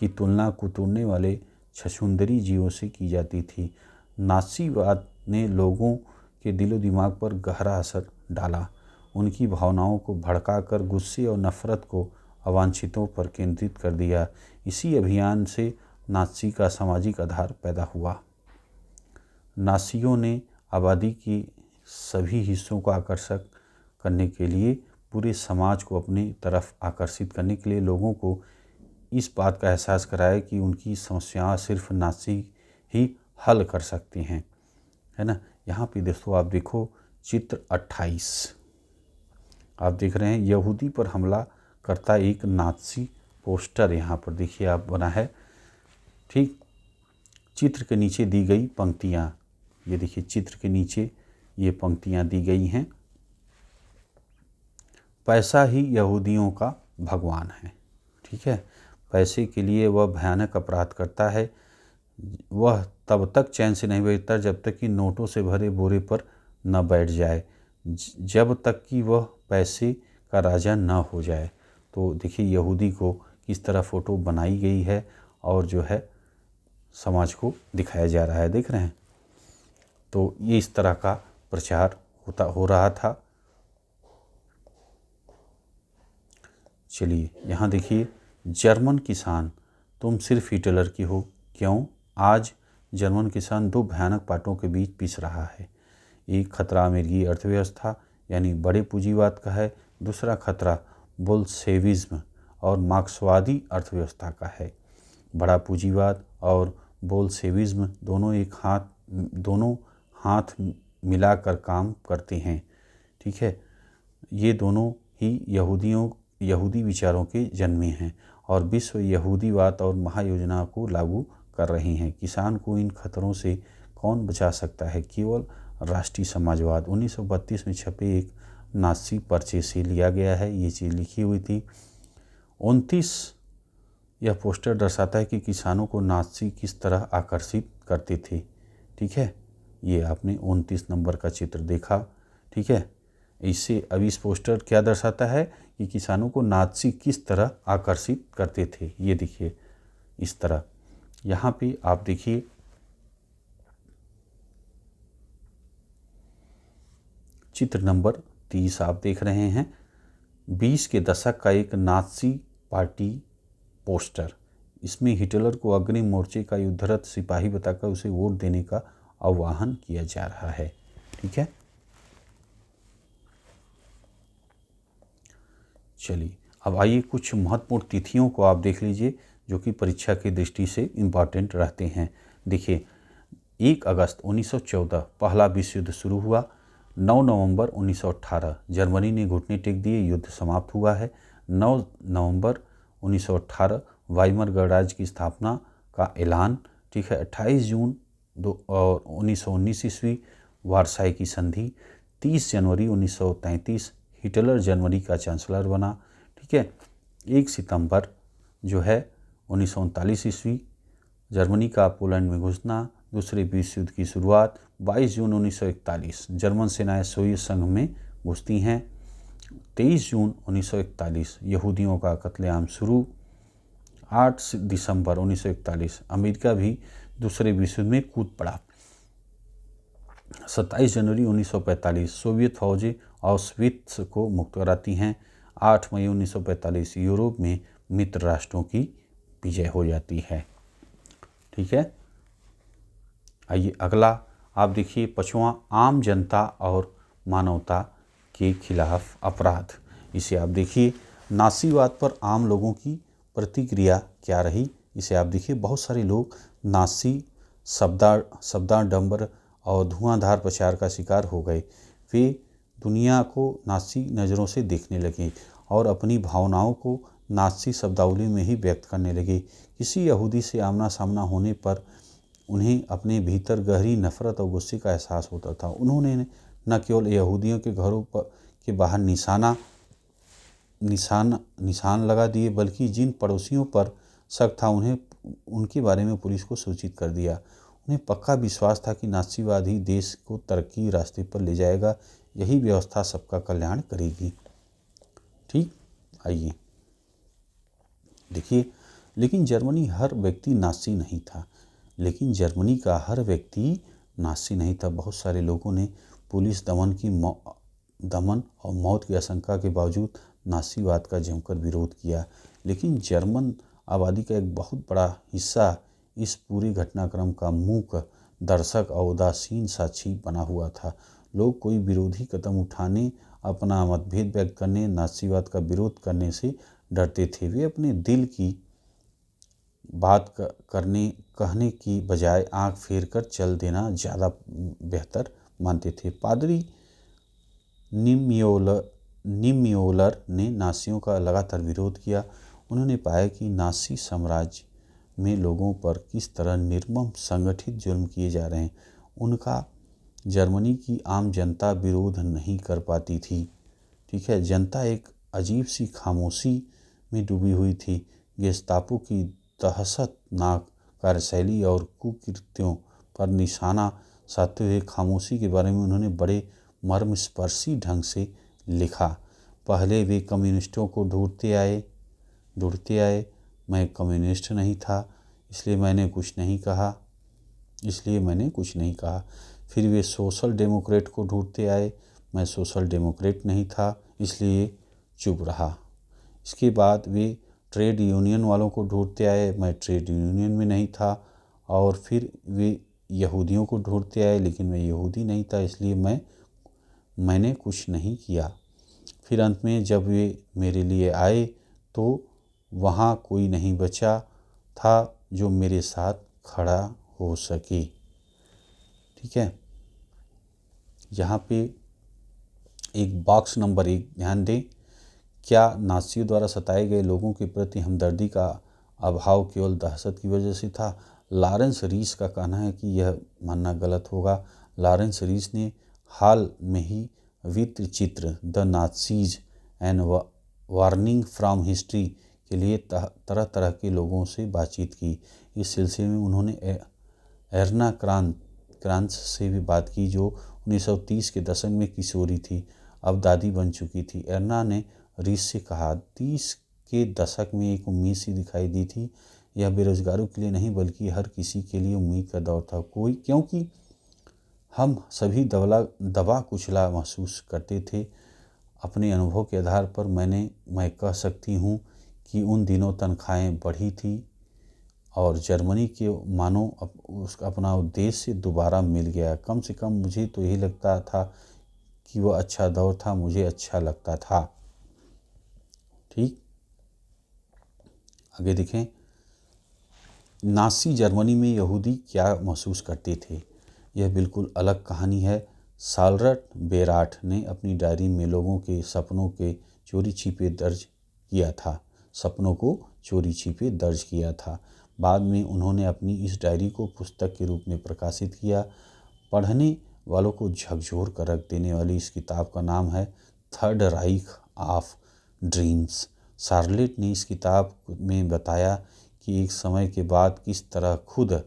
की तुलना कुतरने वाले छछूंदरी जीवों से की जाती थी। नाज़ीवाद ने लोगों के दिलो दिमाग पर गहरा असर डाला, उनकी भावनाओं को भड़काकर गुस्से और नफरत को अवांछितों पर केंद्रित कर दिया। इसी अभियान से नाज़ी का सामाजिक आधार पैदा हुआ। नाज़ियों ने आबादी के सभी हिस्सों को आकर्षक करने के लिए, पूरे समाज को अपनी तरफ आकर्षित करने के लिए लोगों को इस बात का एहसास कराया कि उनकी समस्याएं सिर्फ नाज़ी ही हल कर सकते हैं, है ना। यहाँ पे दोस्तों आप देखो चित्र 28, आप देख रहे हैं यहूदी पर हमला करता एक नाज़ी पोस्टर यहाँ पर देखिए आप बना है। ठीक, चित्र के नीचे दी गई पंक्तियाँ, ये देखिए चित्र के नीचे ये पंक्तियाँ दी गई हैं। पैसा ही यहूदियों का भगवान है। ठीक है, पैसे के लिए वह भयानक अपराध करता है। वह तब तक चैन से नहीं बैठता जब तक कि नोटों से भरे बोरे पर न बैठ जाए, जब तक कि वह पैसे का राजा न हो जाए। तो देखिए यहूदी को किस तरह फ़ोटो बनाई गई है और जो है समाज को दिखाया जा रहा है, देख रहे हैं। तो ये इस तरह का प्रचार हो रहा था। चलिए यहाँ देखिए, जर्मन किसान तुम सिर्फ हिटलर की हो क्यों। आज जर्मन किसान दो भयानक पाटों के बीच पिस रहा है। एक खतरा अमेरिकी अर्थव्यवस्था यानी बड़े पूंजीवाद का है, दूसरा खतरा बोल्शेविज्म और मार्क्सवादी अर्थव्यवस्था का है। बड़ा पूंजीवाद और बोल्शेविज्म दोनों हाथ मिलाकर काम करते हैं। ठीक है, ये दोनों ही यहूदी विचारों के जन्मे हैं और विश्व यहूदीवाद और महायोजना को लागू कर रहे हैं। किसान को इन खतरों से कौन बचा सकता है, केवल राष्ट्रीय समाजवाद। 1932 में छपे एक नाज़ी पर्चे से लिया गया है, ये चीज़ लिखी हुई थी। 29 यह पोस्टर दर्शाता है कि किसानों को नाज़ी किस तरह आकर्षित करते थे। ठीक है, ये आपने 29 नंबर का चित्र देखा। ठीक है, इससे अभी इस पोस्टर क्या दर्शाता है कि किसानों को नाज़ी किस तरह आकर्षित करते थे। ये देखिए इस तरह। यहाँ पे आप देखिए चित्र नंबर 30 आप देख रहे हैं। 20 के दशक का एक नाज़ी पार्टी पोस्टर, इसमें हिटलर को अग्रिम मोर्चे का युद्धरत सिपाही बताकर उसे वोट देने का आह्वान किया जा रहा है। ठीक है, चलिए अब आइए कुछ महत्वपूर्ण तिथियों को आप देख लीजिए जो कि परीक्षा की दृष्टि से इम्पॉर्टेंट रहते हैं। देखिए 1 अगस्त 1914 पहला विश्व युद्ध शुरू हुआ। 9 नवंबर 1918 जर्मनी ने घुटने टेक दिए, युद्ध समाप्त हुआ है। 9 नवंबर 1918 वाइमर गणराज्य की स्थापना का ऐलान, ठीक है। 28 जून 1919 ईस्वी वारसाई की संधि। 30 जनवरी 1933 हिटलर जर्मनी का चांसलर बना, ठीक है। 1 सितंबर जो है 1939 ईस्वी जर्मनी का पोलैंड में घुसना, दूसरे विश्व युद्ध की शुरुआत। 22 जून 1941 जर्मन सेनाएं सोवियत संघ में घुसती हैं। 23 जून 1941 यहूदियों का कत्लेआम शुरू। 8 दिसंबर 1941 अमेरिका भी दूसरे विश्व युद्ध में कूद पड़ा। 27 जनवरी 1945 सोवियत फौजें ऑस्विट्स को मुक्त कराती हैं। 8 मई 1945 यूरोप में मित्र राष्ट्रों की विजय हो जाती है, ठीक है। आइए अगला आप देखिए 5वां, आम जनता और मानवता के खिलाफ अपराध। इसे आप देखिए, नासीवाद पर आम लोगों की प्रतिक्रिया क्या रही, इसे आप देखिए। बहुत सारे लोग नासी शब्दाडंबर और धुआंधार प्रचार का शिकार हो गए। वे दुनिया को नासी नज़रों से देखने लगे और अपनी भावनाओं को नासी शब्दावली में ही व्यक्त करने लगे। किसी यहूदी से आमना सामना होने पर उन्हें अपने भीतर गहरी नफरत और गुस्से का एहसास होता था। उन्होंने न केवल यहूदियों के घरों पर के बाहर निशान लगा दिए, बल्कि जिन पड़ोसियों पर शक था उन्हें उनके बारे में पुलिस को सूचित कर दिया। उन्हें पक्का विश्वास था कि नासीवाद ही देश को तरक्की रास्ते पर ले जाएगा, यही व्यवस्था सबका कल्याण करेगी, ठीक। आइए देखिए, लेकिन जर्मनी हर व्यक्ति नासी नहीं था। जर्मनी का हर व्यक्ति नासी नहीं था। बहुत सारे लोगों ने पुलिस दमन और मौत की आशंका के बावजूद नासीवाद का जमकर विरोध किया। लेकिन जर्मन आबादी का एक बहुत बड़ा हिस्सा इस पूरे घटनाक्रम का मूक दर्शक और उदासीन साक्षी बना हुआ था। लोग कोई विरोधी कदम उठाने, अपना मतभेद व्यक्त करने, नासीवाद का विरोध करने से डरते थे। वे अपने दिल की बात कहने की बजाय आंख फेर कर चल देना ज़्यादा बेहतर मानते थे। पादरी निम्योलर ने नासियों का लगातार विरोध किया। उन्होंने पाया कि नासी साम्राज्य में लोगों पर किस तरह निर्मम संगठित जुल्म किए जा रहे हैं। उनका जर्मनी की आम जनता विरोध नहीं कर पाती थी, ठीक है। जनता एक अजीब सी खामोशी में डूबी हुई थी। गेस्तापो की दहशतनाक कार्यशैली और कुकृत्यों पर निशाना साधते हुए खामोशी के बारे में उन्होंने बड़े मर्मस्पर्शी ढंग से लिखा। पहले वे कम्युनिस्टों को ढूंढते आए। मैं कम्युनिस्ट नहीं था, इसलिए मैंने कुछ नहीं कहा। फिर वे सोशल डेमोक्रेट को ढूंढते आए। मैं सोशल डेमोक्रेट नहीं था, इसलिए चुप रहा। इसके बाद वे ट्रेड यूनियन वालों को ढूंढते आए। मैं ट्रेड यूनियन में नहीं था। और फिर वे यहूदियों को ढूंढते आए, लेकिन मैं यहूदी नहीं था, इसलिए मैंने कुछ नहीं किया। फिर अंत में जब वे मेरे लिए आए तो वहाँ कोई नहीं बचा था जो मेरे साथ खड़ा हो सके, ठीक है। यहाँ पे एक बॉक्स नंबर 1 ध्यान दें। क्या नासियों द्वारा सताए गए लोगों के प्रति हमदर्दी का अभाव केवल दहशत की वजह से था? लॉरेंस रीस का कहना है कि यह मानना गलत होगा। लॉरेंस रीस ने हाल में ही वृत्तचित्र the Nazis and warning from history के लिए तरह तरह के लोगों से बातचीत की। इस सिलसिले में उन्होंने एर्ना क्रांच से भी बात की, जो 1930 के दशक में किशोरी थी, अब दादी बन चुकी थी। एर्ना ने रीस से कहा, 30 के दशक में एक उम्मीद सी दिखाई दी थी। यह बेरोजगारों के लिए नहीं बल्कि हर किसी के लिए उम्मीद का दौर था। क्योंकि हम सभी दबा कुचला महसूस करते थे। अपने अनुभव के आधार पर मैं कह सकती हूँ कि उन दिनों तनख्वाहें बढ़ी थी और जर्मनी के मानो अपना उद्देश्य दोबारा मिल गया। कम से कम मुझे तो यही लगता था कि वह अच्छा दौर था, मुझे अच्छा लगता था, ठीक। आगे देखें, नासी जर्मनी में यहूदी क्या महसूस करते थे। यह बिल्कुल अलग कहानी है। सालरट बेराट ने अपनी डायरी में लोगों के सपनों के चोरी छिपे दर्ज किया था, सपनों को चोरी छिपे दर्ज किया था। बाद में उन्होंने अपनी इस डायरी को पुस्तक के रूप में प्रकाशित किया। पढ़ने वालों को झकझोर कर रख देने वाली इस किताब का नाम है थर्ड राइख ऑफ ड्रीम्स। शार्लेट ने इस किताब में बताया कि एक समय के बाद किस तरह खुद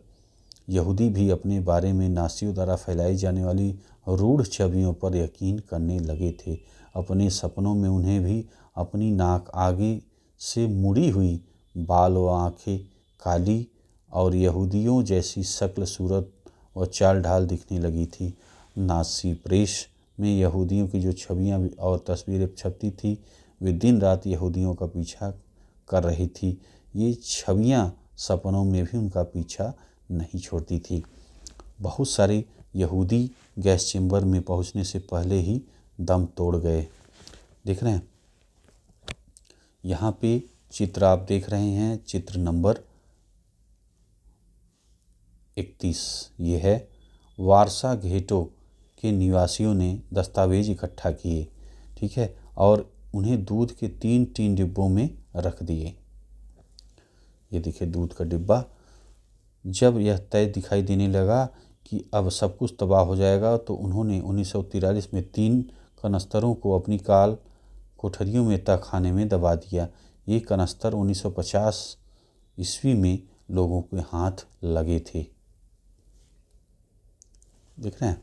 यहूदी भी अपने बारे में नासियों द्वारा फैलाई जाने वाली रूढ़ छवियों पर यकीन करने लगे थे। अपने सपनों में उन्हें भी अपनी नाक आगे से मुड़ी हुई, बाल व आंखें काली और यहूदियों जैसी शक्ल सूरत और चाल ढाल दिखने लगी थी। नासी प्रेस में यहूदियों की जो छवियां और तस्वीरें छपती थी, वे दिन रात यहूदियों का पीछा कर रही थी। ये छवियां सपनों में भी उनका पीछा नहीं छोड़ती थी। बहुत सारे यहूदी गैस चेंबर में पहुंचने से पहले ही दम तोड़ गए। देख रहे हैं यहाँ पे चित्र आप देख रहे हैं, चित्र नंबर 31। ये है वारसा घेटो के निवासियों ने दस्तावेज इकट्ठा किए, ठीक है, और उन्हें दूध के 3 टीन डिब्बों में रख दिए। ये देखिए दूध का डिब्बा। जब यह तय दिखाई देने लगा कि अब सब कुछ तबाह हो जाएगा, तो उन्होंने 1943 में 3 कनस्तरों को अपनी काल कोठरियों में तहखाने में दबा दिया। ये कनस्तर 1950 ईस्वी में लोगों के हाथ लगे थे। देख रहे हैं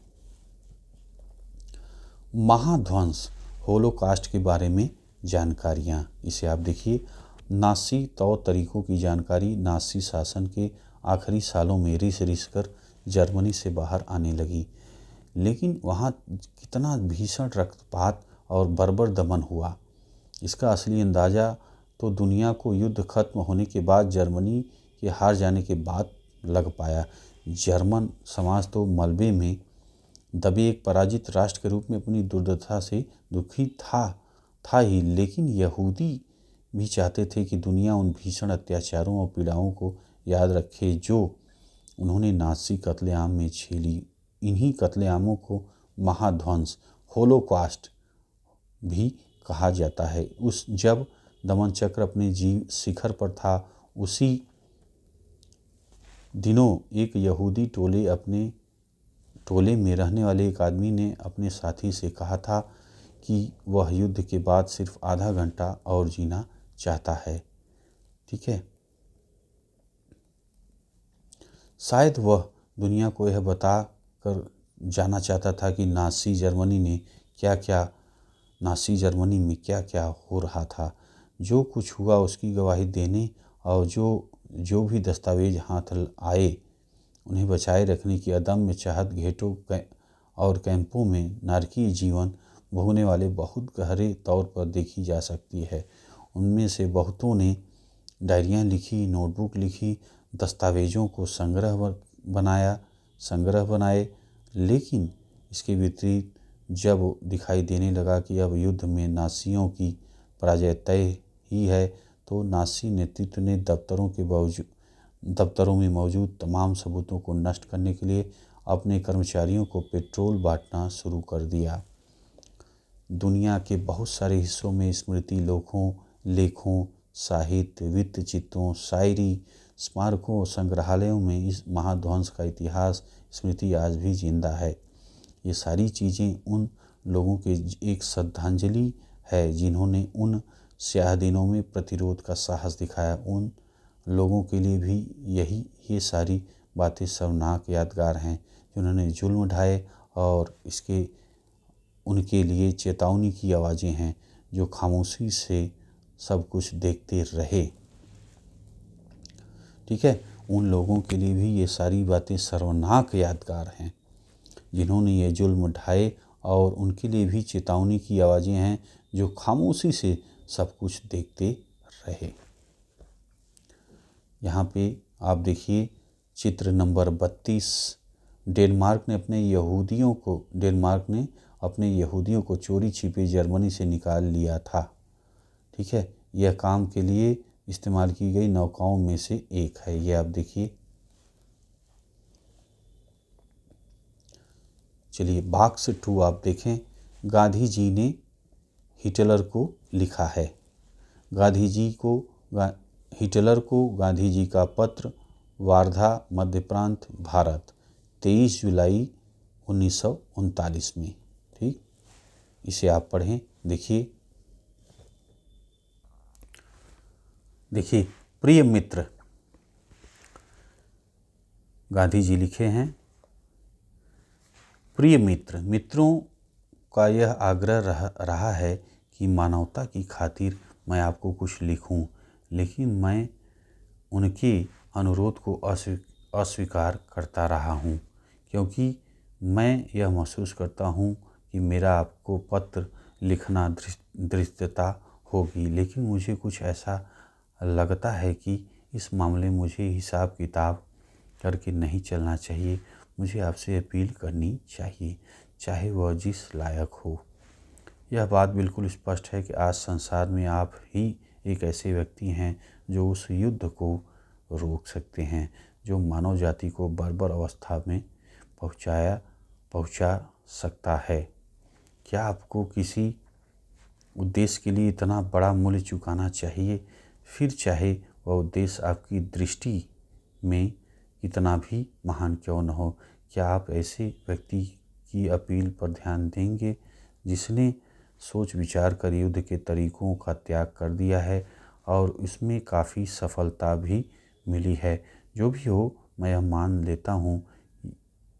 महाध्वंस होलोकास्ट के बारे में जानकारियाँ, इसे आप देखिए। नासी तौर तरीकों की जानकारी नासी शासन के आखिरी सालों में रिस कर जर्मनी से बाहर आने लगी, लेकिन वहाँ कितना भीषण रक्तपात और बर्बर दमन हुआ, इसका असली अंदाज़ा तो दुनिया को युद्ध खत्म होने के बाद, जर्मनी के हार जाने के बाद लग पाया। जर्मन समाज तो मलबे में दबे एक पराजित राष्ट्र के रूप में अपनी दुर्दशा से दुखी था ही, लेकिन यहूदी भी चाहते थे कि दुनिया उन भीषण अत्याचारों और पीड़ाओं को याद रखे जो उन्होंने नाज़ी कत्लेआम में झेली। इन्हीं कत्लेआमों को महाध्वंस होलोकॉस्ट भी कहा जाता है। जब दमन चक्र अपने शिखर पर था, उसी दिनों एक यहूदी टोले में रहने वाले एक आदमी ने अपने साथी से कहा था कि वह युद्ध के बाद सिर्फ आधा घंटा और जीना चाहता है, ठीक है। शायद वह दुनिया को यह बता कर जाना चाहता था कि नाज़ी जर्मनी में क्या क्या हो रहा था। जो कुछ हुआ उसकी गवाही देने और जो भी दस्तावेज हाथ आए उन्हें बचाए रखने की अदम्य चाहत घेटों और कैंपों में नारकीय जीवन भोगने वाले बहुत गहरे तौर पर देखी जा सकती है। उनमें से बहुतों ने डायरियाँ लिखी, नोटबुक लिखी, दस्तावेज़ों को संग्रह बनाए, लेकिन इसके विपरीत जब दिखाई देने लगा कि अब युद्ध में नाज़ियों की पराजय तय ही है, तो नाज़ी नेतृत्व ने दफ्तरों में मौजूद तमाम सबूतों को नष्ट करने के लिए अपने कर्मचारियों को पेट्रोल बांटना शुरू कर दिया। दुनिया के बहुत सारे हिस्सों में स्मृति लेखों, साहित्य, वित्त चित्रों, शायरी, स्मारकों और संग्रहालयों में इस महाध्वंस का इतिहास स्मृति आज भी जिंदा है। ये सारी चीज़ें उन लोगों के एक श्रद्धांजलि है जिन्होंने उन स्याह दिनों में प्रतिरोध का साहस दिखाया। उन लोगों के लिए भी ये सारी बातें शर्मनाक यादगार हैं जिन्होंने जुल्म उठाए, और उनके लिए चेतावनी की आवाज़ें हैं जो खामोशी से सब कुछ देखते रहे, ठीक है। उन लोगों के लिए भी ये सारी बातें शर्मनाक यादगार हैं जिन्होंने ये जुल्म उठाए, और उनके लिए भी चेतावनी की आवाज़ें हैं जो खामोशी से सब कुछ देखते रहे। यहाँ पे आप देखिए चित्र नंबर 32। डेनमार्क ने अपने यहूदियों को चोरी छिपे जर्मनी से निकाल लिया था, ठीक है। यह काम के लिए इस्तेमाल की गई नौकाओं में से एक है। ये आप देखिए चलिए बॉक्स 2 आप देखें। गांधी जी ने हिटलर को लिखा है। हिटलर को गांधी जी का पत्र, वार्धा मध्य प्रांत भारत, 23 जुलाई 1939 में। ठीक, इसे आप पढ़ें। देखिए प्रिय मित्र, गांधी जी लिखे हैं, प्रिय मित्र, मित्रों का यह आग्रह रहा है कि मानवता की खातिर मैं आपको कुछ लिखूं, लेकिन मैं उनके अनुरोध को अस्वीकार करता रहा हूं, क्योंकि मैं यह महसूस करता हूं कि मेरा आपको पत्र लिखना धृष्टता होगी, लेकिन मुझे कुछ ऐसा लगता है कि इस मामले में मुझे हिसाब किताब करके नहीं चलना चाहिए। मुझे आपसे अपील करनी चाहिए, चाहे वह जिस लायक हो। यह बात बिल्कुल स्पष्ट है कि आज संसार में आप ही एक ऐसे व्यक्ति हैं जो उस युद्ध को रोक सकते हैं जो मानव जाति को बर्बर अवस्था में पहुंचा सकता है। क्या आपको किसी उद्देश्य के लिए इतना बड़ा मूल्य चुकाना चाहिए, फिर चाहे वह उद्देश्य आपकी दृष्टि में कितना भी महान क्यों न हो? क्या आप ऐसे व्यक्ति की अपील पर ध्यान देंगे जिसने सोच विचार कर युद्ध के तरीकों का त्याग कर दिया है और उसमें काफ़ी सफलता भी मिली है? जो भी हो, मैं यह मान लेता हूँ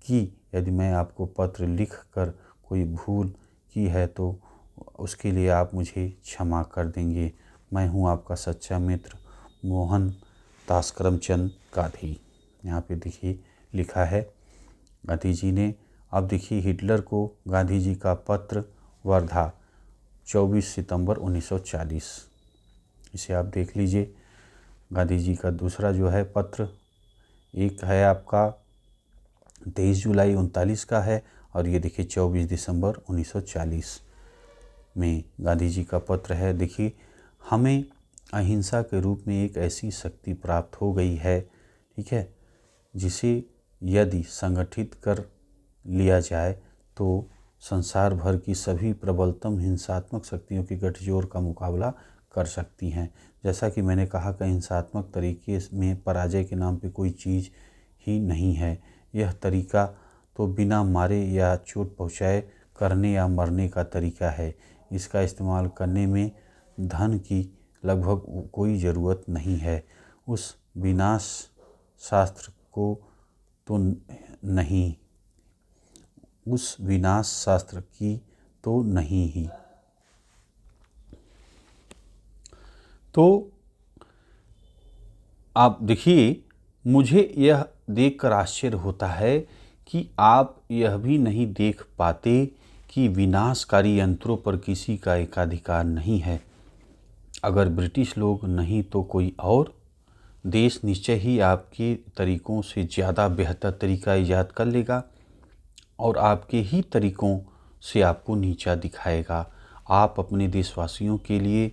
कि यदि मैं आपको पत्र लिख कर कोई भूल की है तो उसके लिए आप मुझे क्षमा कर देंगे। मैं हूँ आपका सच्चा मित्र मोहनदास करमचंद गांधी। यहाँ पे देखिए लिखा है गांधी जी ने। अब देखिए हिटलर को गांधी जी का पत्र, वर्धा 24 सितंबर 1940। इसे आप देख लीजिए। गांधी जी का दूसरा जो है पत्र, एक है आपका 23 जुलाई 1939 का है, और ये देखिए 24 दिसंबर 1940 में गांधी जी का पत्र है। देखिए, हमें अहिंसा के रूप में एक ऐसी शक्ति प्राप्त हो गई है, ठीक है, जिसे यदि संगठित कर लिया जाए तो संसार भर की सभी प्रबलतम हिंसात्मक शक्तियों के गठजोड़ का मुकाबला कर सकती हैं। जैसा कि मैंने कहा कि हिंसात्मक तरीके में पराजय के नाम पे कोई चीज़ ही नहीं है। यह तरीका तो बिना मारे या चोट पहुँचाए करने या मरने का तरीका है। इसका इस्तेमाल करने में धन की लगभग कोई ज़रूरत नहीं है। उस विनाश शास्त्र की तो नहीं ही। तो आप देखिए, मुझे यह देखकर आश्चर्य होता है कि आप यह भी नहीं देख पाते कि विनाशकारी यंत्रों पर किसी का एकाधिकार नहीं है। अगर ब्रिटिश लोग नहीं तो कोई और देश निश्चय ही आपके तरीकों से ज़्यादा बेहतर तरीका ईजाद कर लेगा और आपके ही तरीकों से आपको नीचा दिखाएगा। आप अपने देशवासियों के लिए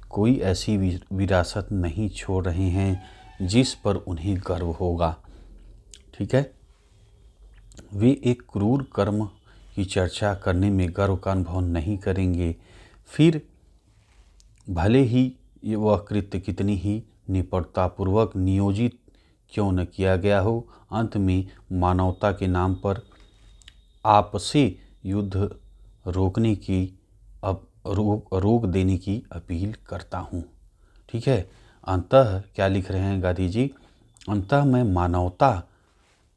कोई ऐसी विरासत नहीं छोड़ रहे हैं जिस पर उन्हें गर्व होगा, ठीक है। वे एक क्रूर कर्म की चर्चा करने में गर्व का अनुभव नहीं करेंगे, फिर भले ही वह कृत्य कितनी ही निपुणतापूर्वक नियोजित क्यों न किया गया हो। अंत में मानवता के नाम पर आपसे युद्ध रोकने की रोक देने की अपील करता हूँ, ठीक है। अंततः क्या लिख रहे हैं गांधी जी? अंततः मैं मानवता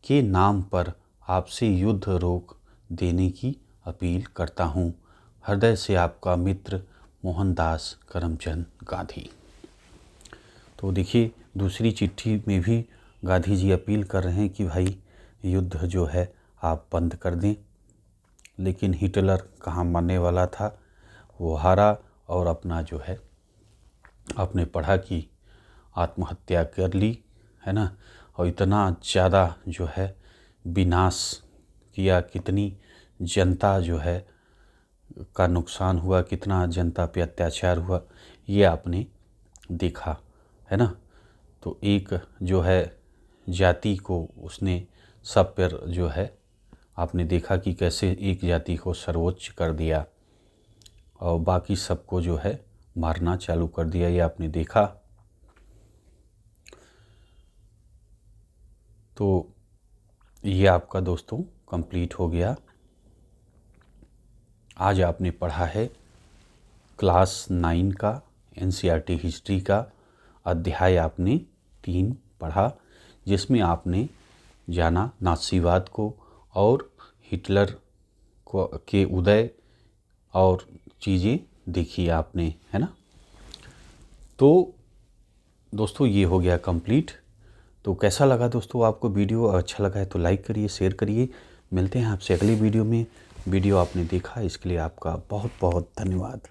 के नाम पर आपसे युद्ध रोक देने की अपील करता हूँ। हृदय से आपका मित्र मोहनदास करमचंद गांधी। तो देखिए, दूसरी चिट्ठी में भी गांधी जी अपील कर रहे हैं कि भाई युद्ध जो है आप बंद कर दें। लेकिन हिटलर कहाँ मानने वाला था, वो हारा और अपना जो है आपने पढ़ा कि आत्महत्या कर ली, है ना। और इतना ज़्यादा जो है विनाश किया, कितनी जनता जो है का नुकसान हुआ, कितना जनता पे अत्याचार हुआ, ये आपने देखा, है ना। तो एक जो है जाति को उसने सब पर जो है आपने देखा कि कैसे एक जाति को सर्वोच्च कर दिया और बाकी सबको जो है मारना चालू कर दिया, ये आपने देखा। तो ये आपका दोस्तों कंप्लीट हो गया। आज आपने पढ़ा है क्लास 9 का एनसीईआरटी हिस्ट्री का अध्याय आपने 3 पढ़ा, जिसमें आपने जाना नाज़ीवाद को और हिटलर को के उदय और चीज़ें देखी आपने, है ना। तो दोस्तों ये हो गया कंप्लीट। तो कैसा लगा दोस्तों आपको वीडियो? अच्छा लगा है तो लाइक करिए, शेयर करिए। मिलते हैं आपसे अगली वीडियो में। वीडियो आपने देखा इसके लिए आपका बहुत बहुत धन्यवाद।